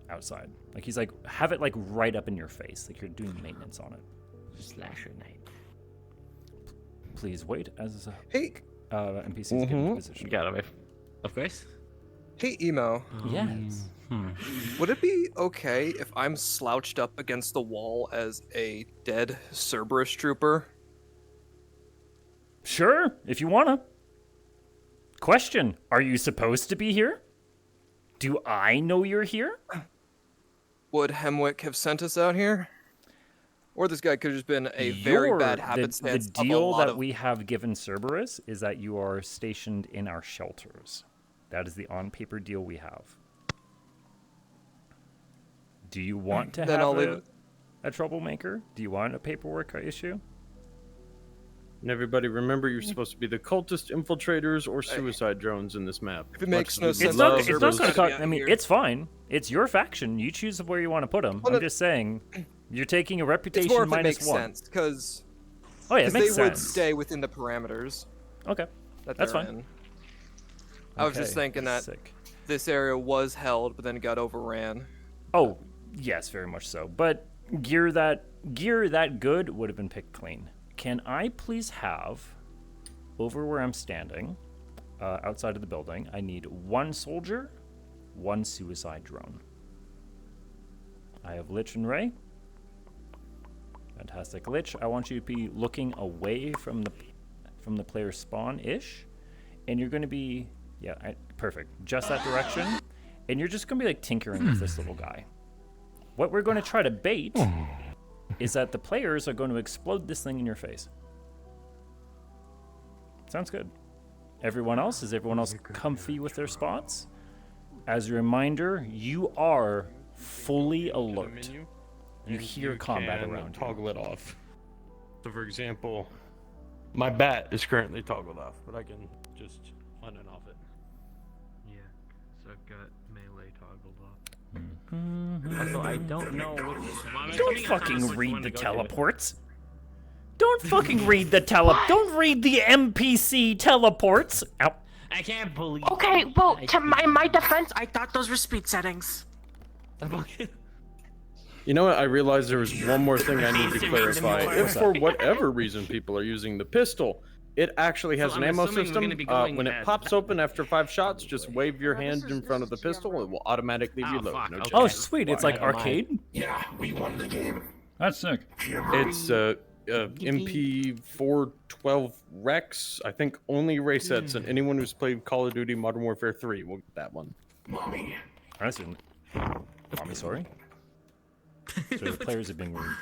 outside? Like he's like, have it like right up in your face, like you're doing maintenance on it. Slasher night. Please wait as NPCs get Mm-hmm. into position. You got it, of course. Hey, Emo. Yes. Would it be okay if I'm slouched up against the wall as a dead Cerberus trooper? Sure, if you wanna. Question: are you supposed to be here? Do I know you're here? Would Hemwick have sent us out here? Or this guy could have just been a very bad happenstance The of a deal lot that of... we have given Cerberus is that you are stationed in our shelters. That is the on-paper deal we have. Do you want to Then I'll leave have it. a troublemaker? Do you want a paperwork issue? And everybody, remember you're supposed to be the cultist infiltrators or suicide drones in this map. If it makes Much no as we sense, It's not, love it's not those- gonna Cerberus. cut, I mean, it's fine. It's your faction. You choose where you want to put them. Well, I'm just saying, you're taking a It's reputation more if it minus makes 1. sense, because Oh yeah, it makes they would sense. stay within the parameters Okay, that that's they're fine. in. I was Okay, just thinking that sick. this area was held, but then it got overran. Oh, yes, very much so. But gear that good would have been picked clean. Can I please have, over where I'm standing, outside of the building, I need 1 soldier, 1 suicide drone. I have Lich and Ray. Fantastic. Lich, I want you to be looking away from the player's spawn-ish. And you're going to be... Yeah, perfect. Just that direction. And you're just going to be like tinkering with this little guy. What we're going to try to bait is that the players are going to explode this thing in your face. Sounds good. Everyone else? Is everyone else comfy with their spots? As a reminder, you are fully alert. You hear combat around you. Toggle it off. So, for example, my bat is currently toggled off, but I can just on and off it. Yeah, so I've got melee toggled off. Also, I don't know which... Don't fucking read the teleports. Don't fucking read the Don't read the NPC teleports. Ow. I can't believe... Okay, well, to my defense, I thought those were speed settings. You know what? I realized there was one more thing I need to clarify. If for whatever reason people are using the pistol, it actually has an ammo system. When it pops open after 5 shots, just wave your hand in front of the pistol. It will automatically reload. No Oh, sweet. It's like arcade? Yeah, we won the game. That's sick. It's MP412 Rex. I think only race sets, and anyone who's played Call of Duty Modern Warfare 3 will get that one. Mommy. Mommy, sorry? So the players are being rude.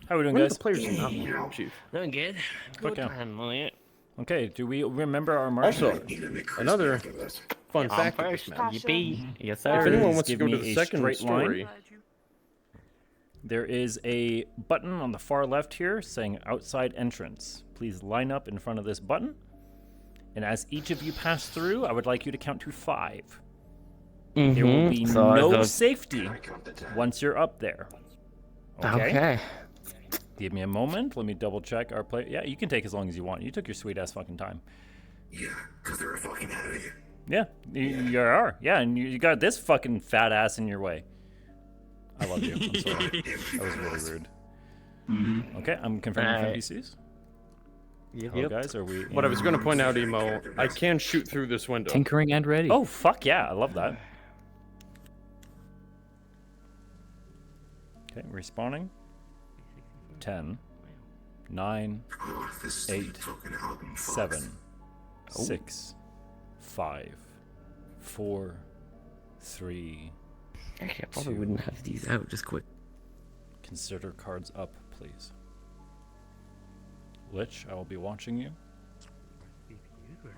How are we doing, When are guys? the players not rude, Chief? Doing good. Quick Good out. handling it. Okay, do we remember our mark? Also, another fun fact of First, this map. yippee. Yes, If sir. anyone wants to Give go to me the a second straight story, line. There is a button on the far left here saying outside entrance. Please line up in front of this button. And as each of you pass through, I would like you to count to 5. There will be no safety once you're up there. Okay. Give me a moment. Let me double check our play. Yeah, you can take as long as you want. You took your sweet ass fucking time. Yeah, because they're a fucking out of here. Yeah, you are. Yeah, and you got this fucking fat ass in your way. I love you. I'm sorry. That was really rude. Okay, I'm confirming NPCs. Hello, guys. Are we? what I was going to point out, Emo, I can shoot through this window. Tinkering and ready. Oh fuck yeah! I love that. Okay, respawning. 10, 9, 8, 7, 6, 5, 4, 3. Actually, I probably wouldn't have these out just quick. Consider cards up, please. Lich, I will be watching you.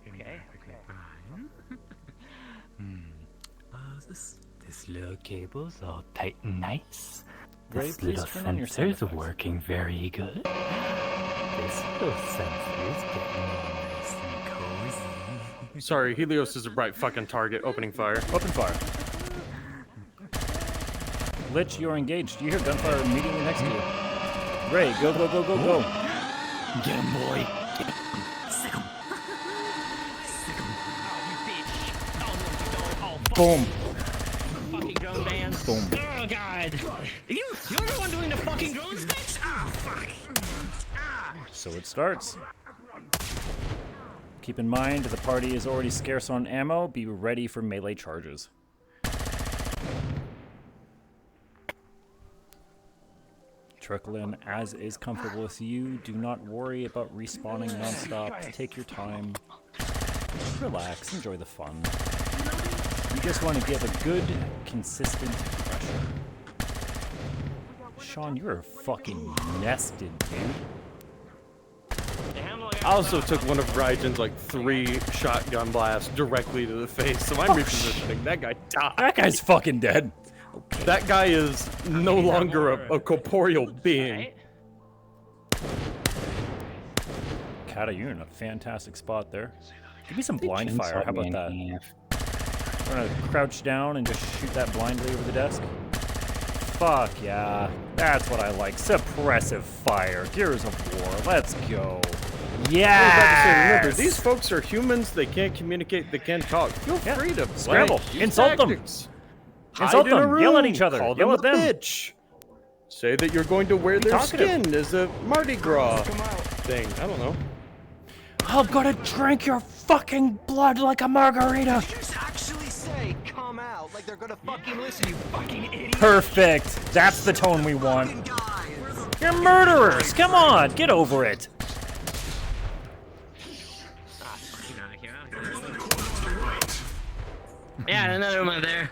Okay. This little cable's all tight and nice. Ray, This please little turn on your sound sensor's effects. working very good. This little sensor's getting all nice and cozy. Sorry, Helios is a bright fucking target. Opening fire. Open fire. Lich, you're engaged. You hear gunfire immediately next to you. Ray, go, go, go, go, go. Get him, boy. Boom. Fucking drone bands. Boom. Oh god. You're the one doing the fucking drones, bitch. Ah, fuck. So it starts. Keep in mind, the party is already scarce on ammo. Be ready for melee charges. Trickle in as is comfortable with you. Do not worry about respawning nonstop. Take your time. Relax. Enjoy the fun. You just want to give a good, consistent pressure. Sean, you're fucking nested, dude. I also took one of Raijin's like 3 shotgun blasts directly to the face, so I'm repositioning. That guy died. That guy's fucking dead. That guy is no longer a corporeal being. Kata, you're in a fantastic spot there. Give me some blind fire. How about that? We're gonna crouch down and just shoot that blindly over the desk. Fuck yeah. That's what I like. Suppressive fire. Gears of War. Let's go. Yeah. Remember, these folks are humans. They can't communicate. They can't talk. Feel free to Scramble. use Insult them. tactics. Insult Hide in a them. Yell at room, each other. Call Yell them at a them. bitch. Say that you're going to wear their talkative. skin as a Mardi Gras thing. I don't know. I'm gonna drink your fucking blood like a margarita. Just actually say come out like they're gonna fucking listen, you fucking idiot. Perfect. That's the tone we want. You're murderers! Come on, get over it! Yeah, another one there.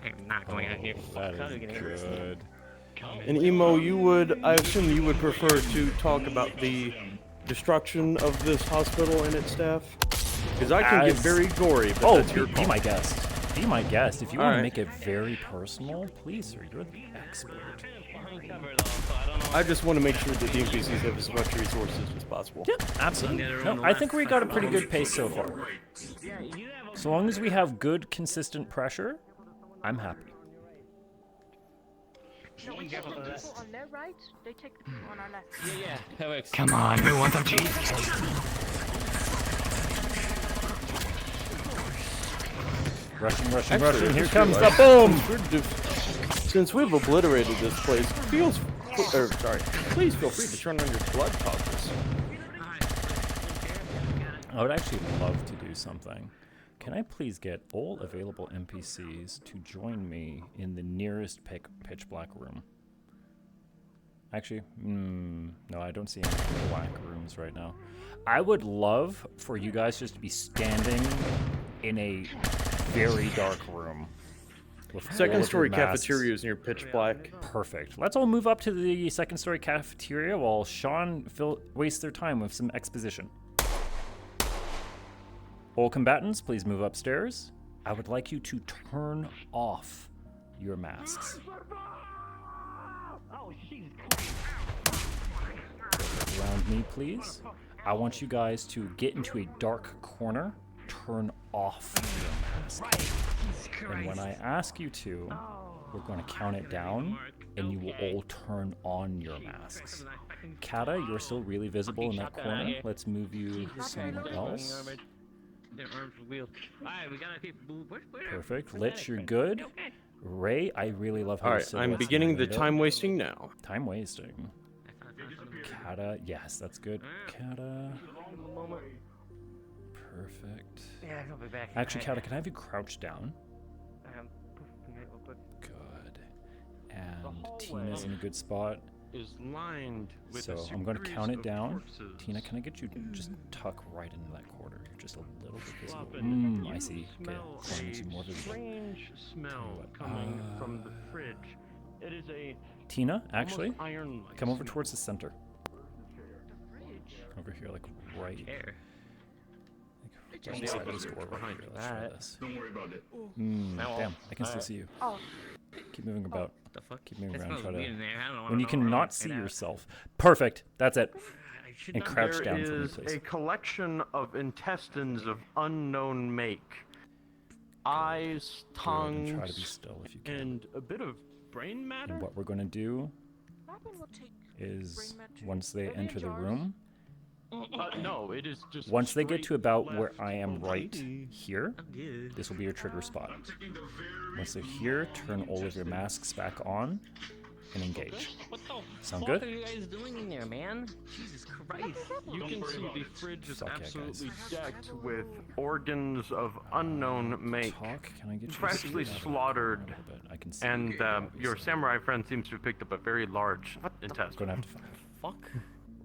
I'm not going out here. That is good. And Emo, I assume you would prefer to talk about the destruction of this hospital and its staff? Because I can get very gory, but that's your call. Be my guest. Be my guest. If you want to Alright. make it very personal, please, sir. You're the expert. I just want to make sure that the NPCs have as much resources as possible. Yeah, absolutely. No, I think we got a pretty good pace so far. So long as we have good, consistent pressure, I'm happy. No, we take the people on their right, they take the people on our left. Yeah, that works. Come on, who wants some cheese? Russian. Here comes the boom! Since we've obliterated this place, please feel free to turn on your blood toggles. I would actually love to do something. Can I please get all available NPCs to join me in the nearest pitch black room? Actually, no, I don't see any black rooms right now. I would love for you guys just to be standing in a very dark room. Second story cafeteria is near pitch black. Perfect. Let's all move up to the second story cafeteria while Sean wastes their time with some exposition. All combatants, please move upstairs. I would like you to turn off your masks. Around me, please. I want you guys to get into a dark corner. Turn off your mask. And when I ask you to, we're going to count it down, and you will all turn on your masks. Kata, you're still really visible in that corner. Let's move you somewhere else. Perfect. Lich, you're good. Ray, I really love how Alright, I'm beginning the time wasting now. Time wasting. Kata, yes, that's good. Kata. Perfect. Yeah, I'll be back. Actually, Kata, can I have you crouch down? Good. And Tina's in a good spot. Is lined with So I'm going to count it down. Tina, can I get you to just tuck right into that corner? You're just a little bit visible. I see. Okay, I need you more visible. Strange smell coming from the fridge. It is a Tina, actually, iron-like come over smell. towards the center. Over here, like right. Like, just like this door right here. Let's try this. Don't worry about it. Damn, I can still see you. Oh. Keep moving about. What the fuck? Keep moving That around. smells Try weird in there. I don't to. wanna When you know cannot right see now. yourself. Perfect. That's it. And crouch down for me, There is please. a collection of intestines of unknown make. Eyes, tongues, Try to be still if you can. and a bit of brain matter. And what we're going to do is once they enter the room, No, it is just once they get to straight about left where I am right mobility. here, this will be your trigger spot. Once they're here, turn all of your masks back on and engage. What the Sound fuck good? are you guys doing in there, man? Jesus Christ. You can see the fridge is Fuck yeah, absolutely decked with organs of unknown make, Can I get you to freshly speak up slaughtered, a little bit? I can see and you, your obviously. samurai friend seems to have picked up a very large intestine. Gonna have to find Fuck.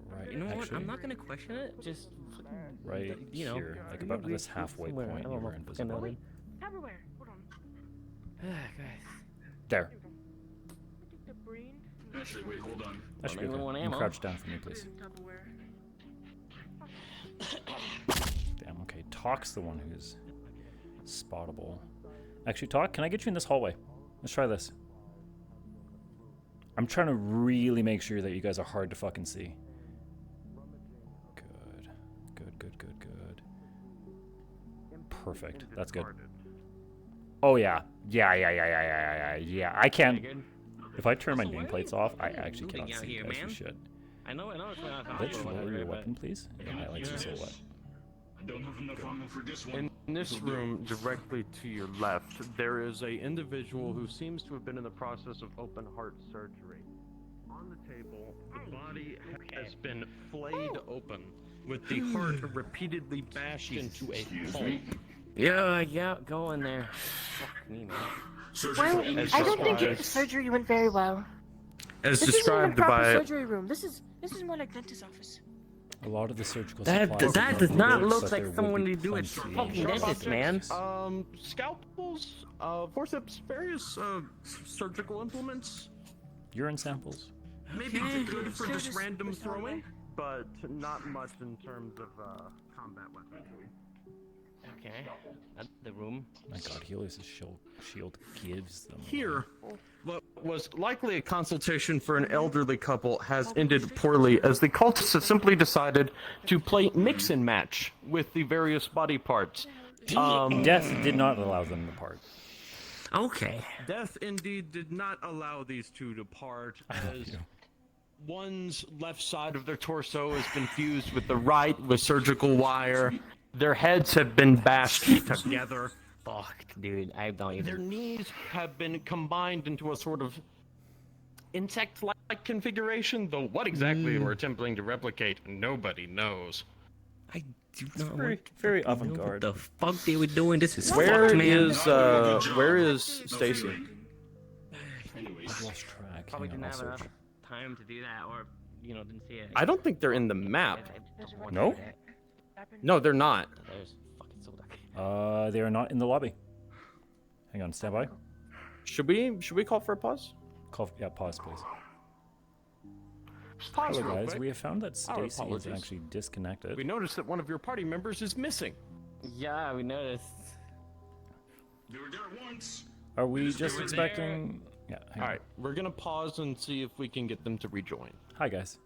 right. You know what? actually, I'm not gonna question it. Just fucking, right you know, here, like about this halfway somewhere. point, I you don't were know. invisible. Fucking Everywhere. Hold on. There. The brain. Actually, wait, hold on. That should be Well, okay. one You can ammo. crouch down for me, please. Tupperware. Damn, okay. Talk's the one who's spottable. Actually, Talk, can I get you in this hallway? Let's try this. I'm trying to really make sure that you guys are hard to fucking see. Good. Good. Perfect. That's good. Oh, yeah. Yeah. I can't... If I turn my nameplates off, I actually cannot see you guys for shit. I know. It's not. Lich, lower your weapon, please. It highlights your silhouette. I don't have enough ammo for this one. In this room, directly to your left, there is a individual who seems to have been in the process of open heart surgery. On the table, the body has been flayed open, with the heart repeatedly bashed into a pulp. Yeah, go in there. Fuck me, man. Well, I don't think your surgery went very well. as This isn't even described proper by. surgery room. This is more like dentist's office. A lot of the surgical That supplies that are does not needed, look but like there would someone be to do it. plenty Fucking of dentist, man. Scalpels, forceps, various surgical implements. urine samples. Maybe good for just random Just all the way. throwing, but not much in terms of combat weaponry. Okay, that's the room. My God, Helios's shield gives them. Here, what was likely a consultation for an elderly couple has ended poorly, as the cultists have simply decided to play mix and match with the various body parts. Death did not allow them to part. Okay. Death indeed did not allow these two to part, as one's left side of their torso has been fused with the right with surgical wire. Their heads have been bashed together. Fuck, dude, I don't even. Their knees have been combined into a sort of insect-like configuration, though what exactly we're attempting to replicate, nobody knows. I do It's not very, want to very know avant-garde. What the fuck they were doing? This is Where fucked, man. where is Stacy? I've lost track. Probably Hang didn't on, have I'll enough search. time to do that, or didn't see it. I don't think they're in the map. No? No, they're not. There's fucking so dark. They are not in the lobby. Hang on, stand by. Should we call for a pause? Pause, please. Pause Hello, real guys. quick. We have found that Our Stacy is apologies. actually disconnected. We noticed that one of your party members is missing. Yeah, we noticed. They were there once. Are we Just just do it expecting? Yeah. hang All on. right, we're gonna pause and see if we can get them to rejoin. Hi, guys.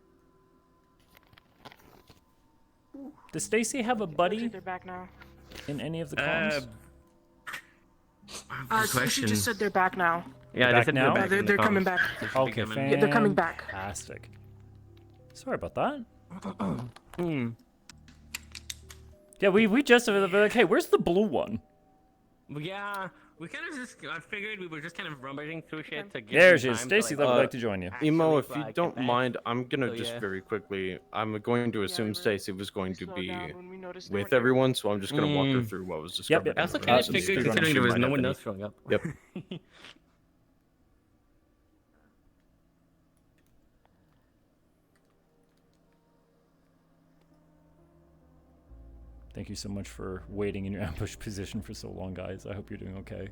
Does Stacy have a buddy They're back now. in any of the comms? Stacy just said they're back now. Yeah, Back they said now? they're back. They're- in the they're coming comms. back. They should be Okay, coming. Yeah, they're coming back. Fantastic. Sorry about that. Yeah, we just were like, hey, where's the blue one? Yeah, we kind of just. I figured we were just kind of rummaging through shit to get. There some she is. time to, Stacy, like, would like to join you. Emo, actually, if you like, don't get back. mind, I'm gonna So, just yeah. very quickly. I'm going to assume we were Stacy was going to slowed be down when we noticed they with weren't here. everyone, so I'm just gonna walk her through what was discovered. yep. I also in kind of the figured, speedrun. considering She there was might no have one any- else showing up. Yep. Thank you so much for waiting in your ambush position for so long, guys. I hope you're doing okay.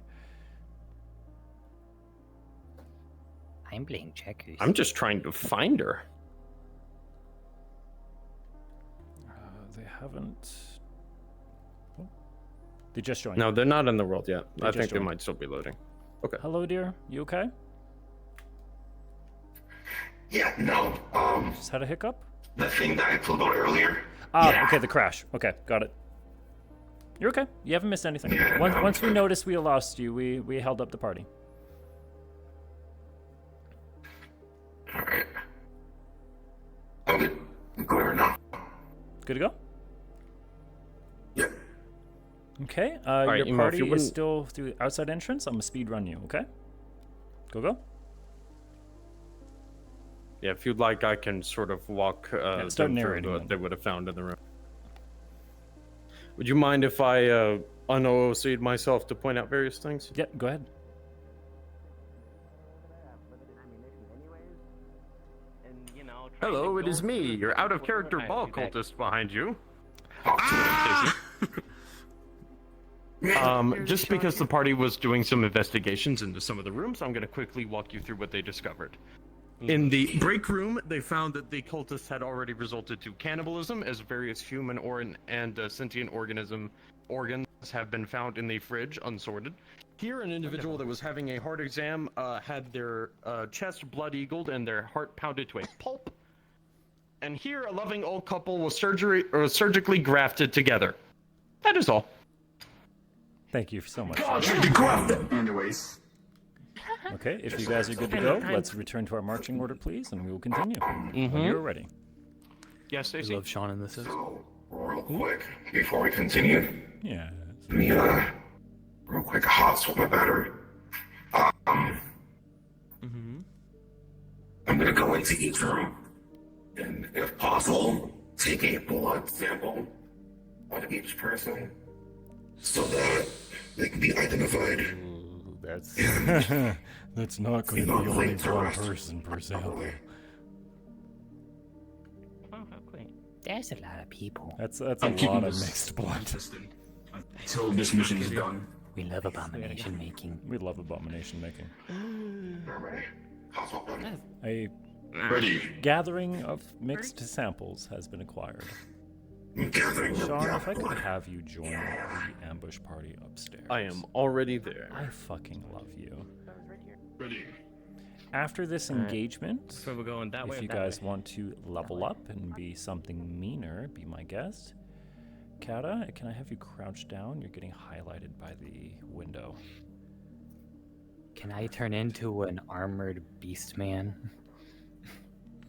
I'm playing checkers. I'm just trying to find her. They haven't. Oh. They just joined. No, they're not in the world yet. They I just think they joined. might still be loading. Okay. Hello, dear. You okay? Yeah, no. Just had a hiccup? The thing that I told about earlier. Ah, Yeah. okay, the crash. Okay, got it. You're okay. You haven't missed anything. Yeah, once no, once we okay. noticed we lost you, we held up the party. Alright. I'm good. Clear now. Good to go? Yeah. Okay, right, your Emo, if party you is wouldn't- still through the outside entrance. I'm gonna speed run you, okay? Go. Yeah, if you'd like, I can sort of walk start them through narrating what then. they would have found in the room. Would you mind if I un-OOC'd myself to point out various things? Yeah, go ahead. Hello, it is me, your out-of-character ball cultist behind you. Just because the party was doing some investigations into some of the rooms, I'm going to quickly walk you through what they discovered. In the break room, they found that the cultists had already resulted to cannibalism, as various human and sentient organs have been found in the fridge, unsorted. Here, an individual that was having a heart exam had their chest blood-eagled and their heart pounded to a pulp. And here, a loving old couple was surgically grafted together. That is all. Thank you so much. Anyways. Okay, if you guys are good to go, let's return to our marching order, please, and we will continue when you're ready. Yes, I Stacey? love Sean in this. So, real quick, before we continue, Yeah. let me, real quick, hot swap my battery. I'm gonna go into each room, and if possible, take a blood sample on each person, so that they can be identified. That's That's not going to be only one person per sample. There's a lot of people. That's a lot of mixed blood. Until this mission is done. We love abomination making. We love abomination making. Ready. A Ready. gathering of mixed samples has been acquired. Gathering. Sean, if I could have you join the ambush party upstairs. I am already there. I fucking love you. Ready. After this engagement, So we're going that way. if you guys want to level up and be something meaner, be my guest. Kata, can I have you crouch down? You're getting highlighted by the window. Can I turn into an armored beast man?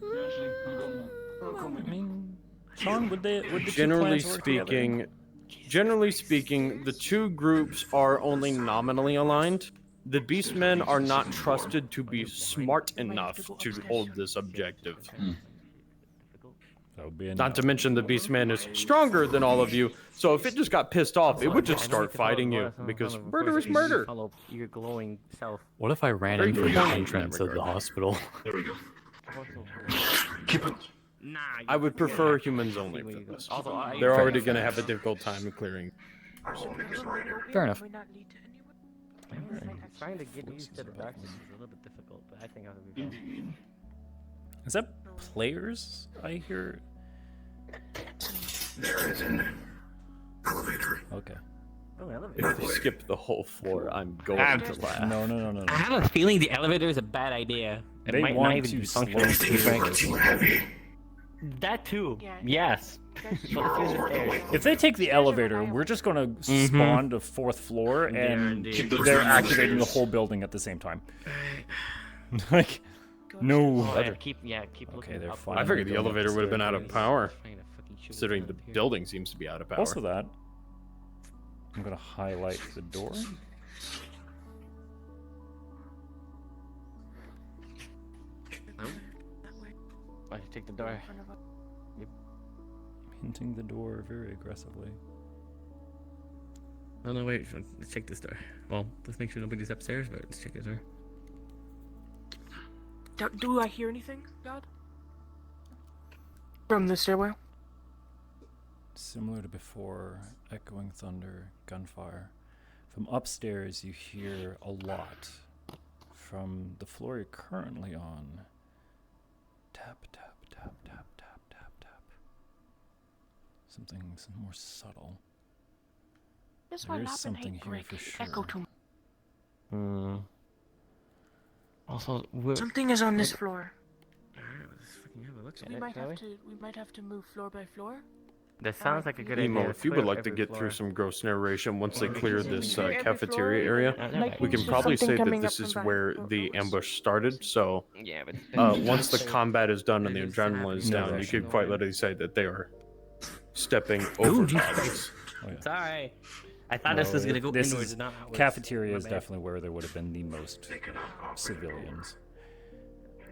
I mean, Sean, would the Generally two plans work together? generally speaking, the two groups are only nominally aligned. The Beastmen are not trusted to be smart enough to hold this objective. That would be Not to mention the Beastman is stronger than all of you, so if it just got pissed off, it would just start fighting you, because murder is murder. Follow your glowing self. What if I ran Very into good the point. entrance of the hospital? There we go. Keep it. Nah, I would prefer humans only for this. Also, They're already going to have a difficult time clearing. Fair enough. Trying to get used to the darkness is a little bit difficult, but I think I would be fine. Is that players I hear? There is an elevator. Okay. Oh, elevator. If you skip the whole floor, I'm going to laugh. No. I have a feeling the elevator is a bad idea. It They might want not even to be slow functional. These things are too heavy. That too. Yeah. Yes. But let's use the stairs. If they take the elevator, we're just gonna spawn to 4th floor, and Guaranteed. they're activating the whole building at the same time. Like, no. Oh, yeah, keep looking. Okay, they're up. fine. I figured the Going elevator would have been out of upstairs. power, Trying to fucking shoot considering us the up here. building seems to be out of power. Also that, I'm gonna highlight the door. I should take the door. Hinting the door very aggressively. No, wait. Let's check this door. Well, let's make sure nobody's upstairs, but let's check this door. Do I hear anything, God? From the stairwell? Similar to before, echoing thunder, gunfire. From upstairs, you hear a lot. From the floor you're currently on, tap, tap, tap, tap, tap, tap, tap. Something more subtle. That's why There is Lappin something hate here break. for sure. Echo to me. Also, Something is on this floor. let's fucking have a look So at we it, might shall have to. We might have to move floor by floor. That sounds like a good Emo, idea. if you would like to get through some gross narration once they clear this Every cafeteria floor, area, like we can there's probably something say that coming this up is from where behind. the ambush started, so Yeah, but once the combat is done and the There's adrenaline is no down, you rush. could quite literally say that they are stepping over bodies. Oh, yeah. sorry. I thought this was gonna go this inwards, is, not outwards. cafeteria My is bad. definitely where there would have been the most civilians.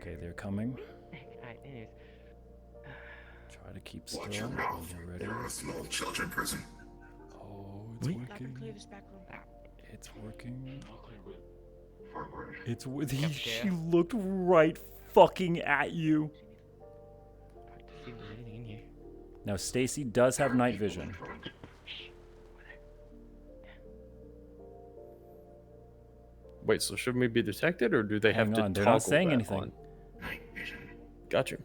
Okay, they're coming. Alright, anyways. Try to keep still. Watch your mouth. When you're ready. You're in a small children prison. Oh, it's Lappin, working. clear this back room. It's working. Forward. It's she Cafeteria. looked right fucking at you. Hard to see if there's anything in here. Now Stacy does have night vision. Wait, so should we be detected, or do they have Hang to on, they're toggle not saying that anything. on? Night vision. Gotcha.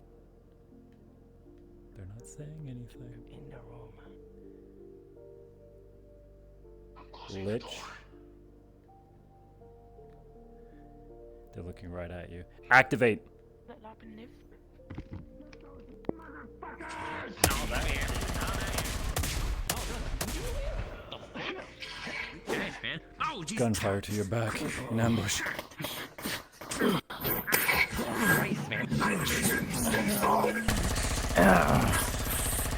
They're not saying anything. In the room. Lich. They're looking right at you. Activate. Let Lappin live. Nice, man. Oh, Jesus. Gunfire to your back. In ambush. Christ, man.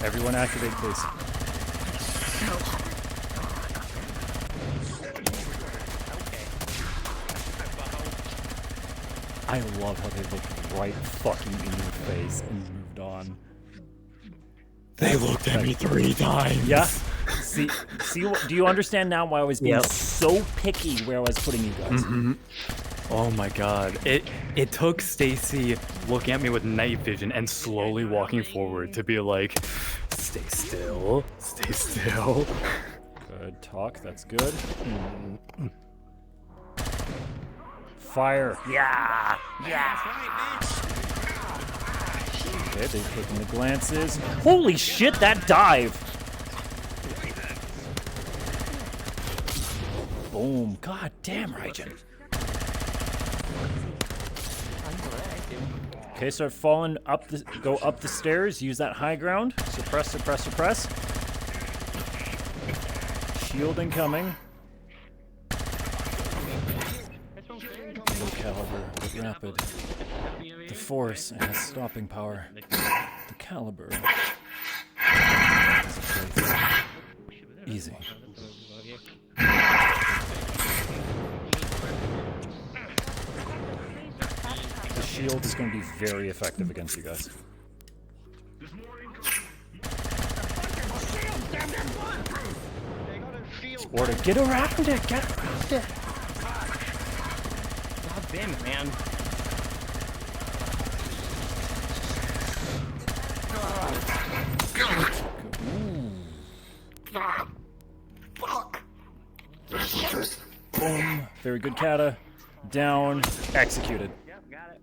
Everyone activate, please. I love how they looked right fucking in your face and moved on. They looked at me 3 times. Yeah. See, do you understand now why I was being Yep. so picky where I was putting you guys? Oh my god. It took Stacy looking at me with night vision and slowly walking forward to be like, stay still, stay still. Good talk, that's good. Fire. Yeah! Yeah! Okay, they've taken the glances. Holy shit, that dive! Boom. God damn, Raijin. Okay, start falling up the, go up the stairs, use that high ground. Suppress, suppress, suppress. Shield incoming. Low caliber, but rapid. The force has stopping power. The caliber. is a playthrough. Easy. The shield is going to be very effective against you guys. Order, get around it, get around it. God damn it, man. Boom. Very good, Kata. Down. Executed. Yep, got it.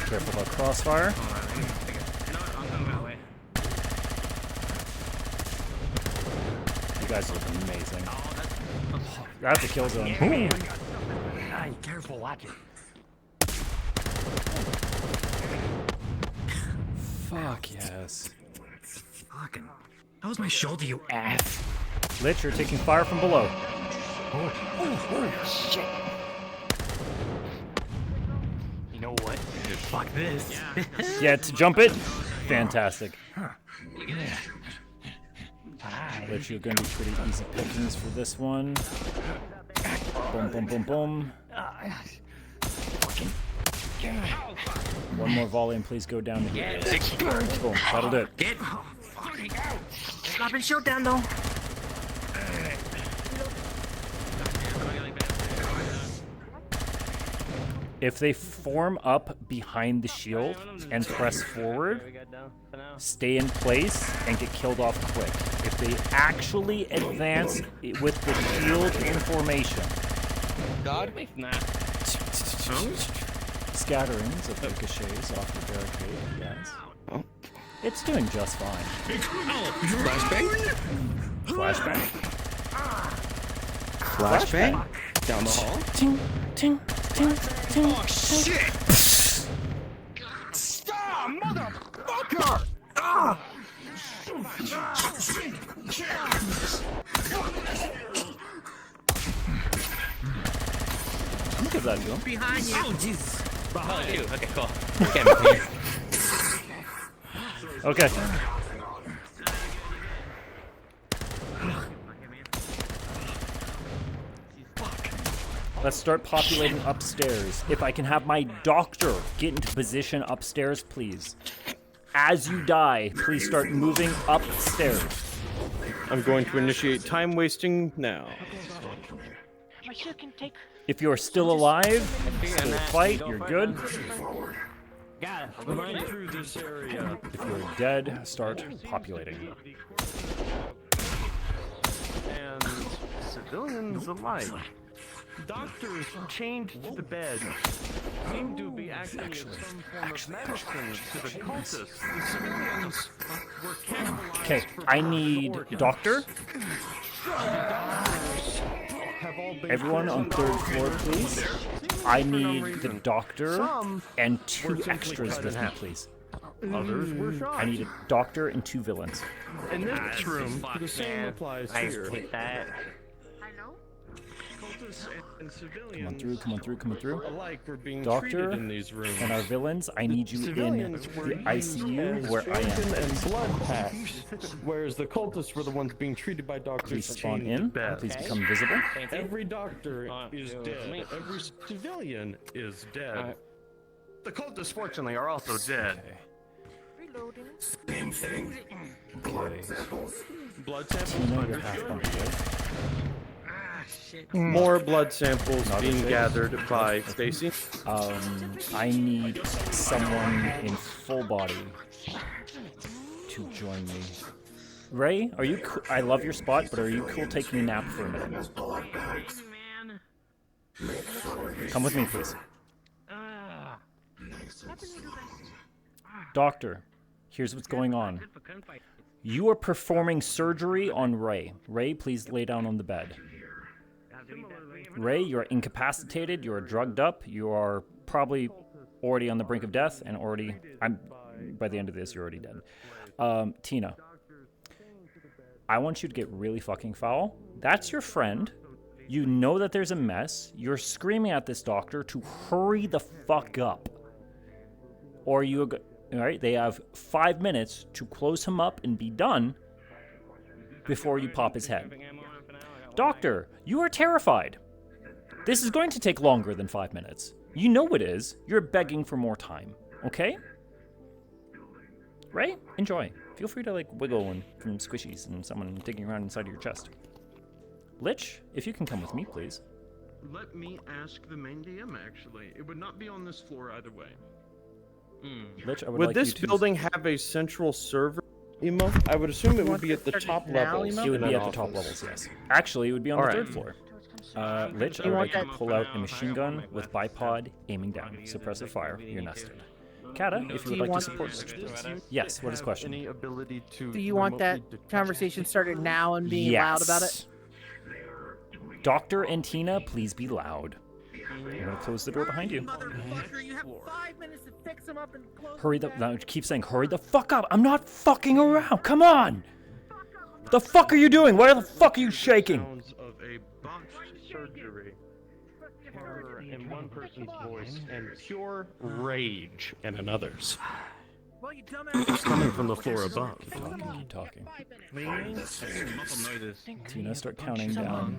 Careful about crossfire. You guys look amazing. That's a kill zone. Ooh. Hey, careful, watch it. Fuck yes. Fucking. That was my shoulder, you ass. Lich, you're taking fire from below. Oh, shit. You know what? Fuck this. Yeah, to jump it. Fantastic. Lich, you're going to be pretty easy pickings for this one. Boom, boom, boom, boom. One more volley and please go down to here. Boom, that'll do it. Get. Stop and showdown though. If they form up behind the shield and press forward, stay in place and get killed off quick. If they actually advance with the shield in formation, God? Scatterings of ricochets off the barricade, yes. Oh. It's doing just fine. Flashbang? Flashbang. Flashbang? Down the hall? Ting, ting, ting, ting. Oh, shit! Stop, motherfucker! Ah! Look at that, Joe. Behind you. Oh, Jesus. Behind you. Okay, cool. Okay. Okay. Let's start populating upstairs. If I can have my doctor get into position upstairs, please. As you die, please start moving upstairs. I'm going to initiate time wasting now. My shield can take. If you're still alive, still fight, you're good. Got it. Run through this area. If you're dead, start populating. And civilians alike. Doctors chained to the bed seem to be acting as some form of medicine to the cultists. The civilians were cannibalized. Okay, I need doctor. Everyone on third floor, please. I need the doctor and 2 extras with me, please. Others were shot. I need a doctor and 2 villains. In this room, the same applies here. That. And Come on through, come on through, come on through. alike were being Doctor treated in these rooms. and our villains, I need you in Civilians the were ICU where I strengthened am. and blood packs, whereas the cultists were the ones being treated by doctors. Please spawn chained to in. beds. Please become visible. Every doctor is dead. Every civilian is dead. The cultists, fortunately, are also dead. Same thing. Blood samples. blood samples Tina, under you're half here. bumpy, right? More blood samples Not being okay. gathered by Stacy. I need someone in full body to join me. Ray, are you? I love your spot, but are you cool taking a nap for a minute? Come with me, please. Doctor, here's what's going on. You are performing surgery on Ray. Ray, please lay down on the bed. Ray, you're incapacitated, you're drugged up, you are probably already on the brink of death, and by the end of this, you're already dead. Tina, I want you to get really fucking foul. That's your friend. You know that there's a mess. You're screaming at this doctor to hurry the fuck up. Or alright, they have 5 minutes to close him up and be done before you pop his head. Doctor, you are terrified. This is going to take longer than 5 minutes. You know it is. You're begging for more time. Okay? Right? Enjoy. Feel free to wiggle from squishies and someone digging around inside of your chest. Lich, if you can come with me, please. Let me ask the main DM, actually. It would not be on this floor either way. Lich, I would Would like this you to... building have a central server, Emo? I would assume it would be at the top levels. It would be at the top levels, yes. Actually, it would be on the third floor. Lich, I would like you to pull out a machine gun with bipod aiming down. Suppressive fire. You're nested. Kata, if you would like to support Lich, please. Yes, what is the question? Any ability to Do you want that conversation started now and being loud about it? Doctor and Tina, please be loud. I'm gonna close the door behind you. Motherfucker, you have 5 minutes to fix him up and close Hurry the... No, keep saying, hurry the fuck up. I'm not fucking around. Come on. The fuck are you doing? Why the fuck are you shaking? Sounds of a botched surgery. Terror in one person's voice and pure rage in another's. Well, you dumbass. It's coming from the floor above. Keep talking. noises. Tina, start counting down.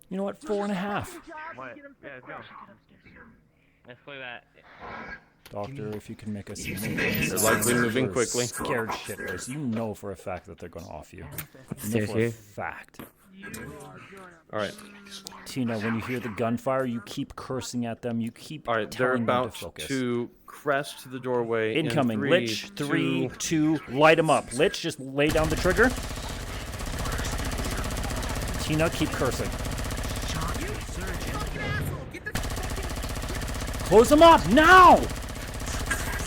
You know what? 4.5. What? Yeah, let's go. Let's play that. Doctor, if you can make us some They're likely moving quickly. Scared shitless. You know for a fact that they're going to off you. You know for a Seriously? fact. Alright. Tina, when you hear the gunfire, you keep cursing at them. You keep Alright, they're telling them about to focus. to crest the doorway. Incoming. In Lich, 3, 2, light him up. Lich, just lay down the trigger. Tina, keep cursing. Close him up, now! I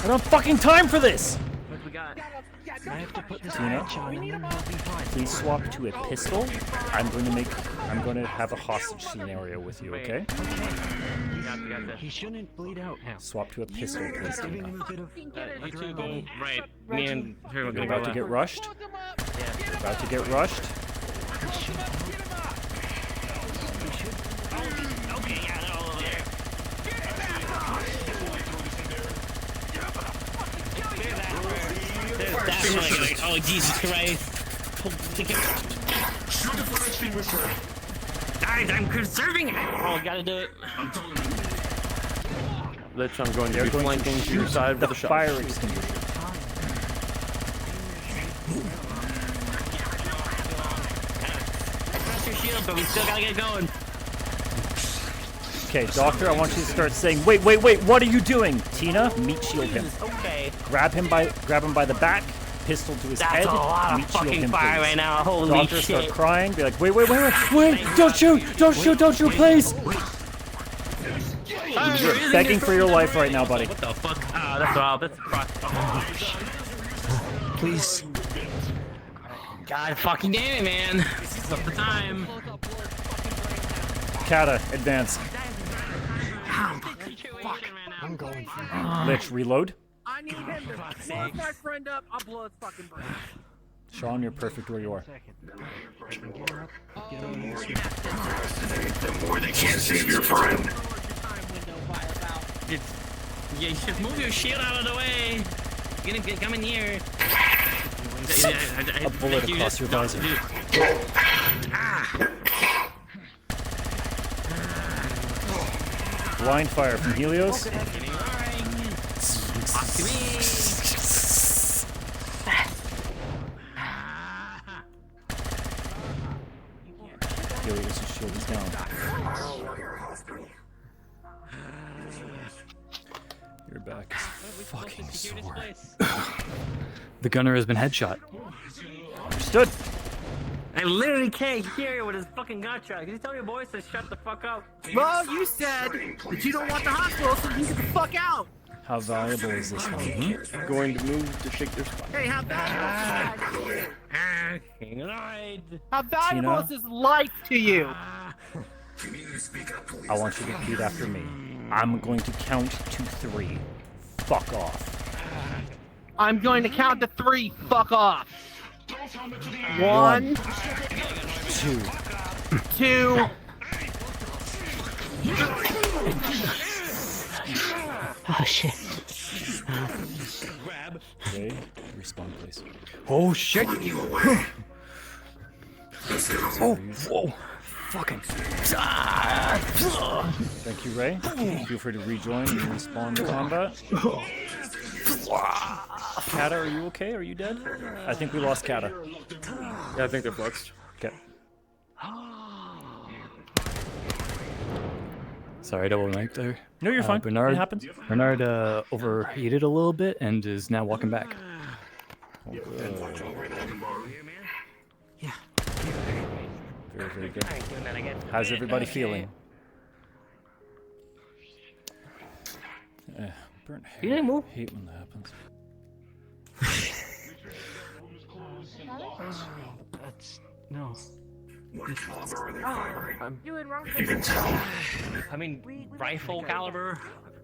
don't have fucking time for this! What we got? I have to put this Tina, patch on and then I'll be fine. please swap to a pistol. I'm going to have a hostage scenario with you, okay? He shouldn't bleed out now. Swap to a pistol, please, Giving Tina. him a bit of You two go right. Me and her will You're go about to get rushed. You're about to get rushed. Okay, yeah, they're all over there. There's definitely oh Jesus Christ. Guys, I'm conserving it. Oh, gotta do it. Lich, I'm going to They're be going flanking to your shoot side the with a shot. fire extinguisher. Press your shield, but we still gotta get going. Okay, Doctor, I want you to start saying, wait, what are you doing? Tina, meat shield him. Okay. Grab him by the back, pistol to his That's head. a lot meat of shield fucking him, fire please. right now. Holy Doctor, shit. start crying. Be like, wait, don't shoot, please. You're begging for your life right now, buddy. What the fuck? Ah, that's all. That's Please. God fucking damn it, man. This is up the time. Kata, advance. I'm going for Lich, reload. I need him to close my friend up. I'll blow his fucking brain. Sean, you're perfect where you are. The more they can't save your friend. Yeah, you should move your shield out of the way. You're gonna come in here. A bullet across your visor. Blind fire from Helios. Your back is fucking sore. The gunner has been headshot. Understood. I literally can't hear you with his fucking gunshot. Can you tell your boys to shut the fuck up? Well, you said that you don't want the hospital, so you can get the fuck out. How valuable is this one? I'm going to move to shake their spine. Hey, how valuable is How valuable is this life to you? I want you to repeat after me. I'm going to count to 3. Fuck off. I'm going to count to 3. Fuck off. 1, 2. 2. Oh shit. Okay, respond please. Oh shit! Oh, whoa. Fucking. Thank you, Ray. Feel free to rejoin and respawn to combat. Kata, are you okay? Are you dead? I think we lost Kata. Yeah, I think they're fluxed. Okay. Sorry, double mic there. No, you're fine. Bernard, It happens. Bernard overheated a little bit and is now walking back. Yeah. Very, very good. How's everybody feeling? Burnt hair. You didn't move. Hate when that happens. That's no. What caliber are they firing? You You can tell. I mean, rifle caliber.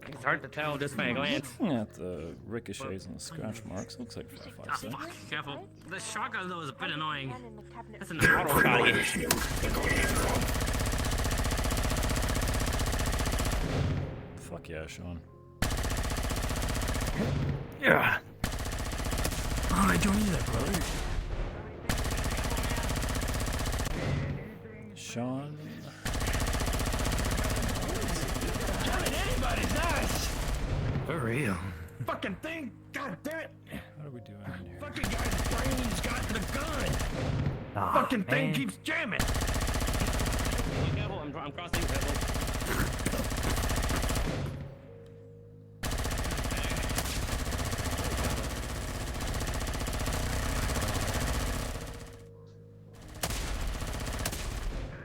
It's hard to tell just by a glance. Looking at the ricochets and the scratch marks, looks like 5.56. Fuck, careful. The shotgun though is a bit annoying. That's an auto shotty. Fuck yeah, Sean. Yeah. Oh, I don't need that, brother. Sean. Anybody's nice. For real. Fucking thing. God damn it. What are we doing in here? Fucking guy's brain's got the gun. Aw, Fucking thing man. keeps jamming. Careful, I'm crossing. Careful.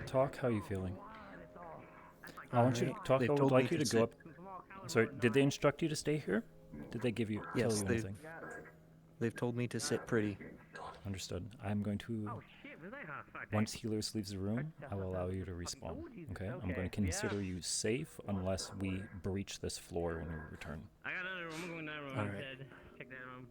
Talk, how are you feeling? I want you to talk. I would told like me you to to go up. Sorry, did they instruct you to stay here? Did they give you tell Yes, you anything? they've told me to sit pretty. Understood. I'm going to. Once healers leaves the room, I will allow you to respawn. Okay? I'm going to consider you safe unless we breach this floor in your return. I got another room. I'm going to that room. All I'm right. dead. Check that room.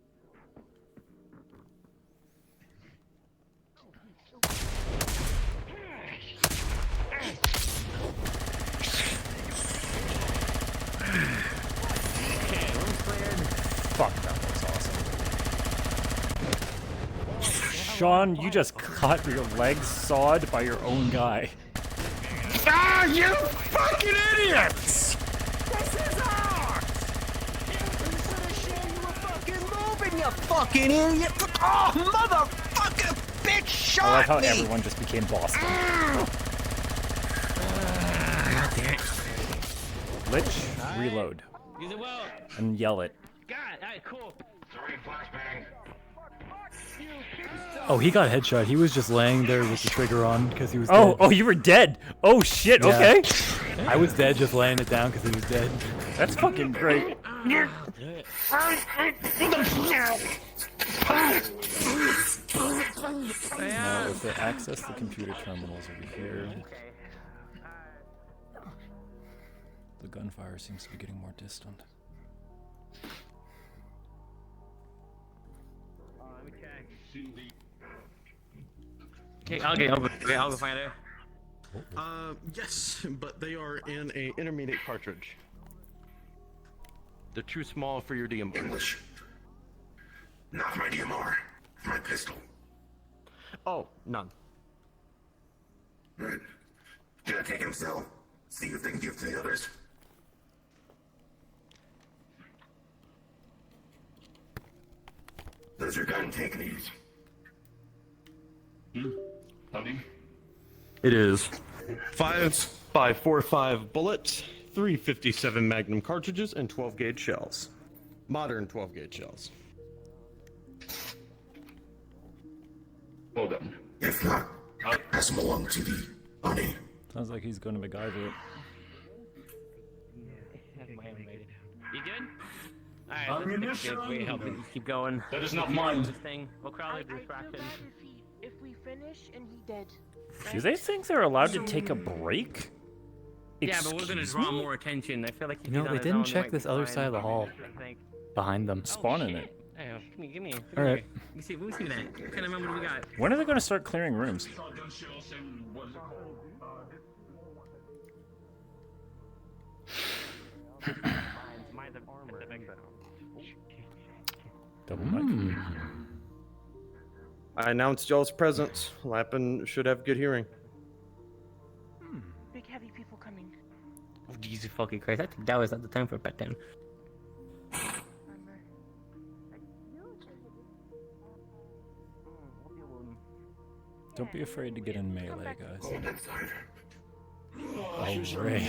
Okay, room's cleared. Fuck, that was awesome. Sean, you just got your legs sawed by your own guy. Ah, you fucking idiots! This is ours! You fucking idiot! Oh, motherfucker! Bitch shot I love how me! everyone just became Boston. Lich, reload. Use it well. And yell it. God, alright, cool. Oh, he got headshot. He was just laying there with the trigger on because he was Oh, dead. oh, you were dead. Oh shit. Yeah. Okay. I was dead just laying it down because he was dead. That's fucking great. Yeah. Now, if they access the computer terminals over here, the gunfire seems to be getting more distant. Okay, I'll go find her. Yes, but they are in a intermediate cartridge. They're too small for your DMR. English. Not my DMR. My pistol. Oh, none. Right. Can I take him, Cell? See if they can give to the others. There's your gun. Take these. It is 5.45 bullets, 3 57 Magnum cartridges and 12 gauge shells. Modern 12 gauge shells. Well done. If not, I'll pass them along to the bunny. Sounds like he's going to MacGyver it. You good? Alright, we help you keep going. That is not mine. This thing. We'll crowd the distraction. If we finish and he dead. Do they think they're allowed to take a break? Yeah, but we're gonna draw more attention. I feel like if You know, he's on they his didn't own, check might this be other fine. side of the hall. I think. Behind them. Spawn in it. Hey, give me. All right. Let me see that. What kind of number do we got? When are they going to start clearing rooms? Double mic. I announced y'all's presence. Lappin should have good hearing. Big heavy people coming. Oh, Jesus fucking Christ. I think that was at the time for a pet down. Don't be afraid to get in melee, guys. Hold that side. Oh, Ray.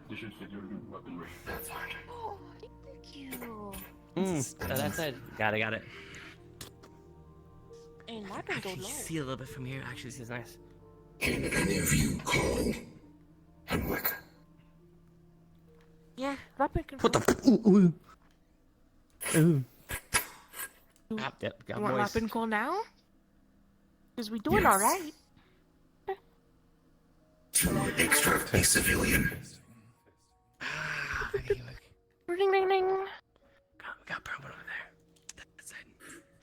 This should fit your weaponry. That side. Oh, thank you. That's it. Got it. And I can go Actually, low. see a little bit from here. Actually, this is nice. Can any of you call Hemwick? Yeah, Rapid can. What the? Ooh. Yep, got You want voice. Rapid call now? Because we doing alright. To extract a civilian. Ring, ring, ring. We got a problem over there. That's it.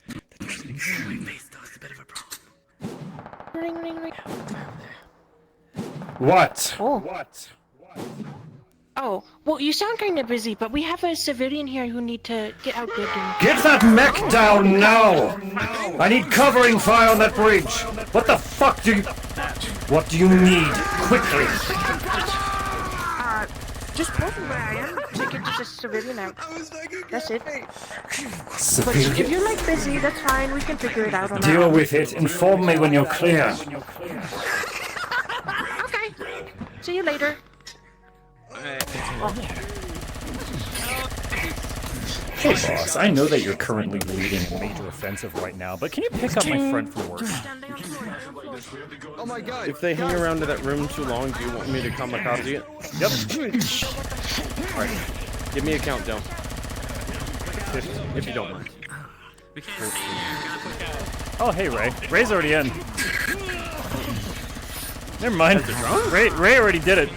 The door's in my face, though. It's a bit of a problem. Ring, ring, ring. What? Oh. What? Oh, well, you sound kind of busy, but we have a civilian here who need to get out there. Get that mech down now! I need covering fire on that bridge! What the fuck do you... What do you need? Quickly! Just posing where I am to get this civilian out. That's it. But Civilian. if you're like busy, that's fine. We can figure it out on our Deal own. with it. Inform me when you're clear. Okay. See you later. Hey boss, I know that you're currently leading a major offensive right now, but can you pick up my friend from work? Oh my god. If they hang around in that room too long, do you want me to kamikaze it? Yep. Alright. Give me a countdown. If you don't mind. Oh, hey Ray. Ray's already in. Never mind. Ray already did it.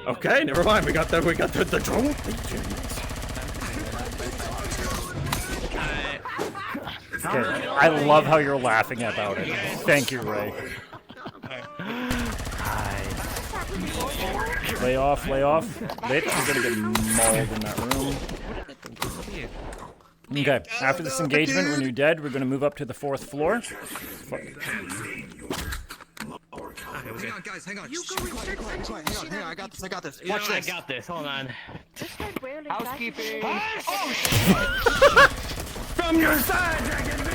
Okay, never mind. We got the drone. Okay, I love how you're laughing about it. Thank you, Ray. Lay off. Lit, you're gonna get mauled in that room. Okay, after this engagement, when you're dead, we're gonna move up to the 4th floor. Hang on, guys, hang on. Hang on, I got this. Watch this. I got this. Hold on. Housekeeping. Oh, From your side, Dragon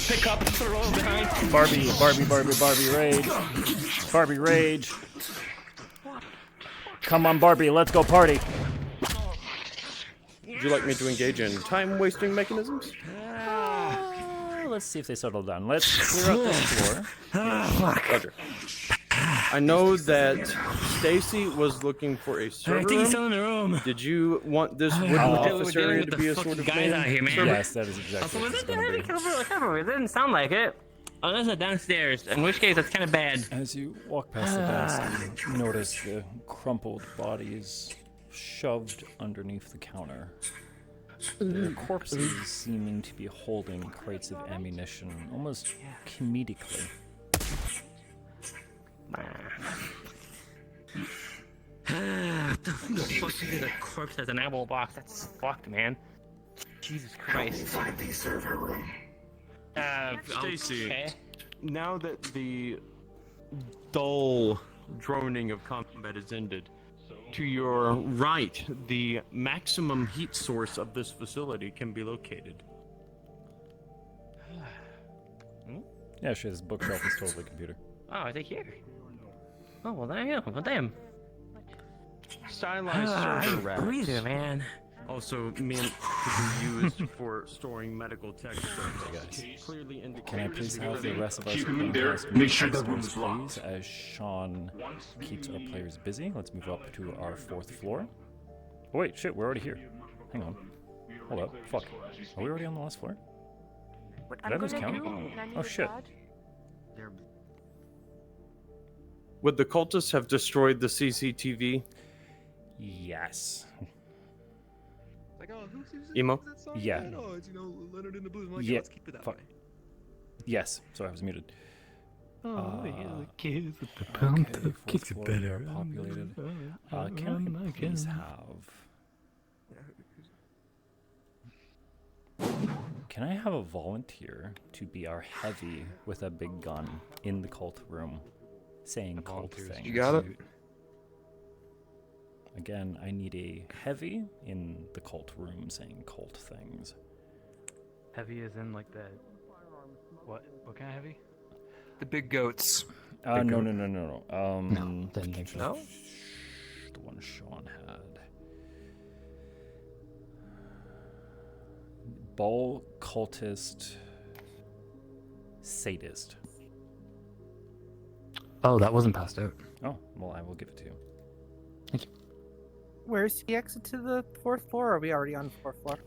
Pick up, throw behind. Barbie rage. Barbie rage. Come on, Barbie, let's go party. Would you like me to engage in time-wasting mechanisms? Let's see if they settle down. Let's clear up this floor. Roger. I know that Stacy was looking for a server I think he's room. still in the room. Did you want this wooden office area to be a sort of guys out here, man. server? Yes, that is exactly what it's going to be. It didn't sound like it. Unless it's downstairs, in which case that's kind of bad. As you walk past the desk, you notice the crumpled bodies shoved underneath the counter. Their corpses seeming to be holding crates of ammunition, almost comedically. What the fuck is a corpse as an ammo box? That's fucked, man. Jesus Christ. Find the server room. Stacy, okay. now that the dull droning of combat is ended, to your right, the maximum heat source of this facility can be located. Yeah, sure, this bookshelf is totally computer. Oh, is it here? Oh well, there you go. Well, damn. Stylized server racks. Breather, man. Also meant to be used for storing medical tech services. Clearly Can I please have the rest of us Keep him in there. players Make sure the upstairs, room's locked. please, as Sean keeps our players busy. Let's move up to our 4th floor. Oh wait, shit, we're already here. Hang on. Hold up. Fuck. Are we already on the last floor? What Did I lose count? Oh shit. Would the cultists have destroyed the CCTV? Yes. Like, oh, who's Emo? that song? Yeah. Oh, it's, Leonard in the Blues. I'm like, Yeah. let's keep it that Fuck. way. Yes. Sorry, I was muted. Oh, yeah, the kids with the Okay, pump fourth kicks floor, better. populated. Can I please have... Can I have a volunteer to be our heavy with a big gun in the cult room, saying cult things? You got it. Again, I need a heavy in the cult room saying cult things. Heavy is in like that. What? What kind of heavy? The big goats. No. No, The then no. one Sean had. Bull cultist sadist. Oh, that wasn't passed out. Oh, well, I will give it to you. Thank you. Where's the exit to the 4th floor? Or are we already on the 4th floor?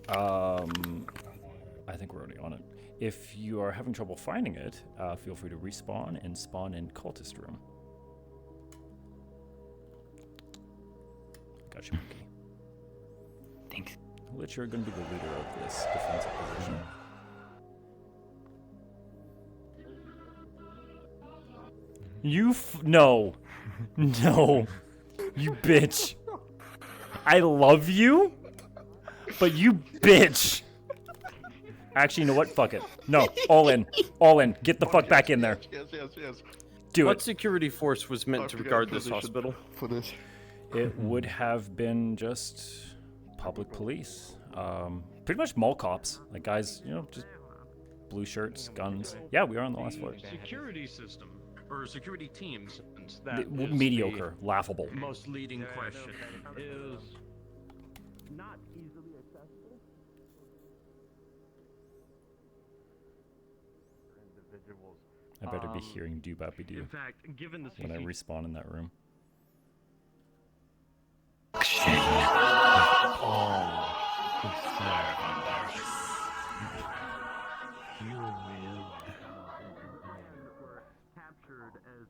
I think we're already on it. If you are having trouble finding it, feel free to respawn and spawn in cultist room. Got you, Monkey. Thanks. Lich, you're going to be the leader of this defensive position. No. No. You bitch. I love you, but you bitch. Actually, you know what? Fuck it. No. All in. All in. Get the fuck back in there. Yes. Do What it. security force was meant to guard this hospital? For this. It would have been just public police. Pretty much mall cops. Like guys, just blue shirts, guns. Yeah, we are on the last floor. Security system, or security teams, Mediocre. Laughable. Most leading question is not easily accessible. Individuals. I better be hearing doo-bappy-doo In fact, given the when I respawn in that room.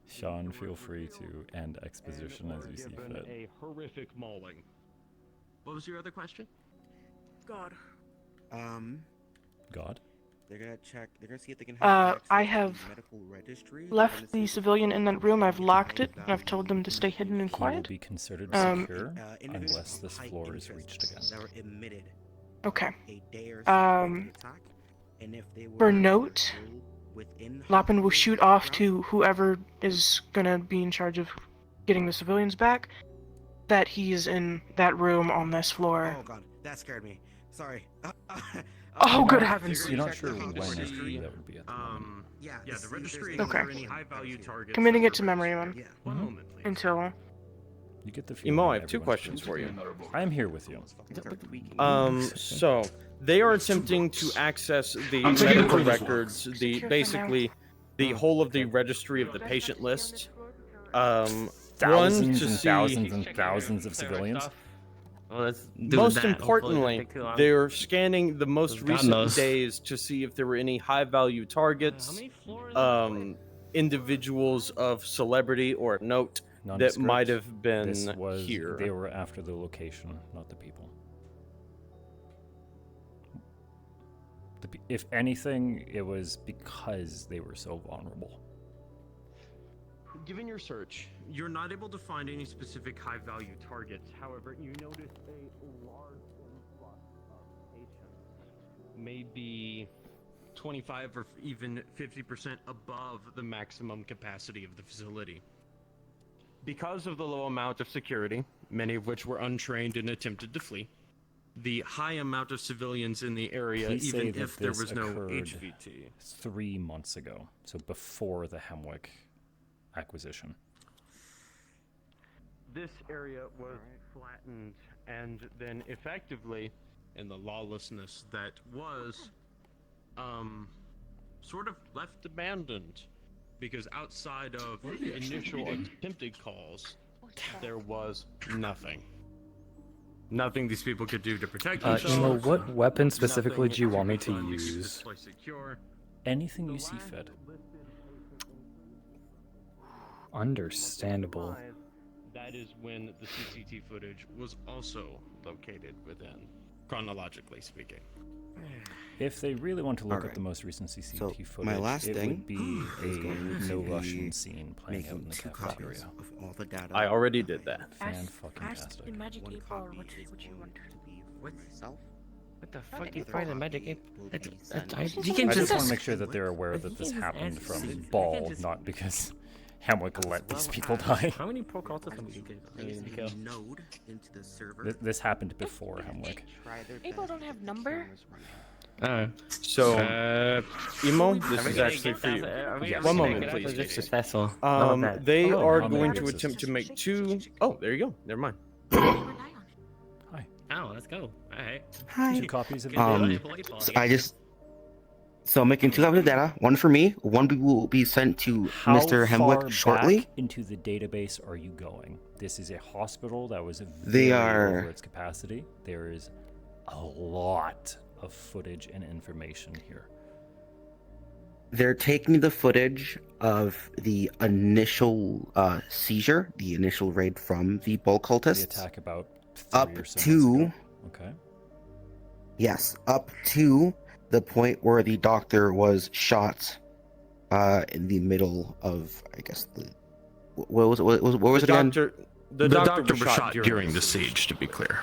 Sean, feel free to end exposition as you see given fit. a horrific mauling. What was your other question? God. God? They're gonna check. They're gonna see if they can have access I to have the medical registry. left the civilian in that room. I've locked it, and I've told them to stay hidden and He will quiet. be considered Um, secure unless this floor is reached again. That were emitted Okay. a day or so after the attack, and if they For were note, within Lopin will shoot off to whoever is gonna be in charge of getting the civilians back, that he's in that room on this floor. Oh god, that scared me. Sorry. Oh, good heavens. You're not sure when that would be at the moment. Yeah, the registry Okay. for any high value targets. Committing it to memory then. Yeah. One moment, please. Until You get the feeling Emo, I that have two everyone's questions pretty for you. I am here with you. So they are attempting to access the I'm taking medical a photo. records, basically the whole of the registry of the patient list. One Thousands to and see thousands and thousands of civilians. Well, let's do most that. Hopefully it importantly, doesn't take too long. they're scanning the most God recent knows. days to see if there were any high-value targets, individuals of celebrity or note that Nondescript. might have been This was, here. They were after the location, not the people. If anything, it was because they were so vulnerable. Given your search, you're not able to find any specific high-value targets. However, you notice a large influx of patients, maybe 25 or even 50% above the maximum capacity of the facility. Because of the low amount of security, many of which were untrained and attempted to flee, the high amount of civilians in the area, Please say even that if there this was no occurred HVT. 3 months ago, so before the Hemwick acquisition. this area was flattened and then effectively, in the lawlessness that was, sort of left abandoned, because outside of initial attempted calls, there was nothing. Nothing these people could do to protect themselves. Emo, what weapon specifically do you want me to nothing to keep this use? place secure. Anything you see fit. Understandable. That is when the CCTV footage was also located within, chronologically speaking. If they really want to look Alright. at the most recent CCTV So, footage, my last it thing would be is a going to no be Russian scene playing out in the making 2 cafeteria. copies of all the data. I already did that. Fan-fucking-tastic. the magic One 8 ball copy what is you going want. to be for myself. What the The fuck do you other find a copy magic ape? will That's, be that's, sent I, to you can I just just want to make sure that they're aware that this happened from Ball, not because Hemwick let these people die. How many pro cultists have we kill? Node into the server. This happened before Hemwick. Try their 8 ball don't have number? So, Emo, this is actually for you. One moment, please. Just successful. They Hello, are how going many to exist? attempt to make 2. Oh, there you go. Never mind. Hi. Oh, let's go. Alright. Hi. 2 copies of So I just. So I'm making 2 copies of data. One for me. One will be sent to How Mr. far Hemwick shortly. back into the database are you going? This is a hospital that was They very are- over its capacity. There is a lot of footage and information here. They're taking the footage of the initial seizure, the initial raid from the bull The cultists, attack about 3 up or so to months ago. Okay. yes, up to the point where the doctor was shot in the middle of, I guess, the what was it again? The doctor was shot during the siege, to be clear.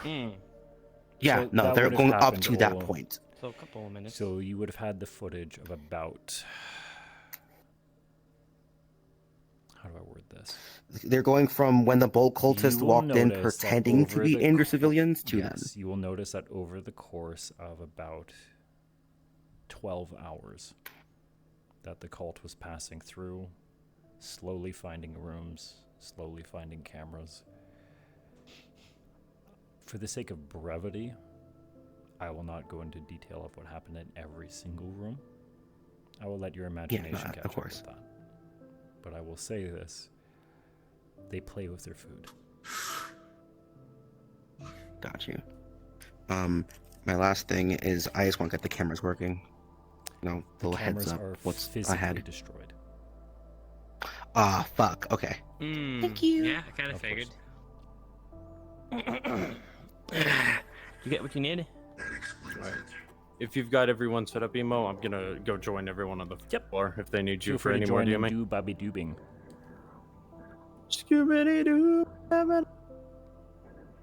Yeah, So no, that they're would have going up happened to that all- point. So a couple of minutes. So you would have had the footage of about. How do I word this? They're going from when the bull cultists You will walked in notice that pretending to over be the injured co- civilians to them. Yes, you will notice that over the course of about 12 hours that the cult was passing through, slowly finding rooms, slowly finding cameras. For the sake of brevity, I will not go into detail of what happened in every single room. I will let your imagination catch of up course. with that. But I will say this. They play with their food. Got you. My last thing is I just want to get the cameras working. You know, The little heads cameras up. are What's physically ahead? destroyed. Ah, fuck. Okay. Thank you. Yeah, I kind of figured. You get what you need? Alright. If you've got everyone set up, Emo, I'm gonna go join everyone on the floor if they need you Feel for free any to more join and DMing. do Bobby Doobing. Scooby-Doo. I'm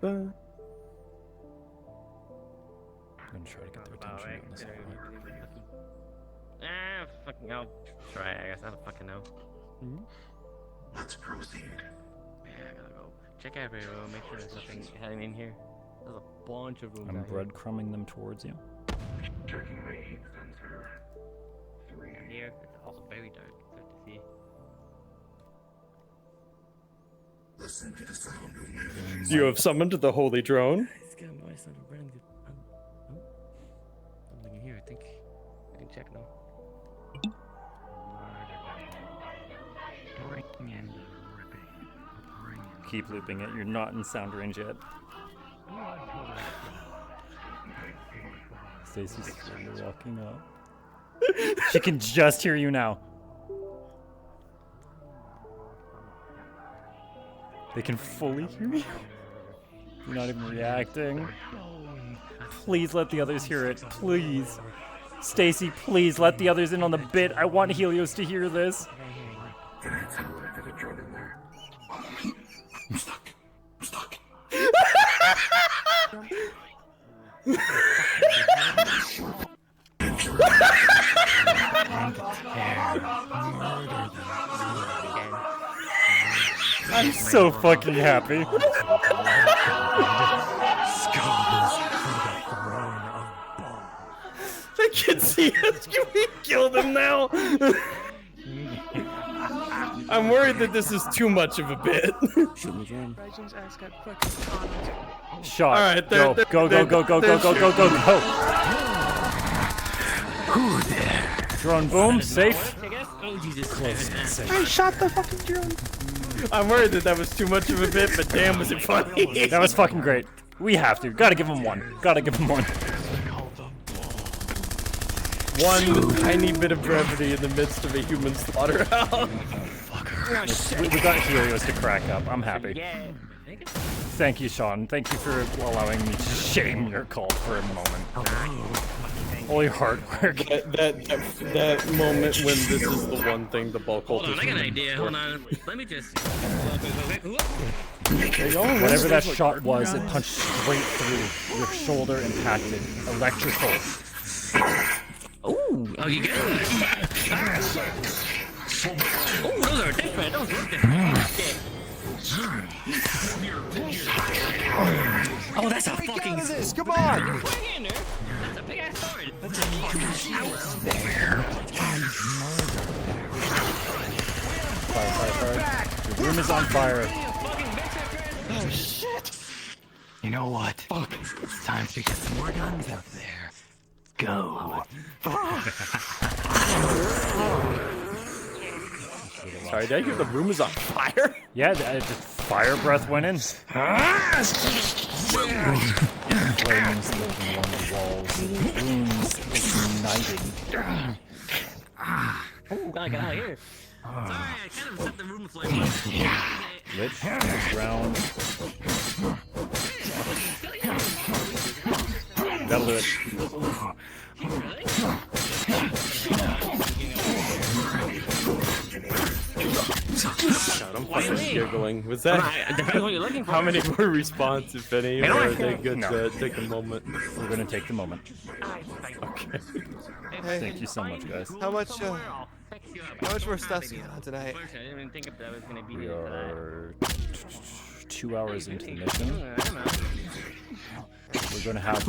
gonna try to get their attention on this one. Fucking I'll try, I guess. I don't fucking know. Let's proceed. Yeah, I gotta go check every room, make sure there's nothing heading in here. There's a bunch of rooms I'm out here. breadcrumbing them towards you. Checking my heat sensor. 3. Here, it's also very dark. It's hard to see. Listen to the sound of music. You have summoned the holy drone. It's got a noise on the brand. Something in here, I think. I can check now. Keep looping it. You're not in sound range yet. Stacy's slowly walking up. She can just hear you now. They can fully hear you. You're not even reacting. Please let the others hear it. Please. Stacy, please let the others in on the bit. I want Helios to hear this. Can I tell her I got a drone in there? I'm stuck. I'm stuck. I'm so fucking happy. I can see us. Can we kill them now? I'm worried that this is too much of a bit. Ryzen's ass got fucking caught. Shot. All right, go, go, go, go, go, go, go, go, go, go. Drone boom, safe. Oh, Jesus. I shot the fucking drone. I'm worried that was too much of a bit, but damn, was it funny. That was fucking great. We have to. Gotta give him one. Gotta give him one. One tiny bit of brevity in the midst of a human slaughterhouse. We got Helios to crack up. I'm happy. Thank you, Sean. Thank you for allowing me to shame your cult for a moment. All your hard work. That moment when this is the one thing the bulk cult Hold on, is I got an known idea. for. Hold on. Let me just. Whatever that shot was, it punched straight through your shoulder, impacted. Electrical. Oh, you get it. Oh, those are different. Those are different. Oh, that's a fucking. Come on! That's a big ass sword. Fire. Your room is on fire. Oh shit! You know what? Fuck. It's time to get some more guns out there. Go. Sorry, did I hear the room is on fire? Yeah, just fire breath went in. Flames licking along the walls, wounds igniting. Oh, gotta get out of here. Sorry, I kind of set the room aflame. Lich, ground. That'll do it. God, I'm fucking giggling. Was that? Depends what you're looking for. How many more response, if any? Or are they good to take a moment? We're gonna take the moment. Okay. Hey, Thank you so much, guys. How much more stuff's going on tonight? I didn't even think that was gonna be We here are 2 hours into the mission. We're gonna have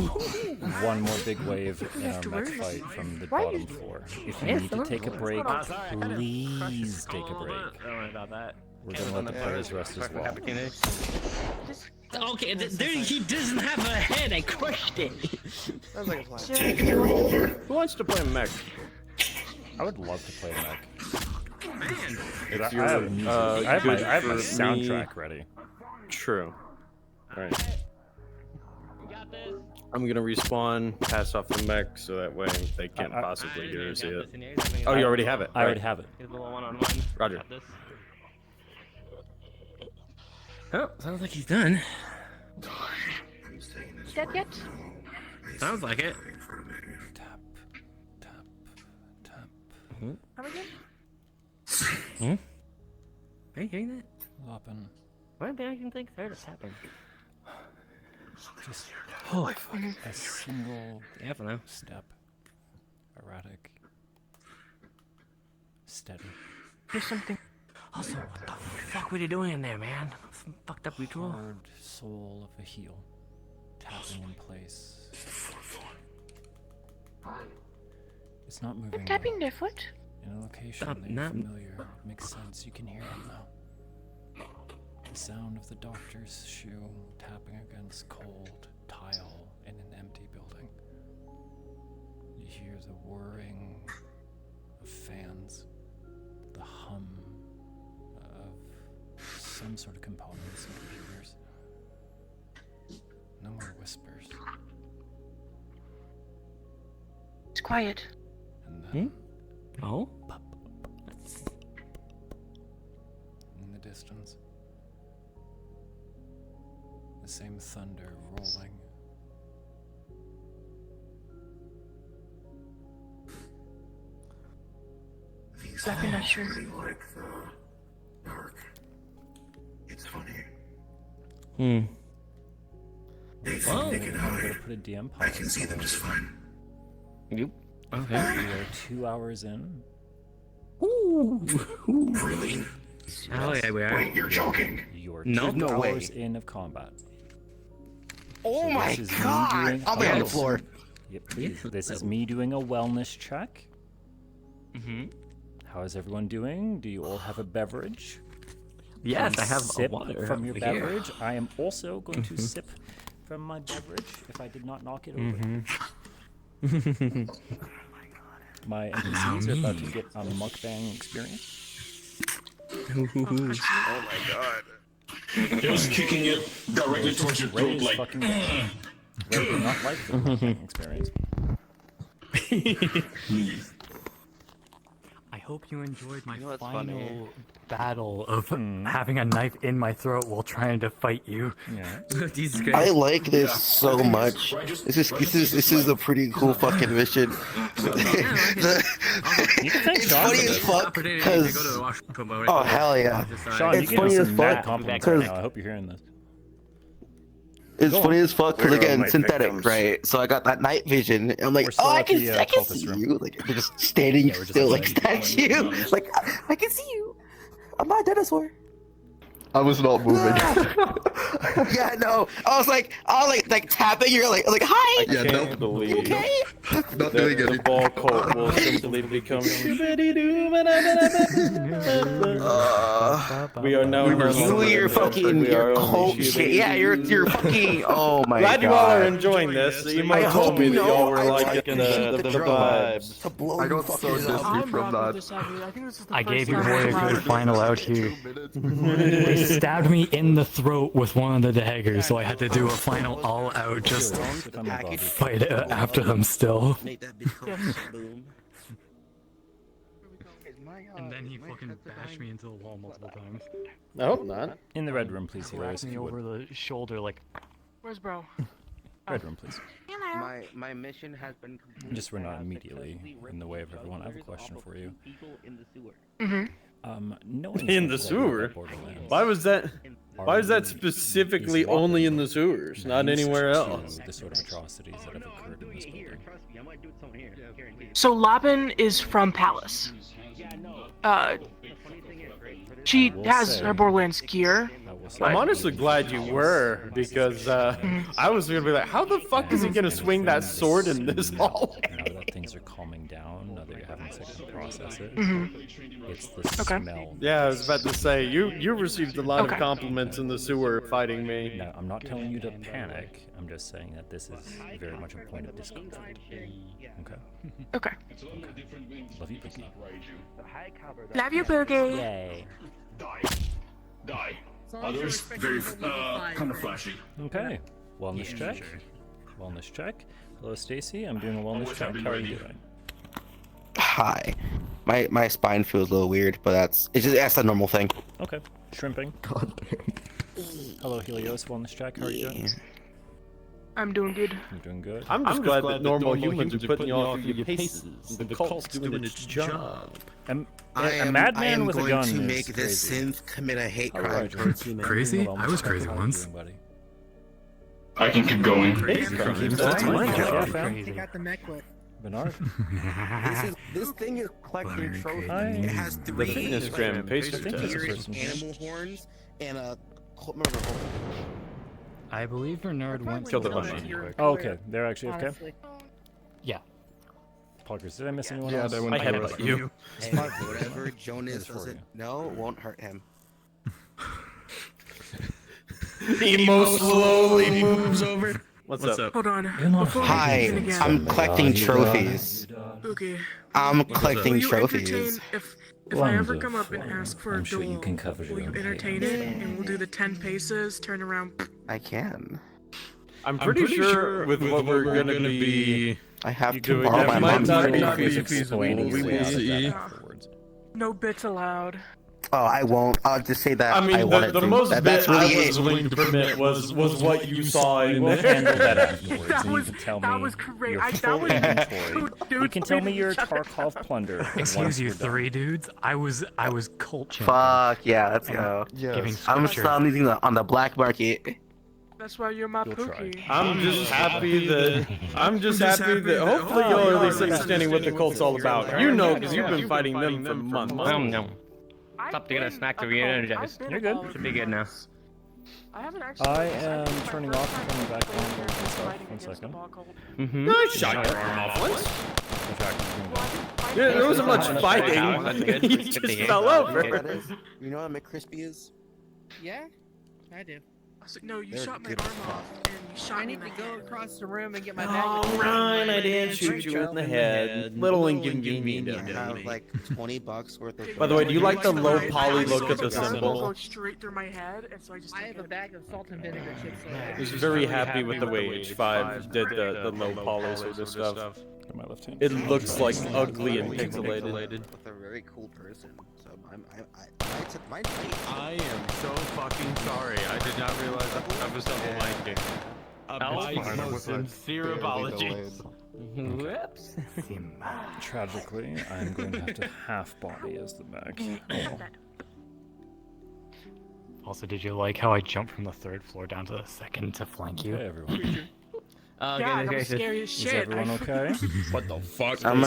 one more big wave in our mech fight from the bottom floor. If you need to take a break, please take a break. Don't worry about that. We're gonna let the players rest as well. Okay, he doesn't have a head. I crushed it. Sounds like a plan. Who wants to play mech? I would love to play mech. Man. I have music. I have my good for soundtrack me. ready. True. Alright. I'm gonna respawn, pass off the mech, so that way they can't possibly hear or see it. Oh, you already have it. I already have it. Here's a little one-on-one. Roger. Got this. Oh, sounds like he's done. Dead yet? Sounds like it. Come again? Are you hearing that? Open. What do you think started happening? Just holy fuck. A single step. Erratic. Steady. There's something. Also, what the fuck were you doing in there, man? Some fucked up ritual. Hard sole of a heel. Tapping in place. It's not moving. I'm tapping their foot. In a location that you're familiar. It makes sense. You can hear them now. The sound of the doctor's shoe tapping against cold tile in an empty building. You hear the whirring of fans, the hum of some sort of components and computers. No more whispers. It's quiet. And then Oh? in the distance, the same thunder rolling. I'm not sure. Like the dark. It's funny. They think they can I'm hide. gonna put a DM I can see them just fine. Yep. Okay. We are 2 hours in. Really? Oh yeah, we are. Wait, you're joking. You're No, 2 no hours in of combat. Oh So my this is me god! doing I'll be on the a- floor. Yep, please. This is me doing a wellness check. Mm-hmm. How is everyone doing? Do you all have a beverage? Yes, Please I have a sip water from your over here. beverage. I am also going to sip from my beverage if I did not knock it over. My NPCs are about to get a mukbang experience. Oh my god. Just kicking it directly towards your Ray throat is like. fucking Ray did not like the mukbang experience. I hope you enjoyed my what's final funny? battle of having a knife in my throat while trying to fight you. Yeah. Jesus I like this so much. This is a pretty cool fucking mission. It's funny as fuck because oh hell yeah, Sean, it's you funny give as some mad fuck compliments right because now. I hope you're hearing this. it's Go funny on. as fuck because Where are again my synthetic, victims? right? So I got that night vision. And I'm like, We're still oh, I at can, the, I can cultist see room. you. Like they're just standing we're just still, like outside. statue. Like I can see you. I'm not a dinosaur. I was not moving. Yeah, no. I was like tapping. You're like hi. I can't believe You okay? Not that doing the anything. ball cult will simply become. We are now. You, your fucking, your cult shit. Yeah, you're fucking. Oh my god. Glad you all are enjoying this. Emo I told hope me you that know y'all were I like like in the the drum vibes. to blow I got you so fuckers dizzy up. from that. I think this is the I first gave your time boy a I've good final out here. They stabbed me in the throat with one of the daggers, so I had to do a final all out just fight it after them still. Make that bitch come boom. And then he fucking bashed me into the wall multiple times. I hope not. In the red room, please, heroes. Wrapped If me you would. over the shoulder like. Where's bro? Red room, please. My mission has been completed. Just we're not immediately in the way of everyone. I have a question for you. Mm-hmm. Knowing In the something sewer? about Borderlands, Why was that? Why is that are specifically you- is only Lachlan in the sewers, not used anywhere to else? The sort of atrocities that have occurred in this building. So Lopin is from Palace. She will has say- her Borderlands gear. I will say I'm that honestly you- glad you were, because I was gonna be like, how the fuck is he gonna swing that sword in this hallway? Now that things are calming down, now that you're having a second to process it, Mm-hmm. it's the Okay. smell. Yeah, I was about to say, you received a lot Okay. of compliments in the sewer fighting me. Now, I'm not telling you to panic. I'm just saying that this is very much a point of discomfort. Okay. Okay. Love you, Pinky. Love you, Boogie. Yay. Die. Others, very, kind of flashy. Okay. Wellness check. Wellness check. Hello, Stacy. I'm doing a wellness check. How are you doing? Hi. My spine feels a little weird, but that's a normal thing. Okay. Shrimping. God damn. Hello, Helios. Wellness check. How are you doing? I'm doing good. I'm doing good. I'm just glad that normal humans are putting you off your paces. The cult's doing its job. A madman with a gun to is make this crazy. synth commit a hate All crime. right, Crazy? Wellness I was check. crazy How are you once. doing, buddy? I can keep going. That's my Yeah, job. fam. Take out the necklace. Bernard. This thing is collecting trophies. Hi. It has The 3 fitness gram pastry think it's a ears, person. animal horns, and a remember. I believe Bernard went Kill to the the bunny. quick. Oh, okay. They're actually okay. Honestly. Yeah. Poggers, did I miss anyone Yeah, else? they went I headbutt you. Hey, whatever Jonas for doesn't you. know won't hurt him. Emo slowly moves over. What's up? Hold on. Before we Hi, begin again, I'm collecting trophies. Boogie, I'm will collecting you entertain trophies. if I ever come up and ask for a I'm sure duel? you can cover Will your you own entertain it and we'll do the 10 paces, turn around? I can. I'm pretty sure with what we're gonna be I have to doing, borrow that my might mom's not credit be card. feasible. We will see. afterwards. No bits allowed. Oh, I won't. I'll just say that I mean, want the it to. most That's bit I really was it. willing to permit was what you saw in We'll there. handle that afterwards, That and was- you can tell that me was great. your that full was inventory. two You can tell me dudes your beating each other Tarkov up. plunder. Excuse once you, we're done. 3 dudes. I was cult champion. Fuck yeah, let's go. Giving I'm scripture. selling these on the black market. That's why you're my You'll try. Pookie. I'm just happy that hopefully y'all are at least understanding what the cult's all about. You know, because you've been fighting them for months. No. Stop to get a snack to re-energize. You're good. Should be good now. I haven't actually. I am turning off, coming back on with myself. 1 second. Mm-hmm. I shot your arm off once. In fact, I'm doing that. There wasn't much fighting. That's good. You That's good to just hear. fell over. You know what that is? You know what a McCrispy is? Yeah, I do. I was like, no, you They're shot my good arm off, and you shot I me in need the to go head. across the room and get my Oh, bag. Ryan, I didn't shoot you in the head. Little inconvenient I of have me. like $20 worth of. By the way, do you like the low I poly saw look at the gun symbol? go straight through my head, and so I just I took have a it. bag of salt and vinegar chips. I was very happy with the way H5 did the low poly sort of stuff. My left hand. It looks like ugly and pixelated. With a very cool person. So I took my fight. I am so fucking sorry. I did not realize I was double miking. My most sincere apologies. Whoops. Tragically, I'm going to have to half body as the back. Also, did you like how I jumped from the 3rd floor down to the 2nd to flank you? Okay, everyone. Yeah, that was scary as shit. Is everyone okay? What the fuck? I'm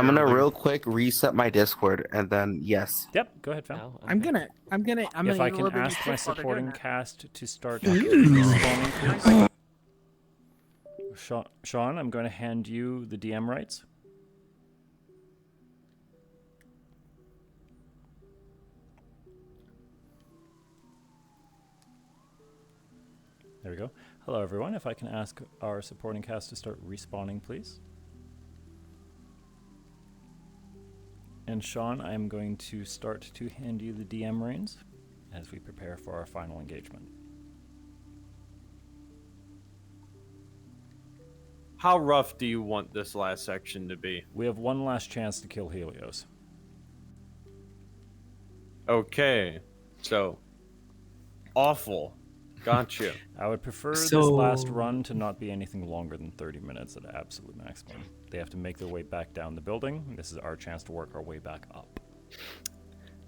gonna real quick reset my Discord and then yes. Yep, go ahead, Val. I'm gonna If I eat a can little bit of ask my chips while they're supporting doing that. cast to start responding, please. Sean, I'm going to hand you the DM rights. There we go. Hello, everyone. If I can ask our supporting cast to start respawning, please. And Sean, I am going to start to hand you the DM reins as we prepare for our final engagement. How rough do you want this last section to be? We have one last chance to kill Helios. Okay, so awful. Gotcha. I would prefer this last run to not be anything longer than 30 minutes at absolute maximum. They have to make their way back down the building. This is our chance to work our way back up.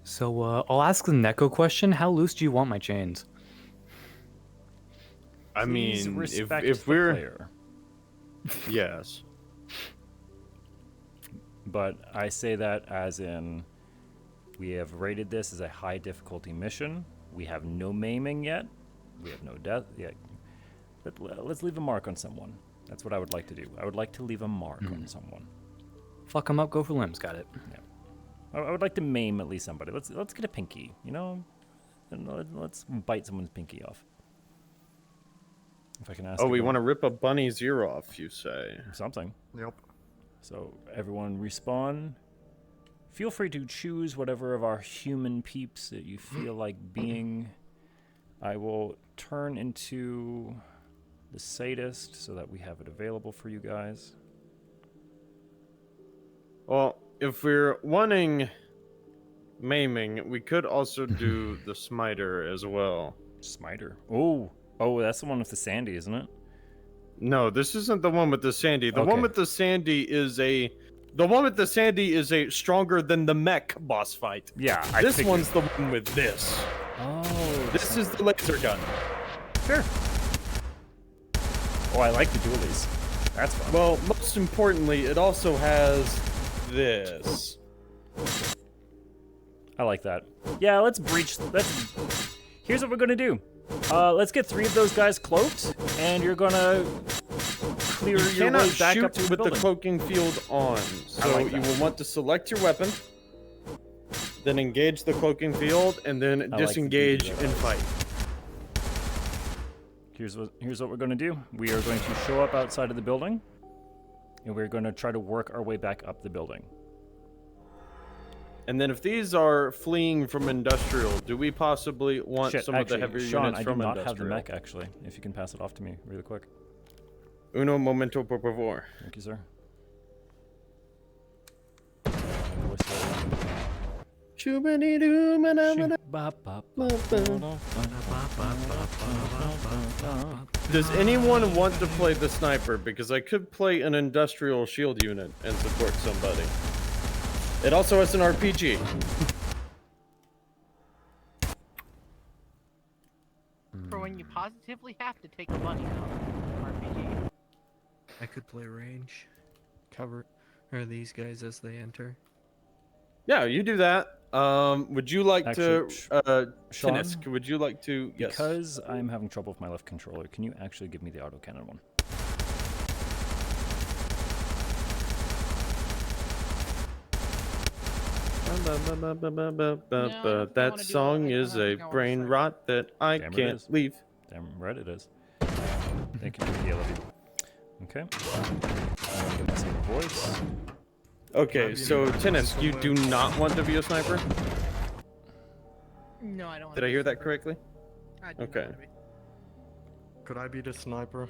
So I'll ask the Neko question. How loose do you want my chains? I Please mean, respect if the we're player. yes, but I say that as in we have rated this as a high difficulty mission. We have no maiming yet. We have no death yet. But let's leave a mark on someone. That's what I would like to do. I would like to leave a mark on someone. Fuck them up, go for limbs. Got it. Yeah. I would like to maim at least somebody. Let's get a pinky, you know? And let's bite someone's pinky off. If I can ask. Oh, we want to rip a bunny's ear off, you say? Something. Yep. So everyone respawn. Feel free to choose whatever of our human peeps that you feel like being. I will turn into the sadist so that we have it available for you guys. Well, if we're wanting maiming, we could also do the smiter as well. Smiter? Oh, that's the one with the Sandy, isn't it? No, this isn't the one with the Sandy. The one Okay. with the Sandy is a stronger than the mech boss fight. Yeah, this one's the one with this. Oh, this is the laser gun. Sure. Oh, I like the dualies. That's fun. Well, most importantly, it also has this. I like that. Yeah, let's breach. Here's what we're gonna do. Let's get 3 of those guys cloaked, and you're gonna clear You your cannot way back shoot up to the with the building. cloaking field on. So like you that. will want to select your weapon, then engage the cloaking field, and then like the disengage beauty of and that. fight. Here's what we're gonna do. We are going to show up outside of the building, and we're going to try to work our way back up the building. And then if these are fleeing from industrial, do we possibly want Shit, some actually, of the heavier Sean, units I do from not industrial? have the mech actually. If you can pass it off to me really quick. Uno momento, por favor. Thank you, sir. Does anyone want to play the sniper? Because I could play an industrial shield unit and support somebody. It also has an RPG. For when you positively have to take a bunny out. RPG. I could play range. Cover these guys as they enter. Yeah, you do that. Would you like Actually, to, Sean, Tinisk, would you like to, yes. Because I'm having trouble with my left controller, can you actually give me the autocannon one? That song is a brain rot that I Damn, it can't is. leave. Damn right it is. Thank you for the love. Okay. I'm gonna get myself a voice. Okay, so Tennis, you do not want to be a sniper? No, I don't. Did I hear that correctly? I do not Okay. wanna be. Could I be the sniper?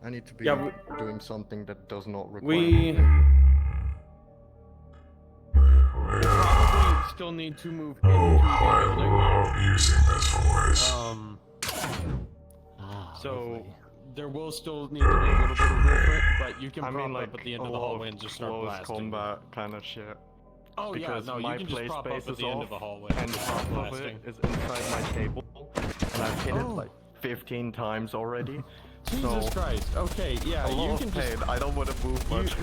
I need to be Yeah, doing something that does not require. We movement. probably still need to move into I the building. love using this voice. So there will still need to be a little bit of movement, but you can I prop mean, like up at the end a of the lot hallway and just start close blasting. combat kind of shit. Oh yeah, Because no, my you can just play prop up space at is the end of off, the hallway and and start half of blasting. it is inside my table, and I've hit it like 15 times already. Jesus Christ. Okay, yeah, a lot you of can pain. just. I don't want to move much.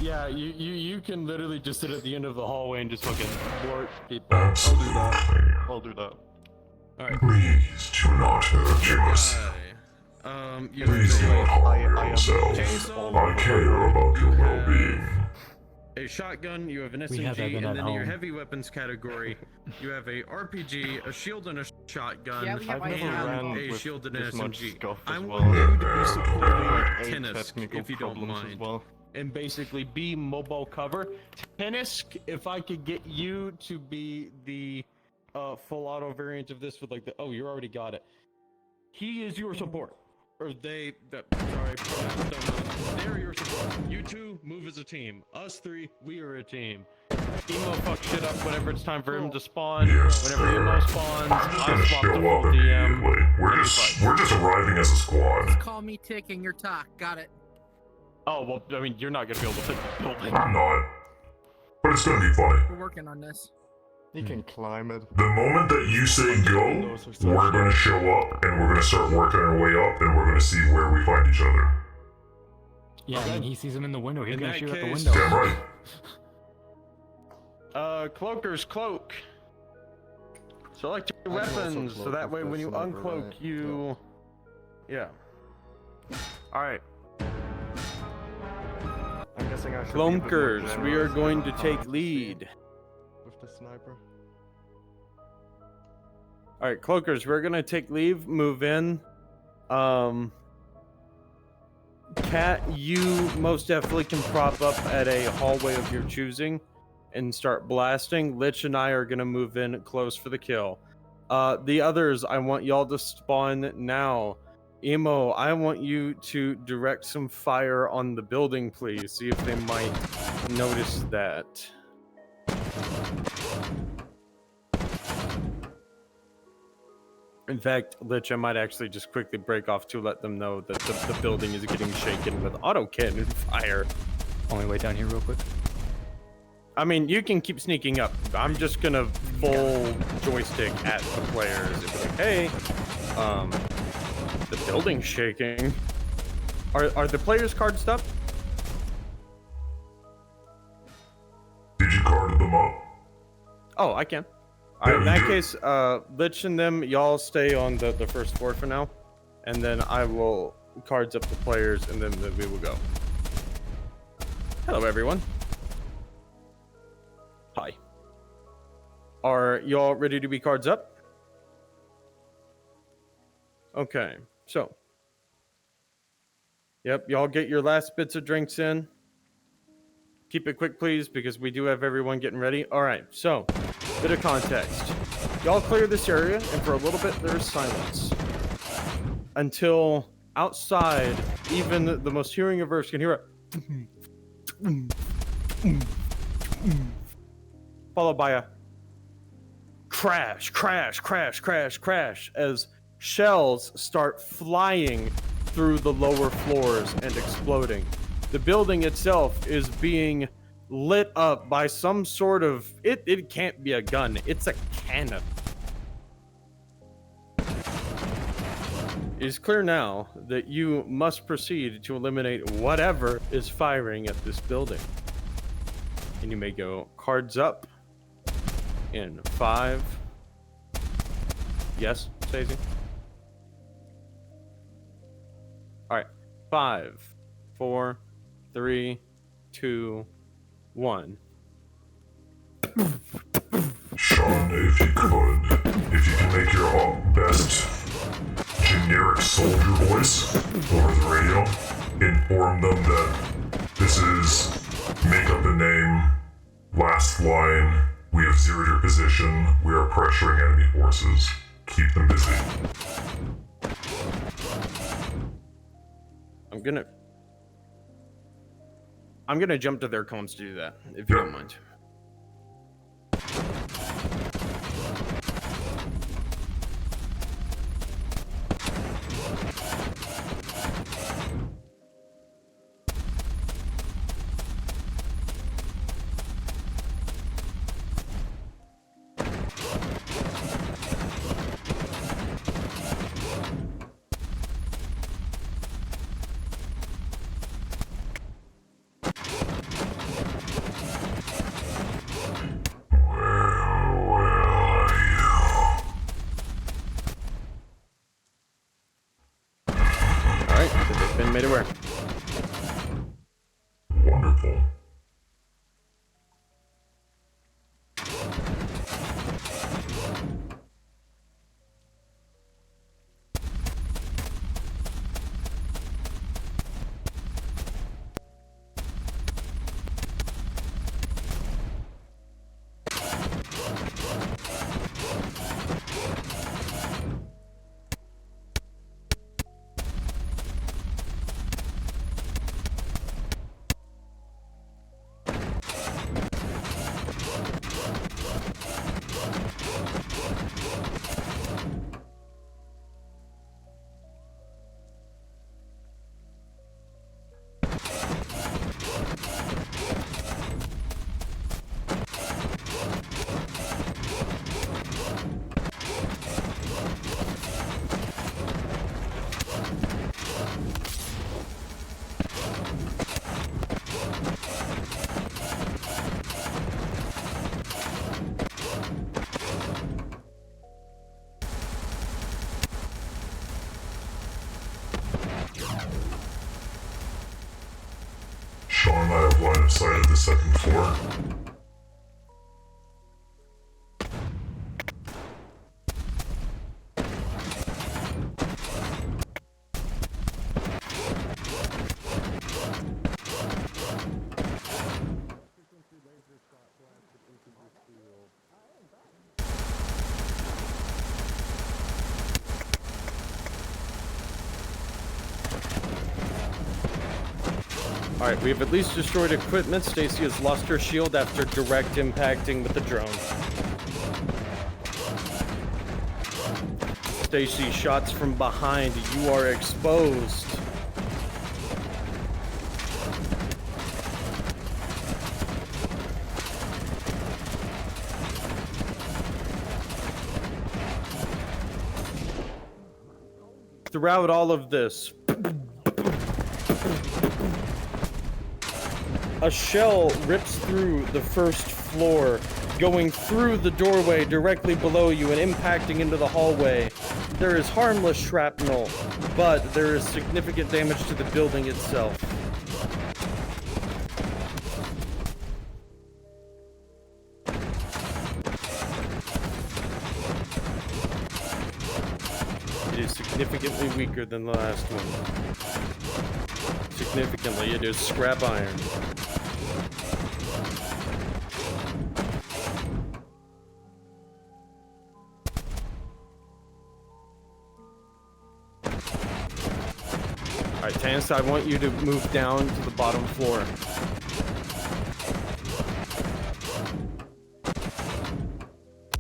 Yeah, you can literally just sit at the end of the hallway and just fucking thwart people. Absolutely. I'll do that. Alright. Please do not hurt us. You Please do not harm yourself. chainsaw, I care about your well-being. a shotgun, you have an We have SMG, Evan and at then in your home. heavy weapons category, you have a RPG, a shield and a shotgun, Yeah, we have I've never ICE ran on. a with shield and an this much SMG. scuff I as want well. you to be Like supporting 8 Tennis, technical if you don't problems mind. as well. And basically be mobile cover. Tennis, if I could get you to be the full auto variant of this with like the you already got it. He is your support. Or they sorry, don't know. They're your support. You two move as a team. Us three, we are a team. Emo fuck shit up whenever it's time for him to spawn. Yes, Whenever sir. Emo spawns, We're I'll gonna swap show the full up DM. immediately. We're and we just fight. arriving as a squad. Just call me Tick and your talk. Got it. Oh well, I mean you're not gonna be able to fit the building. I'm not. But it's gonna be funny. We're working on this. You can climb it. The moment that you say go, we're gonna show up and we're gonna start working our way up and we're gonna see where we find each other. Yeah, I mean, he sees him in the window. He's In gonna that shoot out the case- window. Damn right. Cloaker's cloak. Select your I can also weapons, so cloak that with way the when you sniper, uncloak, right? you. Yeah. Alright. I'm guessing I should be a bit more Cloakers, we are generous going to with take the lead. With the sniper. Alright, Cloakers, we're gonna take leave, move in. Cat, you most definitely can prop up at a hallway of your choosing and start blasting. Lich and I are gonna move in close for the kill. The others, I want y'all to spawn now. Emo, I want you to direct some fire on the building, please. See if they might notice that. In fact, Lich, I might actually just quickly break off to let them know that the building is getting shaken with auto cannon fire. Only way down here real quick. I mean, you can keep sneaking up. I'm just gonna full joystick at the players and be like, hey, the building's shaking. Are the players cards up? Did you card them up? Oh, I can. Alright, in that case, Lich and them, y'all stay on the first floor for now. And then I will cards up the players and then we will go. Hello, everyone. Hi. Are y'all ready to be cards up? Okay, so. Yep, y'all get your last bits of drinks in. Keep it quick, please, because we do have everyone getting ready. All right, so, bit of context. Y'all clear this area, and for a little bit, there's silence. Until outside, even the most hearing averse can hear it. Followed by a crash, crash, crash, crash, crash, as shells start flying through the lower floors and exploding. The building itself is being lit up by some sort of... It can't be a gun. It's a cannon. It is clear now that you must proceed to eliminate whatever is firing at this building. And you may go cards up in 5. Yes, Stacey? Alright. 5, 4, 3, 2, 1. Sean, if you can make your best generic soldier voice over the radio, inform them that this is make up a name, last line, we have zeroed your position, we are pressuring enemy forces, keep them busy. I'm gonna jump to their comms to do that, if you don't mind. Made it work. Wonderful. Sean, I have line of sight of the second floor. Alright, we have at least destroyed equipment. Stacy has lost her shield after direct impacting with the drone. Stacy, shots from behind. You are exposed. Throughout all of this, a shell rips through the first floor, going through the doorway directly below you and impacting into the hallway. There is harmless shrapnel, but there is significant damage to the building itself. It is significantly weaker than the last one. Significantly, it is scrap iron. Alright, Tans, I want you to move down to the bottom floor.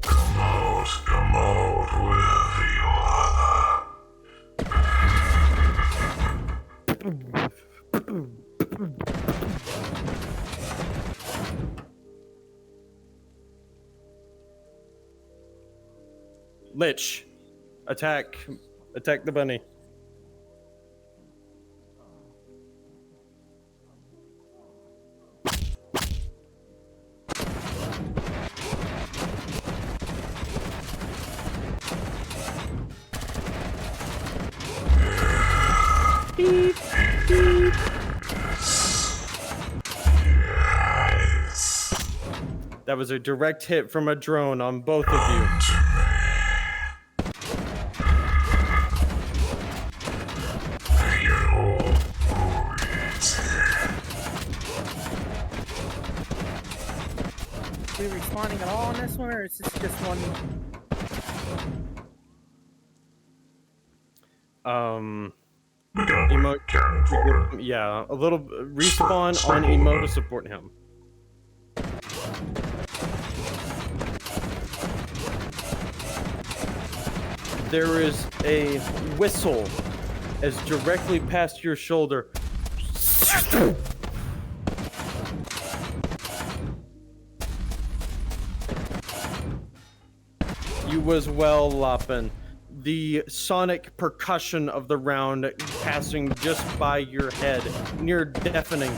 Come out, wherever you Lich, attack the bunny. Beep, beep. That was a direct hit from a drone on both of you. Are we responding at all on this one, or is this just one? Yeah, a little respawn on Emo to support him. There is a whistle as directly past your shoulder. You as well, Loppin. The sonic percussion of the round passing just by your head, near deafening.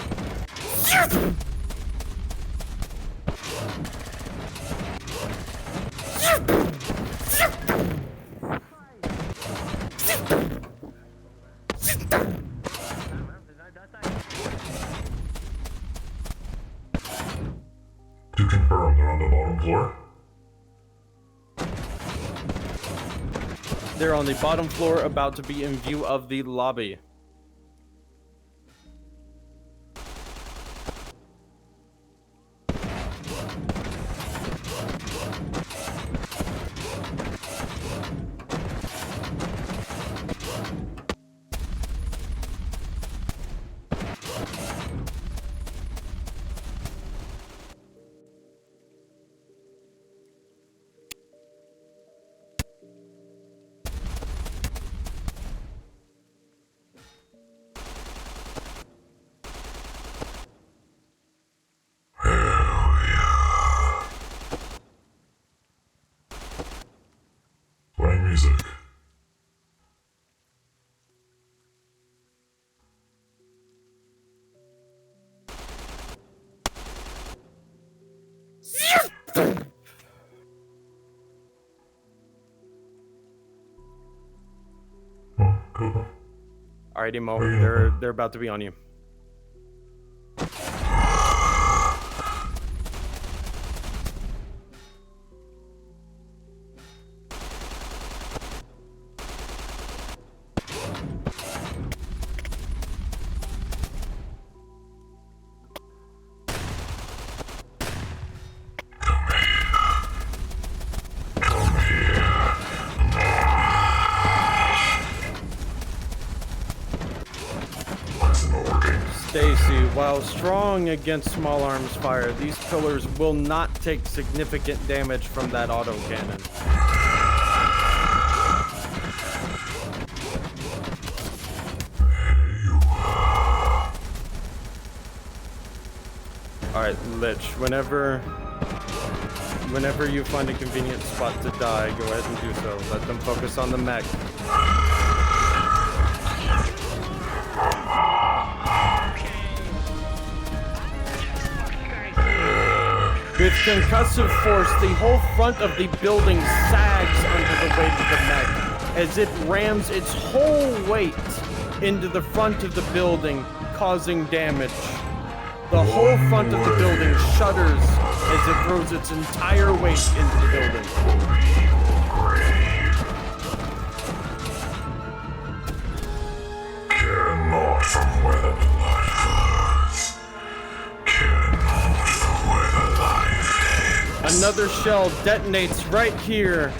To confirm, they're on the bottom floor? They're on the bottom floor, about to be in view of the lobby. Playing music. Alright, Emo, they're about to be on you. Stacy, while strong against small arms fire, these pillars will not take significant damage from that autocannon. Alright, Lich, whenever you find a convenient spot to die, go ahead and do so. Let them focus on the mech. With concussive force, the whole front of the building sags under the weight of the mech, as it rams its whole weight into the front of the building, causing damage. The whole front of the building shudders as it throws its entire weight into the building. Cannot from where the blood flows. Cannot from where the life is. Another shell detonates right here.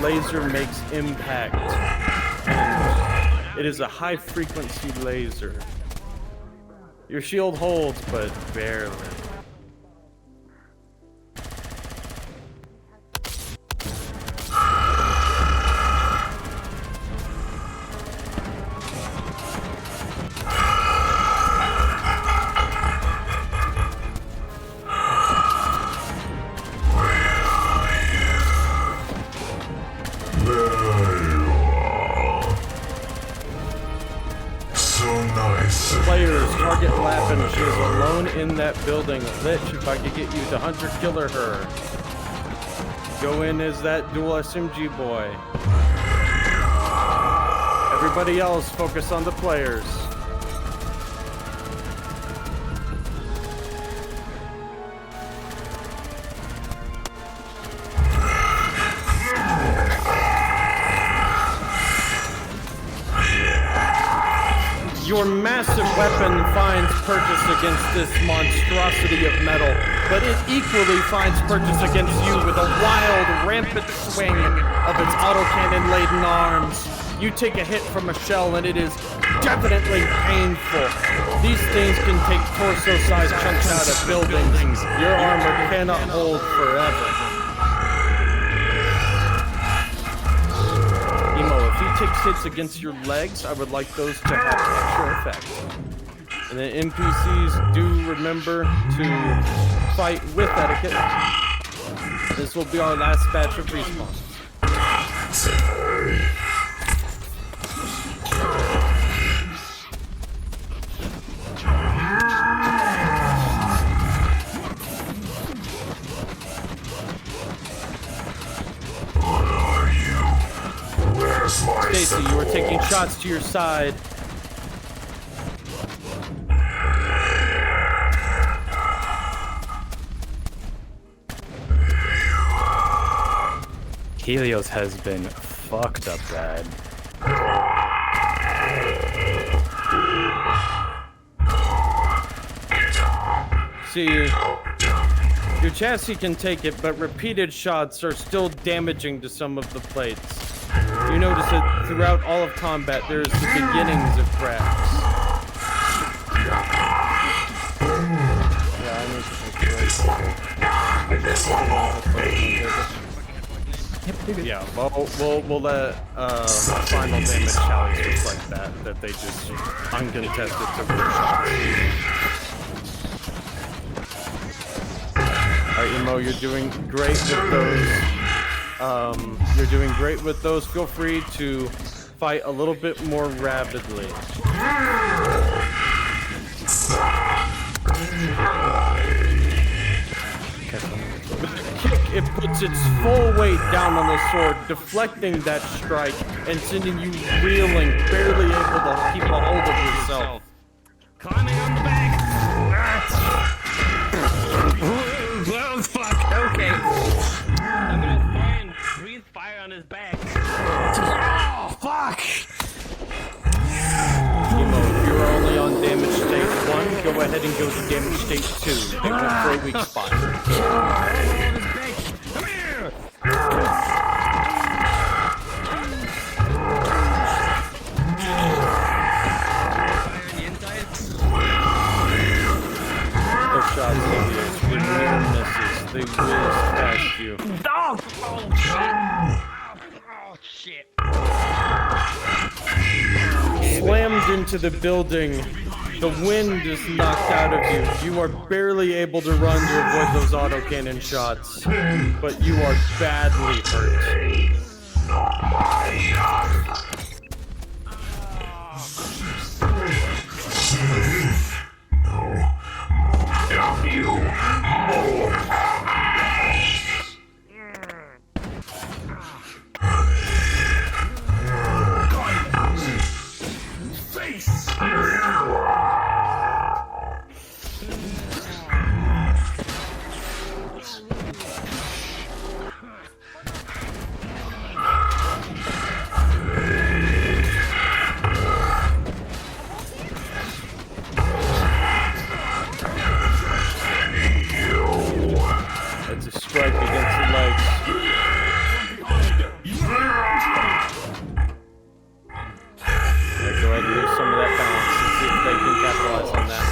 Laser makes impact, and it is a high frequency laser. Your shield holds, but barely. There you are. so nice. Players, target Lappin. She is alone in that building. Lich, if I could get you to hunter-killer her. Go in as that dual SMG boy. Everybody else, focus on the players. Your massive weapon finds purchase against this monstrosity of metal, but it equally finds purchase against you with a wild, rampant swing of its autocannon-laden arms. You take a hit from a shell and it is definitely painful. These things can take torso-sized chunks out of buildings. Your armor cannot hold forever. If he takes hits against your legs, I would like those to have extra effect. And then NPCs do remember to fight with etiquette. This will be our last batch of respawns. Stacy, you are taking shots to your side. Helios has been fucked up bad. See, your chassis can take it, but repeated shots are still damaging to some of the plates. You notice that throughout all of combat, there's the beginnings of cracks. Yeah, I need to take yeah, we'll let final damage challenge reflect that they just uncontested took the shot. Alright, Emo, you're doing great with those. You're doing great with those. Feel free to fight a little bit more rapidly. With the kick, it puts its full weight down on the sword, deflecting that strike and sending you reeling, barely able to keep a hold of yourself. Climbing on the back. Well, fuck. Okay. I'm gonna try and breathe fire on his back. Oh, fuck! Emo, if you're only on damage state 1, go ahead and go to damage state 2. Pick up for a weak spot. Come here! Those shots, Helios, with near misses, they whiz past you. Oh, shit! Oh, shit! Slammed into the building. The wind is knocked out of you. You are barely able to run to avoid those autocannon shots, but you are badly hurt. That's a strike against the legs. Yeah, go ahead and lose some of that balance and see if they can capitalize on that.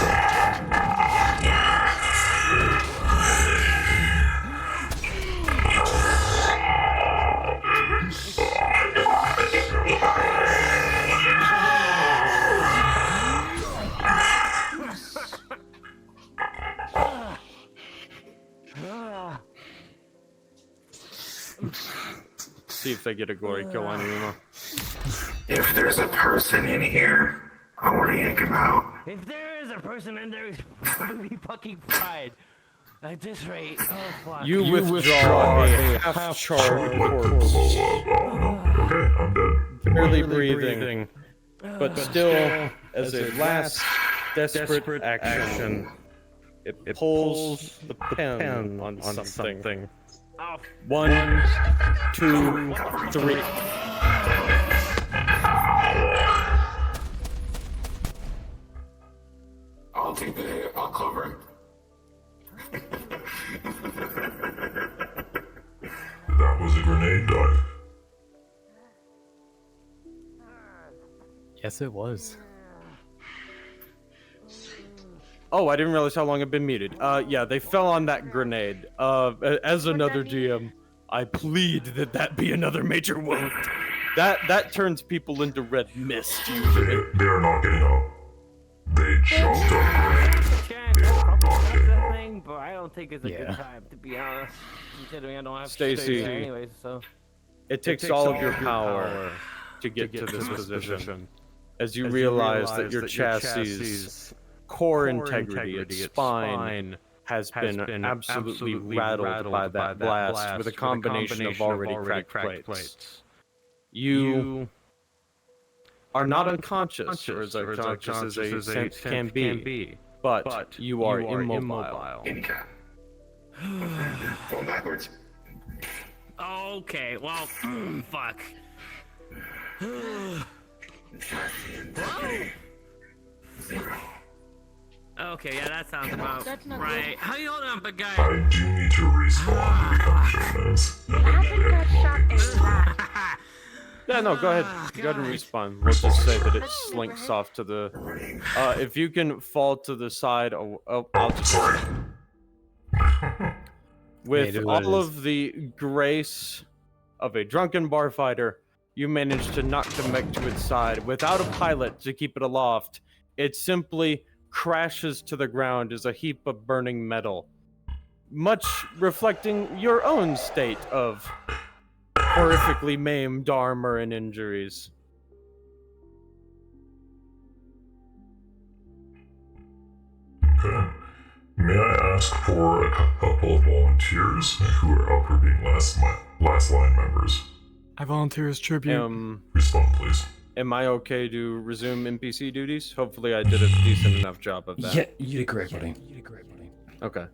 See if they get a glory kill on you, Emo. If there's a person in here, I want to yank him out. If there is a person in there, he's probably fucking fried. At this rate, oh fuck. You withdraw a Like half-charred to corpse, blow up. Okay, I'm dead. barely breathing, but still, as a last desperate action, it pulls the pen on something. Oh. 1, 2, 3. I'll take the hit. I'll cover it. That was a grenade dive. Yes, it was. Oh, I didn't realize how long I've been muted. Yeah, they fell on that grenade. As another GM, I plead that that be another major wound. That turns people into red mist usually. They're not getting up. They jumped up. They are not getting up. Thing, but I don't think it's a good time, to be honest. Considering I don't have Stacy, shit anyways, so. it takes all of your power to get to this position. As you realize that your chassis' core integrity, its spine, has been absolutely rattled by that blast with a combination of already cracked plates. You are not unconscious, or as unconscious as a sense can be, but you are immobile. Fall backwards. Okay, well, fuck. Okay, yeah, that sounds about right. How you holding up, big guy? I do need to respawn to become shown as. Yeah, no, go ahead. Go ahead and respawn. We'll just say that it slinks off to the... if you can fall to the side... I'll just... With all of the grace of a drunken bar fighter, you manage to knock the mech to its side without a pilot to keep it aloft. It simply crashes to the ground as a heap of burning metal, much reflecting your own state of horrifically maimed armor and injuries. Okay. May I ask for a couple of volunteers who are up for being last line members? I volunteer as tribute. Respond, please. Am I okay to resume NPC duties? Hopefully I did a decent enough job of that. Yeah, you did great, buddy. Okay.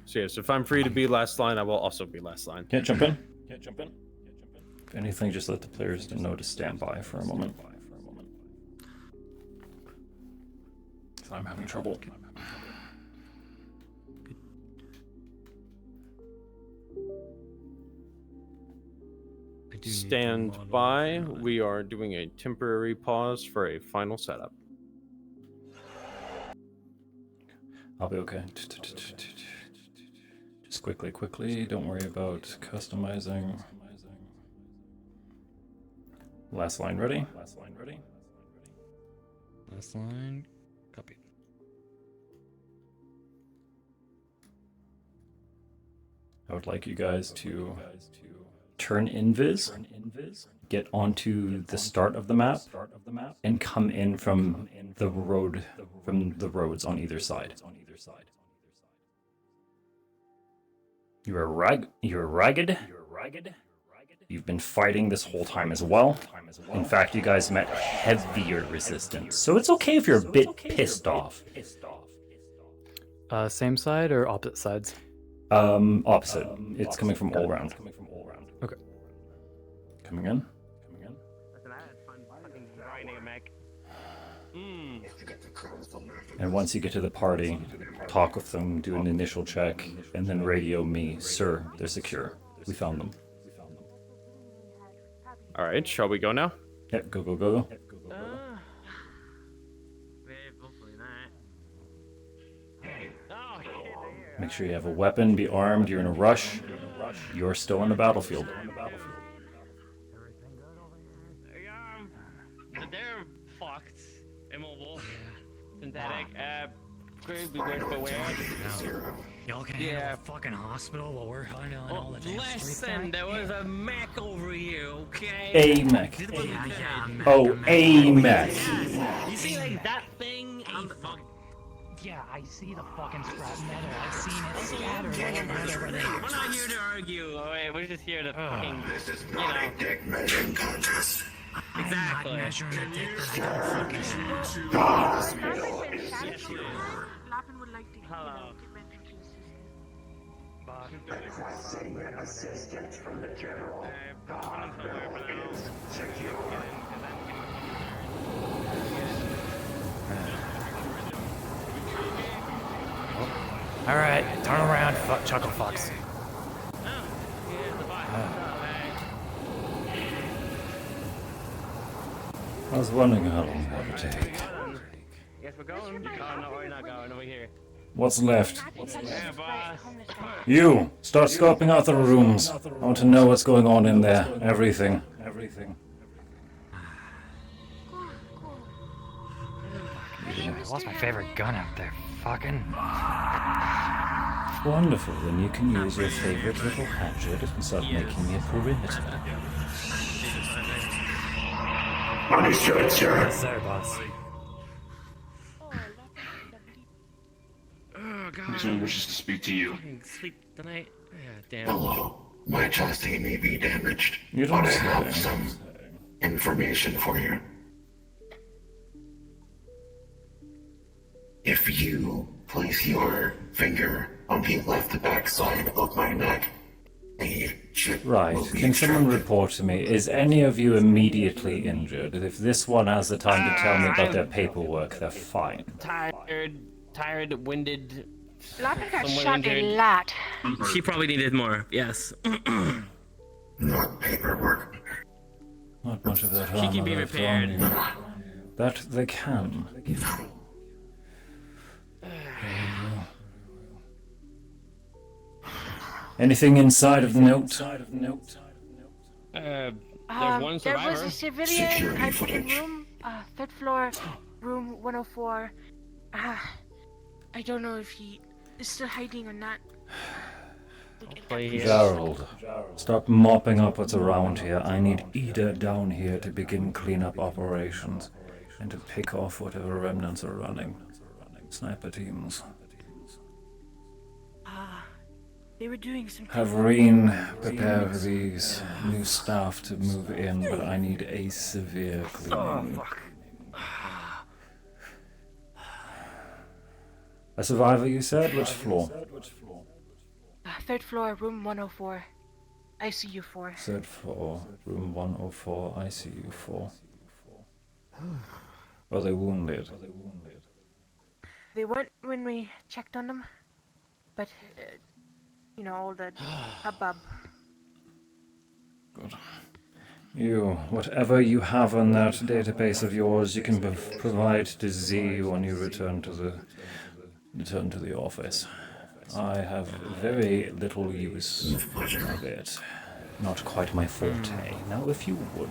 So yes, if I'm free to be last line, I will also be last line. Can't jump in. If anything, just let the players know to stand by for a moment. I'm having trouble. Stand by. We are doing a temporary pause for a final setup. I'll be okay. Just quickly. Don't worry about customizing. Last line ready? Last line. Copy. I would like you guys to turn invis, get onto the start of the map, and come in from the roads on either side. You're ragged. You've been fighting this whole time as well. In fact, you guys met heavier resistance, so it's okay if you're a bit pissed off. Same side or opposite sides? Opposite. It's coming from all round. Okay. Coming in. Listen, I had fun fucking grinding a mech. And once you get to the party, talk with them, do an initial check, and then radio me, sir, they're secure. We found them. Alright, shall we go now? Yeah, go. Make sure you have a weapon, be armed, you're in a rush. You're still in the battlefield. They're fucked. Immobile. Synthetic. Could be worse for wear. Y'all can handle a fucking hospital while we're handling all the damn street Listen, fight? there was a mech over here, okay? A mech. Yeah, Oh, a mech. You see, like, that thing? Yeah, I see the fucking scrap metal. I've seen it scattered all over there. We're not here to argue, alright? We're just here to fucking, you know. Dick measuring contest. Exactly. I'm not measuring a dick for your fucking shit. Lapin would like to Hello. Requesting assistance from the general. Alright, turn around, Chuckle Fox. I was wondering how long that would take. Yes, we're going. Oh, no, we're not going. Over here. What's left? Yeah, boss. You! Start scoping out the rooms. I want to know what's going on in there. Everything. Everything. I lost my favorite gun out there. Fucking. Wonderful, then you can use your favorite little hatchet and start making me a perimeter. Understood, sir. Yes, sir, boss. Oh, God. This one wishes to speak to you. Sleep tonight. Yeah, damn. Hello. My chassis may be damaged, You don't but I say. have some information for you. If you place your finger on the left back side of my neck, the chip Right, will be can someone report to me, is any of you immediately injured? If this one has the time to tell me about their paperwork, they're fine. Tired, winded. Lapin got somewhat shot a injured. lot. She probably needed more, yes. Not paperwork. Not much of that She can armor be left repaired. on you. That they can. Anything inside of the note? There's one There survivor. was a civilian hiding room, third floor, room 104. I don't know if he is still hiding or not. Gerald, stop mopping up what's around here. I need Ida down here to begin cleanup operations and to pick off whatever remnants are running. Sniper teams. They were doing some. Have Reen prepare these new staff to move in, but I need a severe cleaning. A survivor, you said? Which floor? Third floor, room 104, ICU 4. Third floor, room 104, ICU 4. Are they wounded? They weren't when we checked on them, but you know, all the hubbub. Good. You, whatever you have on that database of yours, you can provide to Z when you return to the office. I have very little use of it. Not quite my forte. Now, if you would.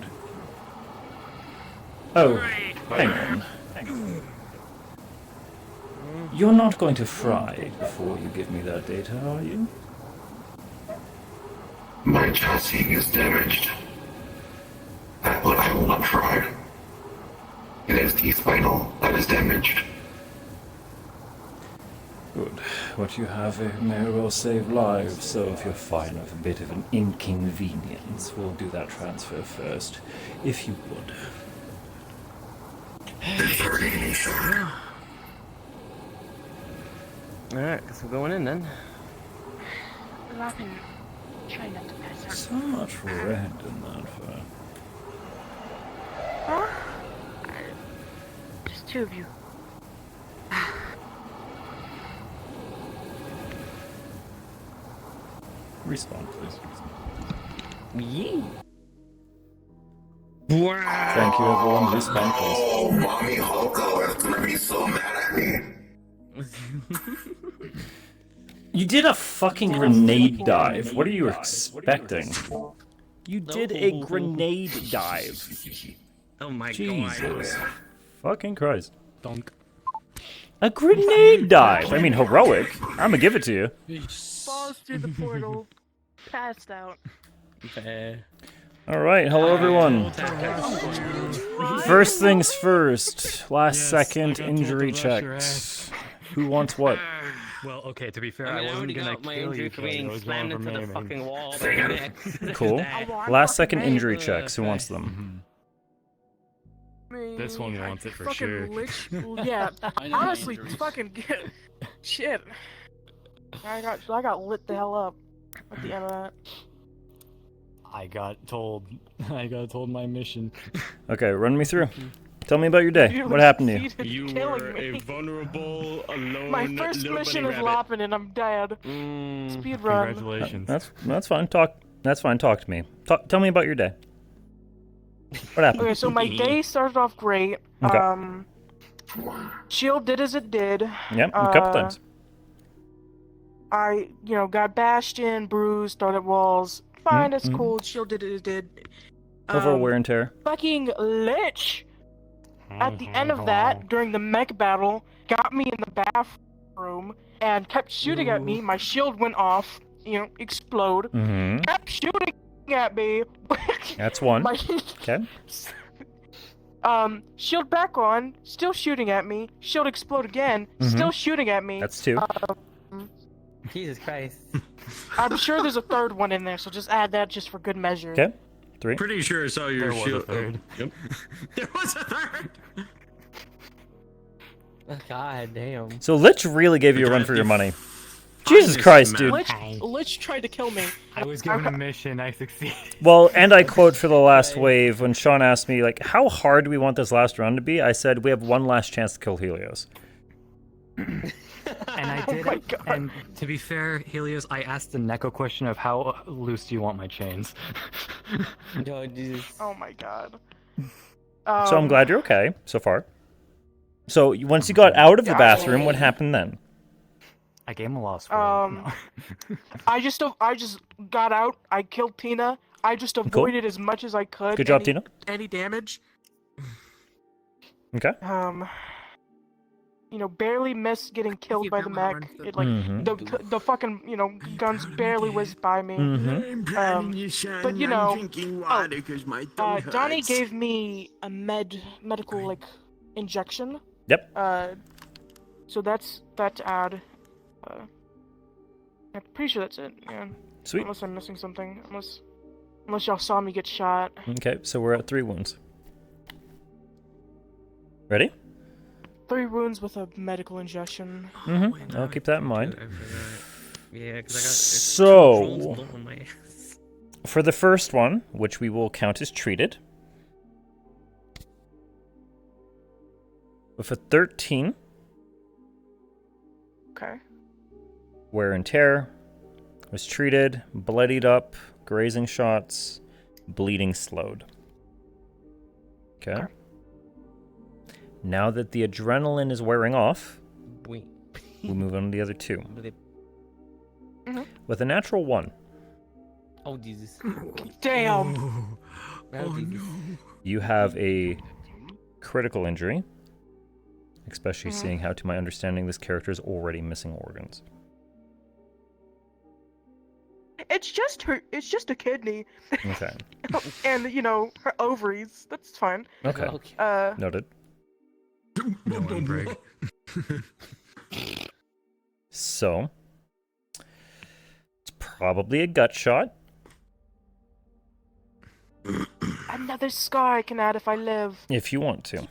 Oh, hang on. You're not going to fry before you give me that data, are you? My chassis is damaged. But I will not try. It is the spinal that is damaged. Good. What you have may well save lives, so if you're fine with a bit of an inconvenience, we'll do that transfer first, if you would. Alright, guess we're going in then. Lapin, try not to pass out. So much red in that fur. Huh? Just two of you. Respawn, please. Yee. Thank you, everyone. Respawn, please. Oh, Mommy Hulko is gonna be so mad at me. You did a fucking grenade dive. What are you expecting? You did a grenade dive. Oh my god. Jesus. Fucking Christ. Dunk. A grenade dive. I mean, heroic. I'm gonna give it to you. Falls through the portal, passed out. All right, hello everyone. First things first. Last second injury checks. Who wants what? Well, okay, to be fair, I I mean, I wasn't already gonna got my kill injury you, for Kelly. being I was slammed going for into the maiming. fucking wall. Cool. Last second injury checks. Who wants them? This one wants it for fucking sure. Yeah, I know my honestly, injuries. fucking shit. I got lit the hell up at the end of that. I got told my mission. Okay, run me through. Tell me about your day. What happened to you? You killing were me. a vulnerable, alone, My first little mission bunny is rabbit. lopping and I'm dead. Speed run. Congratulations. That's fine. That's fine. Talk to me. Tell me about your day. What happened? Okay, so my day started off great. Okay. Shield did as it did. Yep, a couple times. I, got bashed in, bruised, thrown at walls. Fine, that's Mhm. cool. Shield did as it did. Overall wear and tear. Fucking Lich, at the end of that, during the mech battle, got me in the bathroom and kept shooting at me. My shield went off, explode. Mm-hmm. Kept shooting at me. That's one. Okay. Shield back on, still shooting at me. Shield explode again, still shooting at me. That's two. Jesus Christ. I'm sure there's a third one in there, so just add that just for good measure. Okay. Three. Pretty sure I saw your There was a shield. third. Yep. There was a third. God damn. So Lich really gave you a run for your money. I'm Jesus just Christ, mad. dude. Lich tried to kill me. I was given a mission. I succeeded. Well, and I quote for the last wave when Sean asked me, like, how hard do we want this last round to be? I said, we have one last chance to kill Helios. And I did. And to be fair, Helios, I asked the Neko question of how loose do you want my chains? Oh, Jesus. Oh my god. So I'm glad you're okay so far. So once you got out of the bathroom, what happened then? I gave him a loss. I just got out. I killed Tina. I just avoided as much as I could. Good job, Tina. Any damage? Okay. Barely missed getting killed by the mech. It the fucking guns barely whizzed by me. But Johnny gave me a medical injection. Yep. So that's to add. I'm pretty sure that's it. Yeah. Sweet. Unless I'm missing something. Unless y'all saw me get shot. Okay, so we're at 3 wounds. Ready? 3 wounds with a medical injection. Mm-hmm. I'll keep that in mind. Yeah, because I got So, for the first one, which we will count as treated, with a 13, Okay. wear and tear, was treated, bloodied up, grazing shots, bleeding slowed. Okay. Now that the adrenaline is wearing off, we move on to the other 2. With a natural 1. Oh, Jesus. Damn. You have a critical injury, especially seeing how, to my understanding, this character is already missing organs. It's just a kidney. Okay. And her ovaries. That's fine. Okay. Noted. No one break. So, it's probably a gut shot. Another scar I can add if I live. If you want to.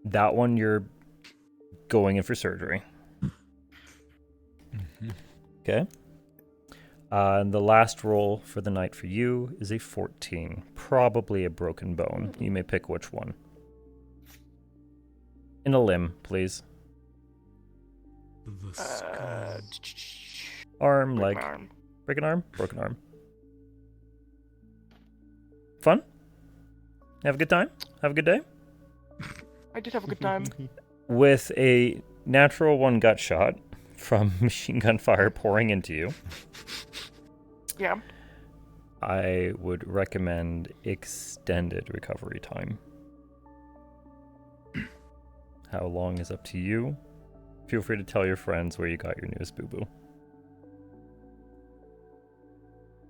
That one, you're going in for surgery. Okay. And the last roll for the night for you is a 14. Probably a broken bone. You may pick which one. In a limb, please. Arm, leg. Arm. Break an arm? Broken arm. Fun? Have a good time? Have a good day? I did have a good time. With a natural 1 gut shot from machine gun fire pouring into you, Yeah. I would recommend extended recovery time. How long is up to you. Feel free to tell your friends where you got your newest boo-boo.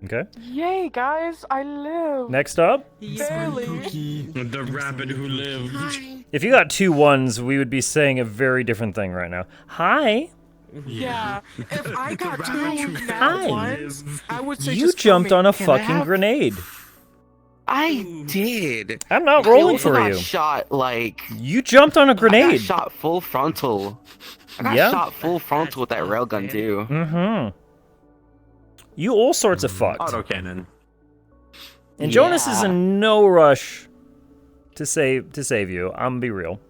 Okay? Yay, guys, I live. Next up. Barely. The rabbit who lived. If you got 2 1s, we would be saying a very different thing right now. Hi. Yeah. If I got 2 Hi. nat ones, I would say You just jumped kill me. on a Can I fucking have- grenade. I did. I'm not I rolling also for got you. Shot like. You jumped on a I got grenade. shot full frontal. I got Yeah. shot full frontal with that railgun too. Mm-hmm. You all sorts of fucked. Autocannon. And Jonas is Yeah. in no rush to save you. I'm gonna be real.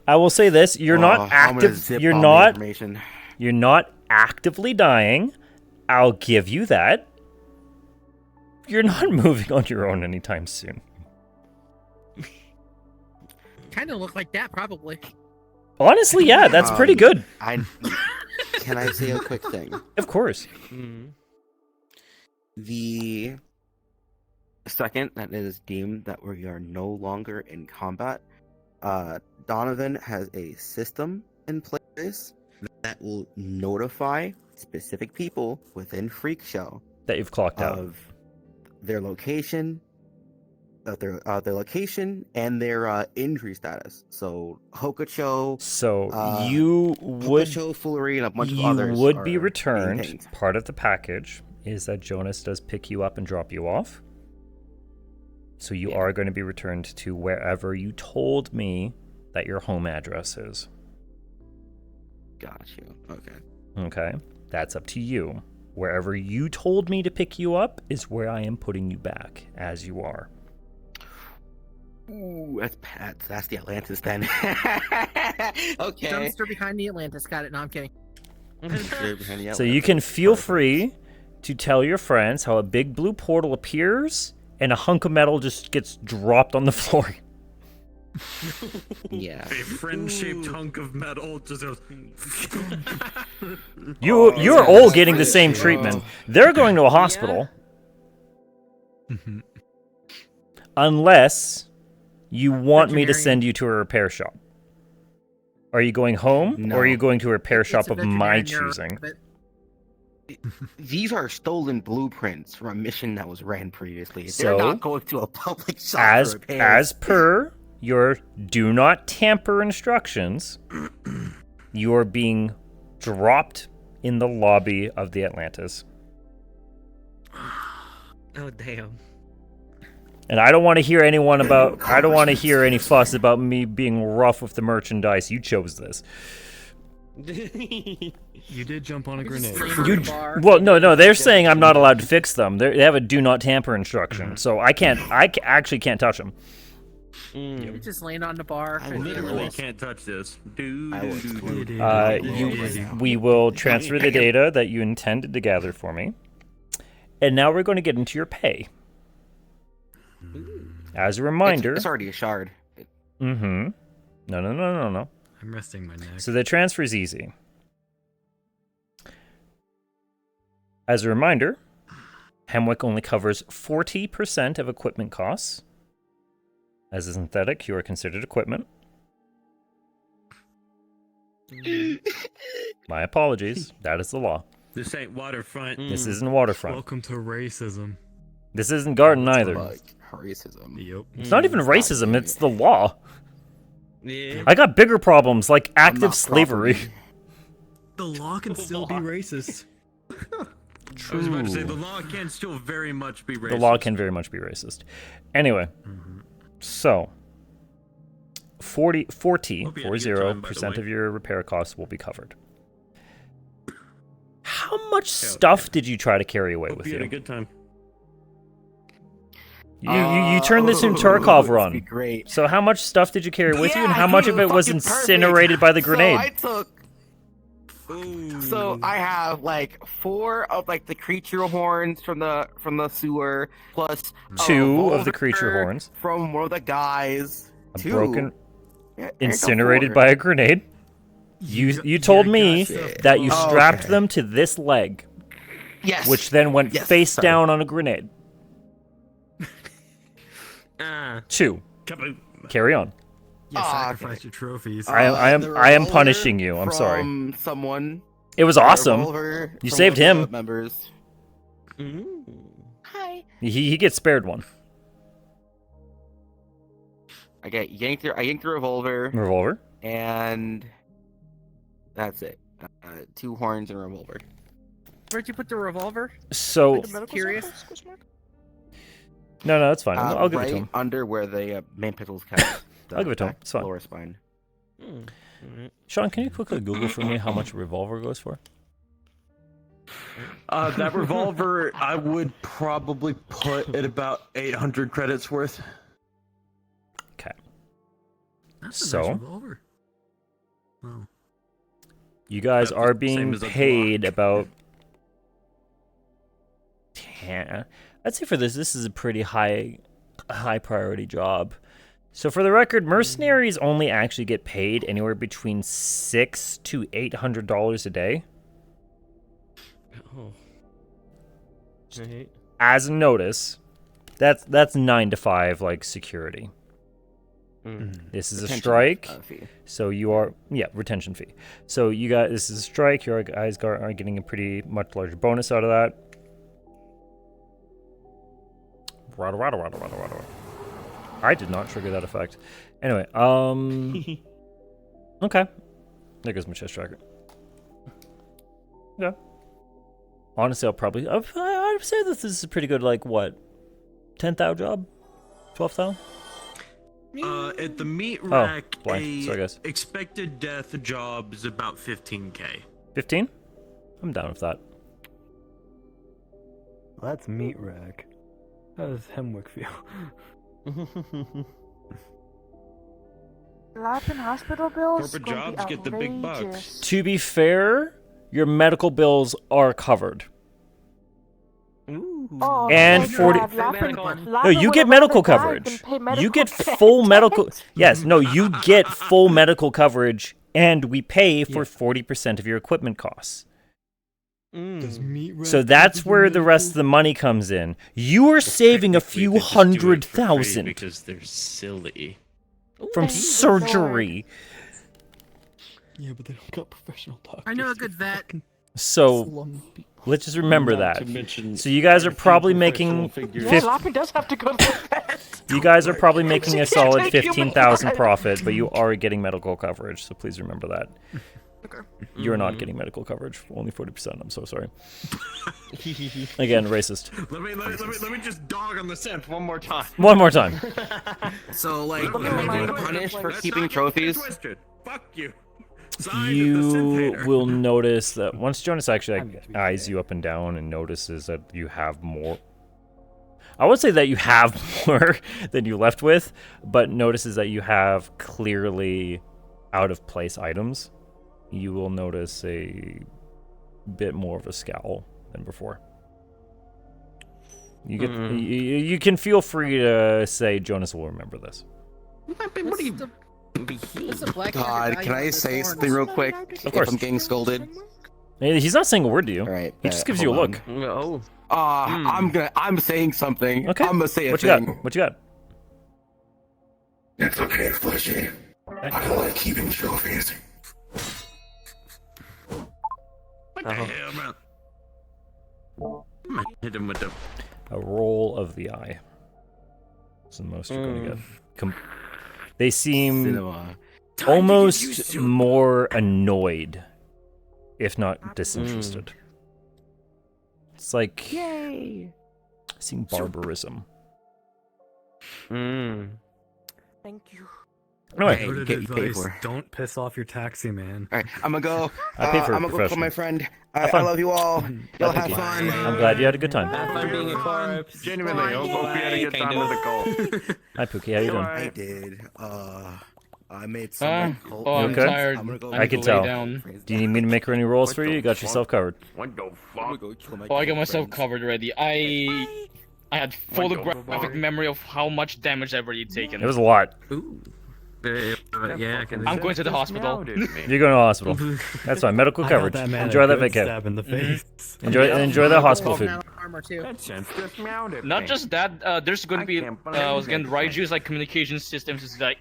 I will say this: you're not I'm gonna active. zip You're all the not. information. You're not actively dying. I'll give you that. You're not moving on your own anytime soon. Kind of look like that, probably. Honestly, yeah, that's pretty good. Can I say a quick thing? Of course. The second that it is deemed that we are no longer in combat, Donovan has a system in place that will notify specific people within Freak Show that you've clocked out of their location, their location and their injury status. So Hokacho, So you would Hokacho, Foolery, and a bunch of you others would are be being returned. pinged. Part of the package is that Jonas does pick you up and drop you off. So you are going to be returned to wherever you told me that your home address is. Got you. Okay. Okay, that's up to you. Wherever you told me to pick you up is where I am putting you back, as you are. Ooh, that's the Atlantis then. Okay. Dumpster behind the Atlantis. Got it. No, I'm kidding. So you can feel free to tell your friends how a big blue portal appears and a hunk of metal just gets dropped on the floor. Yeah. A friend-shaped hunk of metal just goes. You're all getting the same treatment. They're going to a hospital. Unless you want me to send you to a repair shop. Are you going home or are you going to a repair shop of my choosing? These are stolen blueprints from a mission that was ran previously. So, They're not going to a public shop for repairs. As per your do not tamper instructions, you are being dropped in the lobby of the Atlantis. Oh damn. And I don't want to hear I don't want to hear any fuss about me being rough with the merchandise. You chose this. You did jump on a grenade. Well, no, they're saying I'm not allowed to fix them. They have a do not tamper instruction, so I actually can't touch them. You just laying on the bar. I literally can't touch this. Dude. We will transfer the data that you intended to gather for me. And now we're going to get into your pay. As a reminder... It's already a shard. Mm-hmm. No. I'm resting my neck. So the transfer is easy. As a reminder, Hemwick only covers 40% of equipment costs. As a synthetic, you are considered equipment. My apologies. That is the law. This ain't waterfront. This isn't waterfront. Welcome to racism. This isn't Garden either. Racism. Yep. It's not even racism, it's the law. Yeah. I got bigger problems, like active slavery. The law can still be racist. I was about to say, the law can still very much be racist. The law can very much be racist. Anyway, so 40% of your repair costs will be covered. How much stuff did you try to carry away with You you? had a good time. You turned this into Tarkov run. Great. So how much stuff did you carry with you, and Yeah, how much of it was fucking incinerated by the grenade? So I have like 4 of like the creature horns from the sewer, plus a 2 of the creature revolver horns. from one of the guys. A 2. broken, Yeah, incinerated and by a grenade. You told me that you strapped okay. them to this leg. Yes. Which then went Yes, face sorry. down on a grenade. 2. Carry on. Yeah, sacrifice your trophies. I am punishing you. I'm sorry. From someone. It was The awesome. revolver You from saved one of the him. Members. Hi. He gets spared one. I yanked the revolver. Revolver. And that's it. 2 horns and a revolver. Where'd you put the revolver? So Curious. no, that's fine. I'll give right it to him. under where the main pistol's kept. I'll give it to him. It's fine. Lower spine. Sean, can you quickly Google for me how much a revolver goes for? That revolver, I would probably put at about 800 credits worth. Okay. That's a So, nice revolver. Wow. you guys Yep, are same being as a paid Glock. about 10. I'd say for this is a pretty high priority job. So for the record, mercenaries only actually get paid anywhere between $600 to $800 a day. Oh. As a notice, that's 9 to 5 like security. This is a Retention, strike, fee. so you are retention fee. So you guys, this is a strike. You guys are getting a pretty much larger bonus out of that. I did not trigger that effect. Anyway, okay. There goes my chest tracker. Okay. Honestly, I'd say that this is a pretty good, like, what, 10,000 job? 12,000? At the meat Oh, rack, blind. Sorry, guys. expected death job is about 15k. 15? I'm down with that. Well, that's meat rack. How does Hemwick feel? Lapping hospital bills. Corporate gonna be jobs get the big bucks. outrageous. To be fair, your medical bills are covered. Oh, And thank 40 God. Lappin- No, Lappin you would get have medical rather died coverage. than pay You medical get debt. full medical. Yes, no, you get full medical coverage, and we pay for 40% of your equipment costs. Does meat rack So that's where the rest of the money comes in. You are saving a few $100,000 because they're silly. from surgery. Yeah, but they don't got professional doctors. I know a good vet. So let's just remember Not that. to mention So you guys are probably making Yeah, Lappin does have to go to the vet. you guys are probably making a She can't solid take human 15,000 blood. profit, but you are getting medical coverage. So please remember that. You're not getting medical coverage. Only 40%. I'm so sorry. Again, racist. Let me just dog on the scent one more time. One more time. So, like, am I being punished for keeping trophies? Fuck you. You will notice that once Jonas actually eyes you up and down and notices that you have more. I would say that you have more than you left with, but notices that you have clearly out of place items. You will notice a bit more of a scowl than before. You get you can feel free to say Jonas will remember this. What do you? God, can I say something real quick? Of course. If I'm getting scolded. Hey, he's not saying a word to you. All right. He just gives you a look. No. I'm saying something. Okay. I'm gonna say a What you thing. got? What you got? It's okay, Fleshy. I like keeping trophies. What the hell, man? I'm gonna hit him with the. A roll of the eye. That's the most you're going to get. They seem Cinema. almost more annoyed, if not disinterested. It's like seeing barbarism. Thank you. Anyway, Word of get paid advice, for. don't piss off your taxi man. All right, I'm gonna go. I paid for a I'm gonna go for my professional. friend. Have I fun. love you all. Y'all Thank have you. fun. I'm glad you had a good time. Have fun being a corpse. Genuinely, I hope you had a good time with the call. Hi, Pookie. How you doing? I did. I made Oh, some. I'm okay? tired. I'm gonna go I can lay tell. down. Do you need me to make any rolls for you? You got yourself covered. What the fuck? Oh, I got myself covered already. I had photographic memory of how much damage I've already taken. It was a lot. Ooh. Yeah, I can. I'm going to the hospital. You're going to the hospital. That's fine. Medical I got coverage. that man Enjoy a that good vacation. stab in the face. Enjoy that hospital food. Armor too. That sense just meowed at Not me. just that, there's going to be can't believe again it. Raiju's like communication systems is like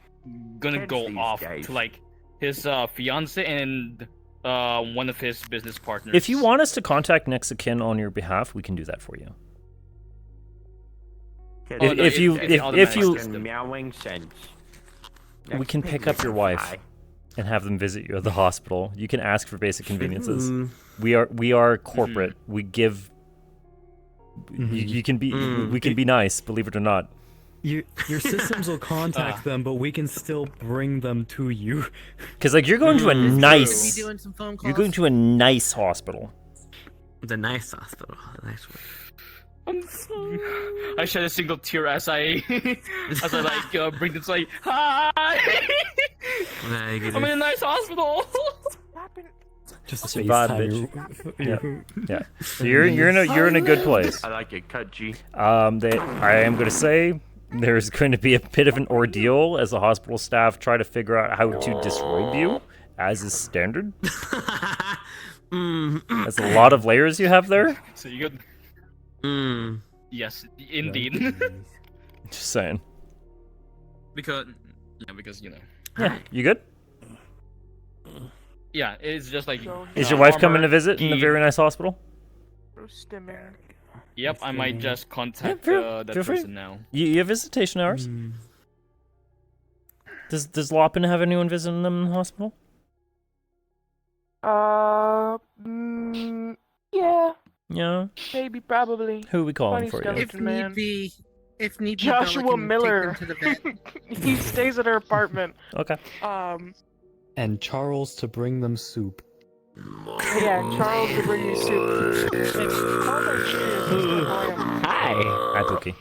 gonna go off to like his fiance and one of his business partners. If you want us to contact next of kin on your behalf, we can do that for you. If you meowing sense. we can pick up your wife and have them visit you at the hospital. You can ask for basic conveniences. We are corporate. We give. You can be. We can be nice. Believe it or not. Your systems will contact them, but we can still bring them to you. Because like you're going to a nice. Be doing some phone calls. You're going to a nice hospital. The nice hospital. Nice one. I shed a single tear as I like bring them to like, hi. I'm in a nice hospital. Just It's bad, bitch. Yeah. So you're in a good place. I like it. Cut G. I am going to say there's going to be a bit of an ordeal as the hospital staff try to figure out how to disrobe you, as is standard. That's a lot of layers you have there. So you got. Yes, indeed. Just saying. because you know. Yeah, you good? Yeah, it's just like. Is your wife coming to visit in a very nice hospital? Yep, I might just contact that person now. You have visitation hours. Does Lopin have anyone visiting them in the hospital? Yeah. Yeah. Maybe, probably. Who are we calling Funny for you? skeleton man. If need be, Joshua Bella can Miller. Take them to the vet. He stays at her apartment. Okay. And Charles to bring them soup. Yeah, Charles to bring you soup. Hi. Hi, Pookie.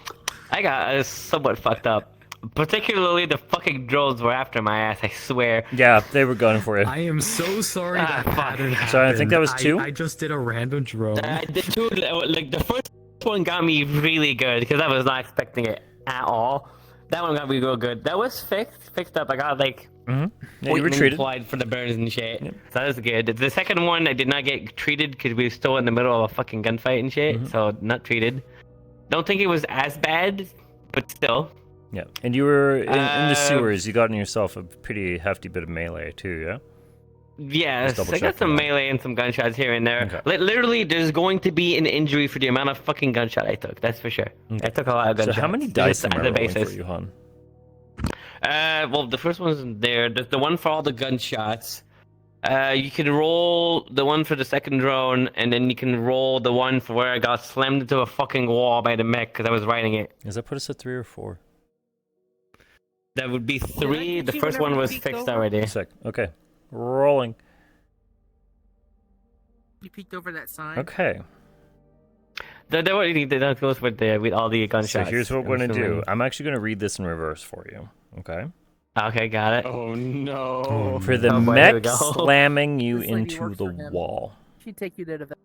I got somewhat fucked up. Particularly the fucking drones were after my ass, I swear. Yeah, they were going for you. I am so sorry that pattern happened. So I think that was two? I just did a random drone. The two, like the first one got me really good because I was not expecting it at all. That one got me real good. That was fixed up. I got like yeah, you were treated applied for the burns and shit. Yep. So that was good. The second one I did not get treated because we were still in the middle of a fucking gunfight and shit. So not treated. Don't think it was as bad, but still. Yeah, and you were in the sewers. You got in yourself a pretty hefty bit of melee too, yeah? Yes, I got some melee and some gunshots here and there. Okay. Literally, there's going to be an injury for the amount of fucking gunshot I took. That's for sure. Okay. I took a lot of gunshots. So how many dice am I as a rolling basis. for you, hon? Well, the first one's there. There's the one for all the gunshots. You can roll the one for the second drone, and then you can roll the one for where I got slammed into a fucking wall by the mech because I was riding it. Does that put us at 3 or 4? That would be 3. The first one was fixed already. Sick. Okay. Rolling. You peeked over that sign. Okay. That goes with all the gunshots. So here's what we're going to do. I'm actually going to read this in reverse for you. Okay? Okay, got it. Oh no. For the mech slamming you into the wall. She'd take you to the vet.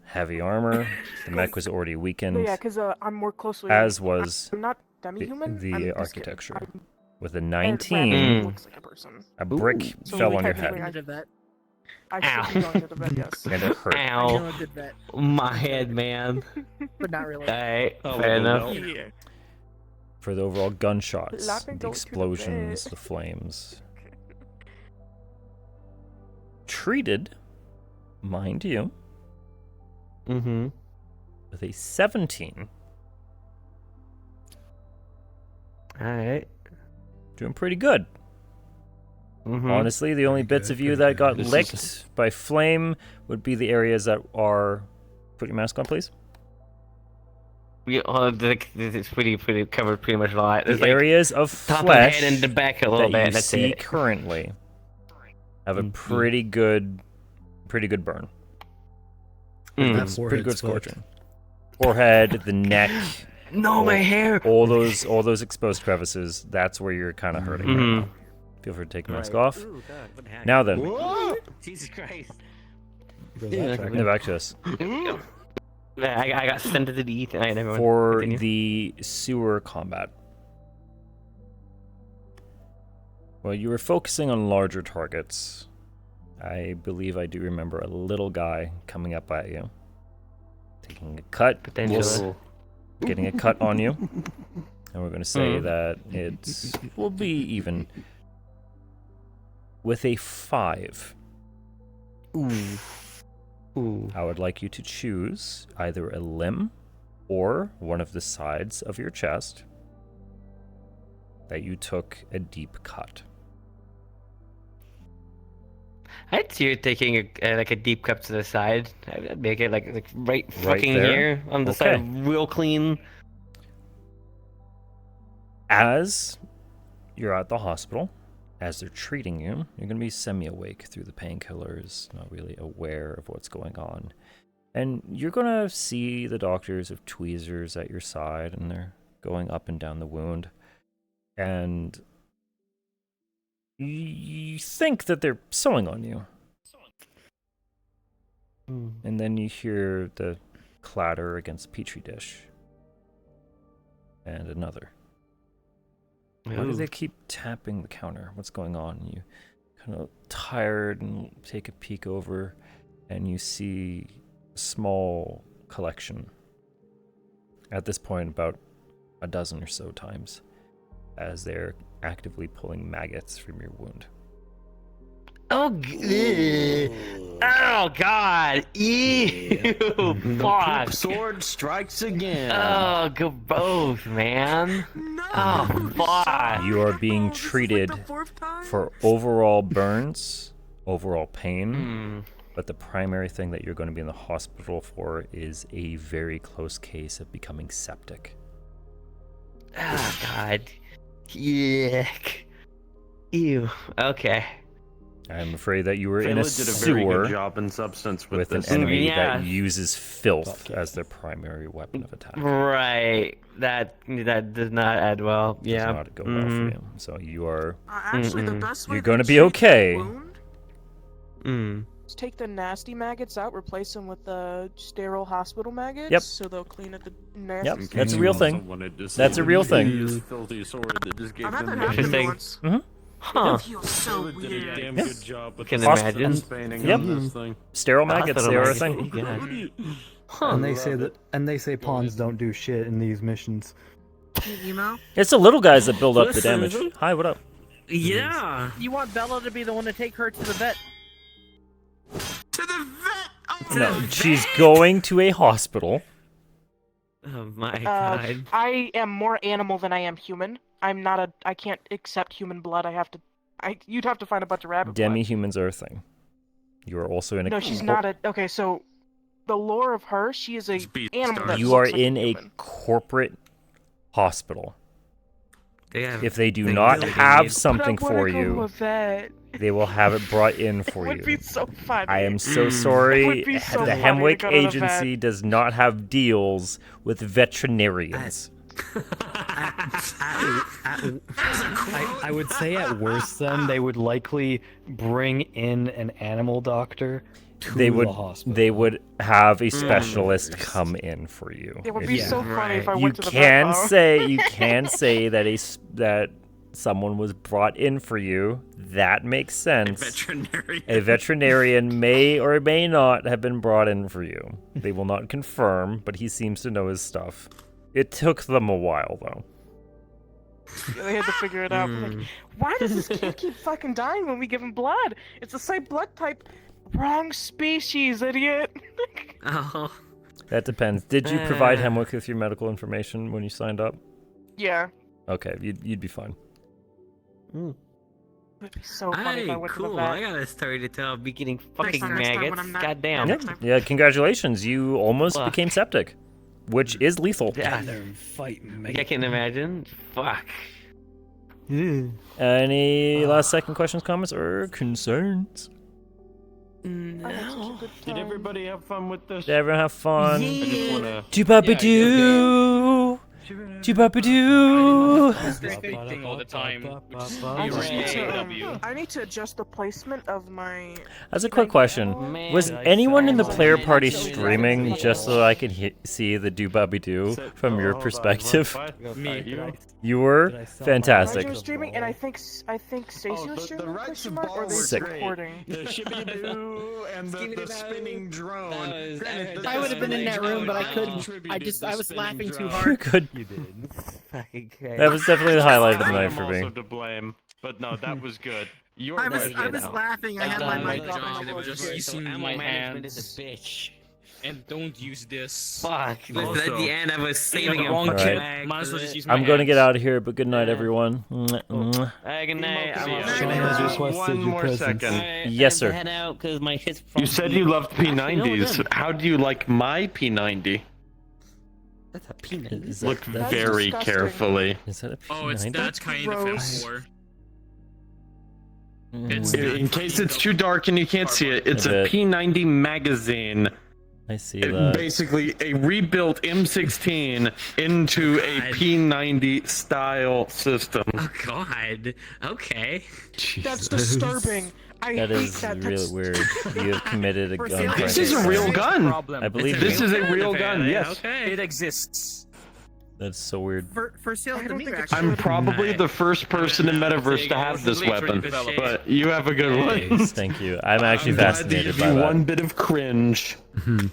Heavy armor. The mech was already weakened. Yeah, because I'm more closely. As was I'm not demi-human. the I'm architecture. With a And 19, looks like a person. a brick So fell we on your technically head. I should be going to the vet, yes. And it hurt. I know a good vet, My head, man. but not really. Alright, fair enough. For the overall gunshots, Let me the go to the explosions, vet. the flames. Treated, mind you, with a 17. Alright. Doing pretty good. Honestly, the only bits of you that got licked by flame would be the areas that are... Put your mask on, please. It's pretty covered pretty much a lot. The areas of top flesh of the head and the back a little that bit. you That's see it. currently have a pretty good burn. Pretty good scorching. Forehead, the neck. No, my hair. All those exposed crevices. That's where you're kind of hurting right now. Feel free to take your mask off. Ooh, God, what the heck? Now then. Jesus Christ. Back to us. I got sent to the ETH. For the sewer combat. Well, you were focusing on larger targets. I believe I do remember a little guy coming up at you. Taking a cut. Potentially. Getting a cut on you. And we're going to say that it will be even. With a 5. I would like you to choose either a limb or one of the sides of your chest that you took a deep cut. I'd see you taking like a deep cut to the side. I'd make it like right fucking there? here on the side, real clean. As you're at the hospital, as they're treating you, you're going to be semi-awake through the painkillers, not really aware of what's going on. And you're going to see the doctors of tweezers at your side, and they're going up and down the wound. And you think that they're sewing on you. And then you hear the clatter against a petri dish. And another. Why do they keep tapping the counter? What's going on? You kind of tired and take a peek over, and you see a small collection. At this point, about a dozen or so times, as they're actively pulling maggots from your wound. Oh, oh God! Ew! Fuck! Sword strikes again. Oh, gross, man! Oh, fuck! You are being treated for overall burns, overall pain, but the primary thing that you're going to be in the hospital for is a very close case of becoming septic. Oh, God. Yuck. Ew. Okay. I'm afraid that you were in Fela a did a very sewer good job in substance with an this. enemy Yeah. that uses filth as their primary weapon of attack. Right. That does not add well. Yeah. Does not go well for you. So you are. Actually, the best way You're to going to be treat okay. that wound is take the nasty maggots out, replace them with the sterile hospital maggots. Yep. So they'll clean at the nasty. Yep, stuff. that's a real thing. That's a real thing. Filthy sword that just gave I've had them that happen to me the- once. Huh. It feels so Fela did a weird. damn Yeah. good job with Can the imagine. spanning Yep. on this thing. Sterile maggots, they are a thing. And they say pawns don't do shit in these missions. You know? It's the little guys that build up the Listen. damage. Hi, what up? Yeah. You want Bella to be the one to take her to the vet? To the vet. Oh, No, she's going to a hospital. Oh my God. I am more animal than I am human. I can't accept human blood. You'd have to find a bunch of rabbit blood. Demi-humans are a thing. You are also in a. No, she's not a. Okay, so the lore of her, she is a animal that You are looks like in a human. corporate hospital. Yeah. If they do not have something But I wanna for go to you, a vet. they will have it brought in for It would be you. so funny. I am so It would sorry. be so The funny to Hemwick go to the vet. agency does not have deals with veterinarians. I would say at worst, then they would likely bring in an animal doctor to They the would hospital. they would have a specialist come in for you. It would be so funny if I You went to the can vet. though. say that someone was brought in for you. That makes sense. Veterinarian. A veterinarian may or may not have been brought in for you. They will not confirm, but he seems to know his stuff. It took them a while, though. They had to figure it out. Like, why does this kid keep fucking dying when we give him blood? It's the same blood type. Wrong species, idiot. Oh. That depends. Did you provide Hemwick with your medical information when you signed up? Yeah. Okay, you'd be fine. It would be so funny if I Hey, went to the cool. vet. I got a story to tell. Be getting fucking time, next time when maggots. I'm not- Goddamn. Yeah, yeah, congratulations. You almost Fuck. became septic, which is lethal. Yeah. They're fighting me. I can imagine. Fuck. Any last second questions, comments, or concerns? No. Did everybody have fun with this? Did everyone have fun? I just wanna. Do-ba-ba-doo. Do-ba-ba-doo. Thing all the time. I need to adjust the placement of my. That's a quick question. Was anyone in the player party streaming just so I could see the do-ba-ba-doo from your perspective? Me. You were? Roger Fantastic. was streaming, and I think Stacey was streaming. Question mark, or they Sick. recording. The shibbity-doo and the spinning drone. Granted, I would have been in that room, but I couldn't. I was laughing too hard. You're good. You did. That was definitely the highlight of the night I'm for also me. to blame, but no, that was good. You're I was laughing. I had my mic off. John, just using my hands. is a bitch. And don't use this. Fuck. Listen, at the end, I was saving him. All right. Might as well just use my I'm going to get hands. out of here, but good night, everyone. Mwah. Good night. One more second. Yes, sir. Head out because my shit's You said you loved P90s. How do you like my P90? That's a P90. Look very carefully. Is that a P90? Oh, it's that kind of M4. In case it's too dark and you can't see it, it's a P90 magazine. I see that. Basically, a rebuilt M16 into a P90 style system. Oh God. Okay. That's disturbing. I That hate is that. really weird. You have committed a gun crime. This is a real gun. I believe This you. is a real gun. Yes. It exists. That's so weird. For sale to me, I'm probably the first person in Metaverse to have this weapon, but you have a good one. Thanks, thank you. I'm actually glad to fascinated give by you that. one bit of cringe.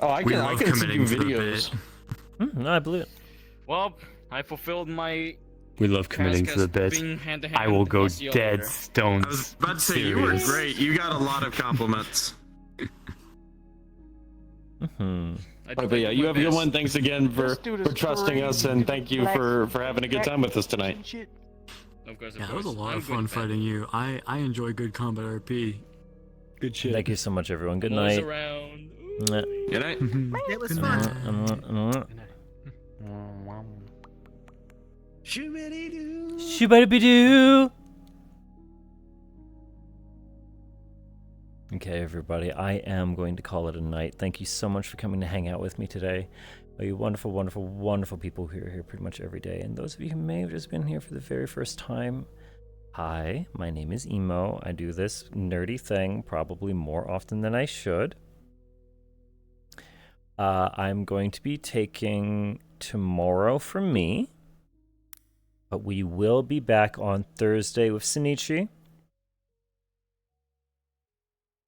Oh, I can send you videos. No, I believe it. Well, I fulfilled my. We love committing to the bit. I will go dead stone. I was about to say you were great. You got a lot of compliments. But yeah, you have a good one. Thanks again for trusting us, and thank you for having a good time with us tonight. Of course, Yeah, that was a lot of fun fighting you. I enjoy good combat RP. Good shit. Thank you so much, everyone. Good Close night. around. Good night. It was fun. Shoo-ba-doo-ba-doo. Okay, everybody, I am going to call it a night. Thank you so much for coming to hang out with me today. All you wonderful, wonderful, wonderful people who are here pretty much every day. And those of you who may have just been here for the very first time, hi, my name is Emo. I do this nerdy thing probably more often than I should. I'm going to be taking tomorrow from me, but we will be back on Thursday with Shinichi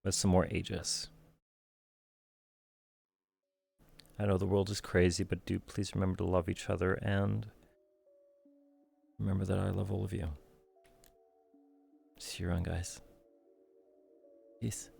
with some more Aegis. I know the world is crazy, but do please remember to love each other and remember that I love all of you. See you around, guys. Peace.